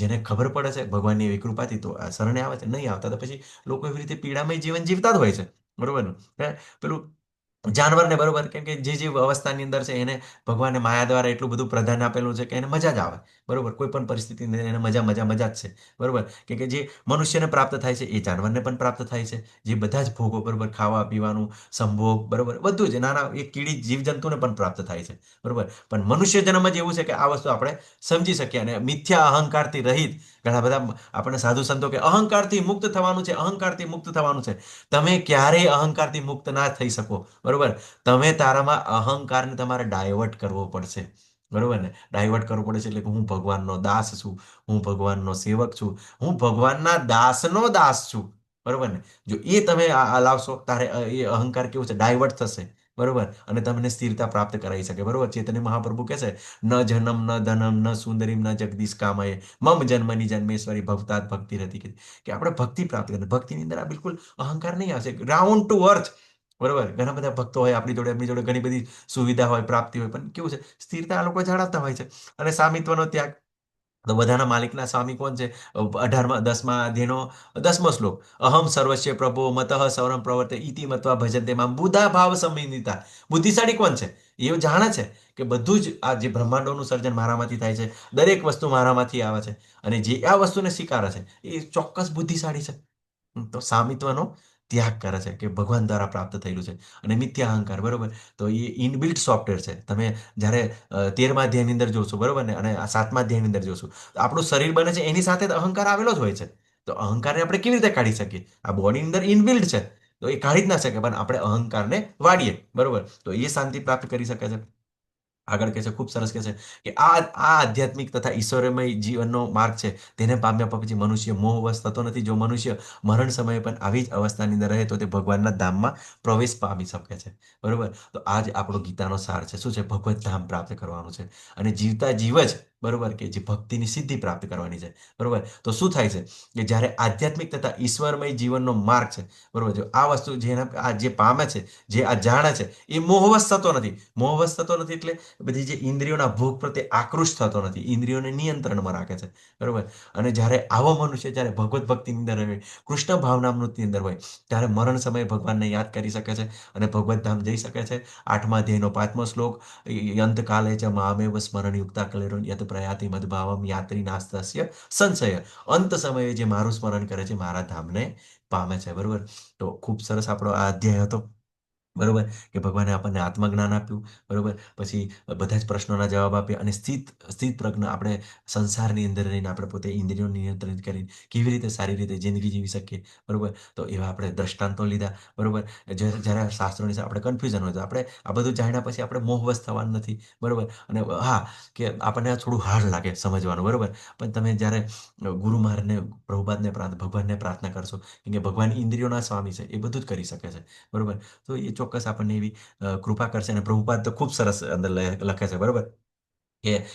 જેને ખબર પડે છે ભગવાનની એવી કૃપાથી તો આ શરણે આવે છે, નહીં આવતા તો પછી લોકો એવી રીતે પીડામય જીવન જીવતા જ હોય છે, બરોબર ને. હે, પેલું જાનવરને બરોબર કેમ કે જે અવસ્થાની અંદર છે એને ભગવાને માયા દ્વારા એટલું બધું પ્રદાન આપેલું છે કે એને મજા જ આવે બરોબર કોઈ પણ પરિસ્થિતિની અંદર એને મજા મજા મજા જ છે બરોબર કે જે મનુષ્યને પ્રાપ્ત થાય છે એ જાનવરને પણ પ્રાપ્ત થાય છે જે બધા જ ભોગો બરોબર ખાવા પીવાનું સંભોગ બરોબર બધું જ નાના એક કીડી જીવજંતુને પણ પ્રાપ્ત થાય છે બરોબર પણ મનુષ્ય જન્મ જ એવું છે કે આ વસ્તુ આપણે સમજી શકીએ અને મિથ્યા અહંકારથી રહિત ઘણા બધા આપણને સાધુ સંતો કે અહંકારથી મુક્ત થવાનું છે અહંકારથી મુક્ત થવાનું છે. તમે ક્યારેય અહંકારથી મુક્ત ના થઈ શકો બરોબર. તમે તારામાં અહંકારને તમારે ડાયવર્ટ કરવો પડશે બરોબર ને ડાયવર્ટ કરવો પડે છે એટલે કે હું ભગવાનનો દાસ છું હું ભગવાનનો સેવક છું હું ભગવાનના દાસનો દાસ છું બરોબર ને જો એ તમે લાવશો તારે એ અહંકાર કેવું છે ડાયવર્ટ થશે બરોબર અને તમને સ્થિરતા પ્રાપ્ત કરાવી શકે બરોબર ચેતન્ય મહાપ્રભુ કહે છે ન જનમ ન ધનમ ન સુંદરીમ ન જગદીશ કામયે મમ જન્મની જન્મેશ્વરી ભક્તાત ભક્તિ હતી કે આપણે ભક્તિ પ્રાપ્ત કરીએ ભક્તિની અંદર આ બિલકુલ અહંકાર નહીં આવશે રાઉન્ડ ટુ અર્થ બરોબર ઘણા બધા ભક્તો હોય એમની જોડે ઘણી બધી સુવિધા હોય પ્રાપ્તિ હોય પણ કેવું છે સ્થિરતા આ લોકો જાળવતા હોય છે અને સામિત્વનો ત્યાગ તો બધાના માલિકના સ્વામી કોણ છે 18મા 10મા અધ્યાયનો 10મો શ્લોક અહમ સર્વસ્ય પ્રભો મતઃ સૌરમ પ્રવર્તે ઇતિ મત્વા ભજન્તે મામ બુધા ભાવ સંવિદિતા બુદ્ધિશાળી કોણ છે એ જાણે છે કે બધું જ આ જે બ્રહ્માંડોનું સર્જન મારામાંથી થાય છે દરેક વસ્તુ મારામાંથી આવે છે અને જે આ વસ્તુને સ્વીકારે છે એ ચોક્કસ બુદ્ધિશાળી છે. તો સામિત્વનો ત્યાગ કરે છે કે ભગવાન દ્વારા પ્રાપ્ત થયેલું છે અને મિથ્યા અહંકાર બરોબર તો એ ઇનબિલ્ટ સોફ્ટવેર છે તમે જ્યારે 13મા અધ્યાયની અંદર જોશો બરોબર ને અને આ 7મા અધ્યાયની અંદર જોશો તો આપણું શરીર બને છે એની સાથે તો અહંકાર આવેલો જ હોય છે તો અહંકારને આપણે કેવી રીતે કાઢી શકીએ આ બોડીની અંદર ઇનબિલ્ટ છે તો એ કાઢી જ ના શકે પણ આપણે અહંકારને વાળીએ બરોબર તો એ શાંતિ પ્રાપ્ત કરી શકે છે. આગળ કહે છે ખૂબ સરસ કહે છે કે આ આધ્યાત્મિક તથા ઈશ્વરમય જીવનનો માર્ગ છે તેને પામ્યા પછી મનુષ્ય મોહવશ થતો નથી જો મનુષ્ય મરણ સમયે પણ આવી જ અવસ્થાની અંદર રહે તો તે ભગવાનના ધામમાં પ્રવેશ પામી શકે છે બરોબર તો આ જ આપણો ગીતાનો સાર છે શું છે ભગવત ધામ પ્રાપ્ત કરવાનું છે અને જીવતા જીવ જ બરોબર કે જે ભક્તિની સિદ્ધિ પ્રાપ્ત કરવાની છે બરોબર તો શું થાય છે કે જ્યારે આધ્યાત્મિક તથા ઈશ્વરમય જીવનનો માર્ગ છે બરોબર જો આ વસ્તુ આ જે પામે છે જે આ જાણે છે એ મોહવશ થતો નથી મોહવશ થતો નથી એટલે બધી જે ઇન્દ્રિયોના ભોગ પ્રત્યે આકૃષ્ટ થતો નથી ઇન્દ્રિયોને નિયંત્રણમાં રાખે છે બરોબર અને જ્યારે આવો મનુષ્ય જ્યારે ભગવત ભક્તિની અંદર હોય કૃષ્ણ ભાવનામૃતની અંદર હોય ત્યારે મરણ સમયે ભગવાનને યાદ કરી શકે છે અને ભગવત ધામ જઈ શકે છે. 8મા અધ્યાયનો 5મો શ્લોક અંતકાલે ચ મામેવ સ્મરણ યુક્તા કલેરો યત પ્રયાતિ મદભાવમ યાત્રી નાસ્તસ્ય સંશય અંત સમયે જે મારું સ્મરણ કરે છે મારા ધામને પામે છે બરોબર તો ખૂબ સરસ આપણો આ અધ્યાય હતો બરોબર કે ભગવાને આપણને આત્મજ્ઞાન આપ્યું બરોબર પછી બધા જ પ્રશ્નોના જવાબ આપ્યા અને સ્થિત પ્રજ્ઞ આપણે સંસારની અંદર રહીને આપણે પોતે ઇન્દ્રિયો નિયંત્રિત કરીને કેવી રીતે સારી રીતે જિંદગી જીવી શકીએ બરોબર તો એવા આપણે દ્રષ્ટાંતો લીધા બરોબર જ્યારે શાસ્ત્રોની આપણે કન્ફ્યુઝન હોય તો આપણે આ બધું જાણ્યા પછી આપણે મોહવશ થવાનું નથી બરોબર અને હા કે આપણને આ થોડું હાર્ડ લાગે સમજવાનું બરોબર પણ તમે જ્યારે ગુરુ મહારાજને પ્રભુપાદને ભગવાનને પ્રાર્થના કરશો કેમ કે ભગવાન ઇન્દ્રિયોના સ્વામી છે એ બધું જ કરી શકે છે બરોબર તો એ ચોક્કસ આપણને એવી કૃપા કરશે અને પ્રભુપાદ તો ખૂબ સરસ અંદર લખે છે બરોબર કે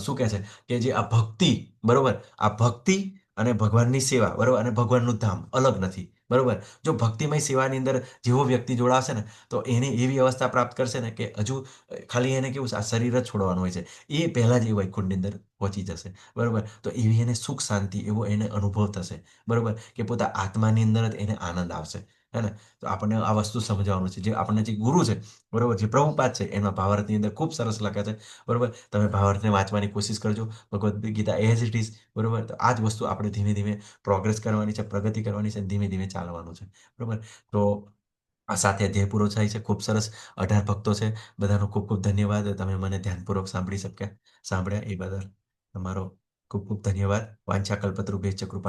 શું કહે છે કે જે આ ભક્તિ બરોબર આ ભક્તિ અને ભગવાનની સેવા બરોબર અને ભગવાનનું ધામ અલગ નથી બરોબર જો ભક્તિમય સેવાની અંદર જેવો વ્યક્તિ જોડાશે ને તો એને એવી અવસ્થા પ્રાપ્ત કરશે ને કે હજુ ખાલી એને કેવું છે આ શરીર જ છોડવાનું હોય છે એ પહેલા જ એ વૈકુંઠની અંદર પહોંચી જશે બરોબર તો એવી એને સુખ શાંતિ એવો એને અનુભવ થશે બરોબર કે પોતા આત્માની અંદર જ એને આનંદ આવશે હે ને તો આપણને આ વસ્તુ સમજાવવાનું છે જે આપણને જે ગુરુ છે બરોબર જે પ્રભુપાદ છે એમાં ભાવાર્થની અંદર ખૂબ સરસ લખે છે બરોબર તમે ભાવાર્થને વાંચવાની કોશિશ કરજો Bhagavad Gita as it is બરોબર તો આ જ વસ્તુ આપણે ધીમે ધીમે પ્રોગ્રેસ કરવાની છે પ્રગતિ કરવાની છે ધીમે ધીમે ચાલવાનું છે બરોબર તો આ સાથે અધ્યાય પૂરો થાય છે ખૂબ સરસ 18 ભક્તો છે બધાનો ખૂબ ખૂબ ધન્યવાદ તમે મને ધ્યાનપૂર્વક સાંભળ્યા એ બદલ તમારો ખૂબ ખૂબ ધન્યવાદ વાંછા કલ્પતરુભ્યશ્ચ કૃપા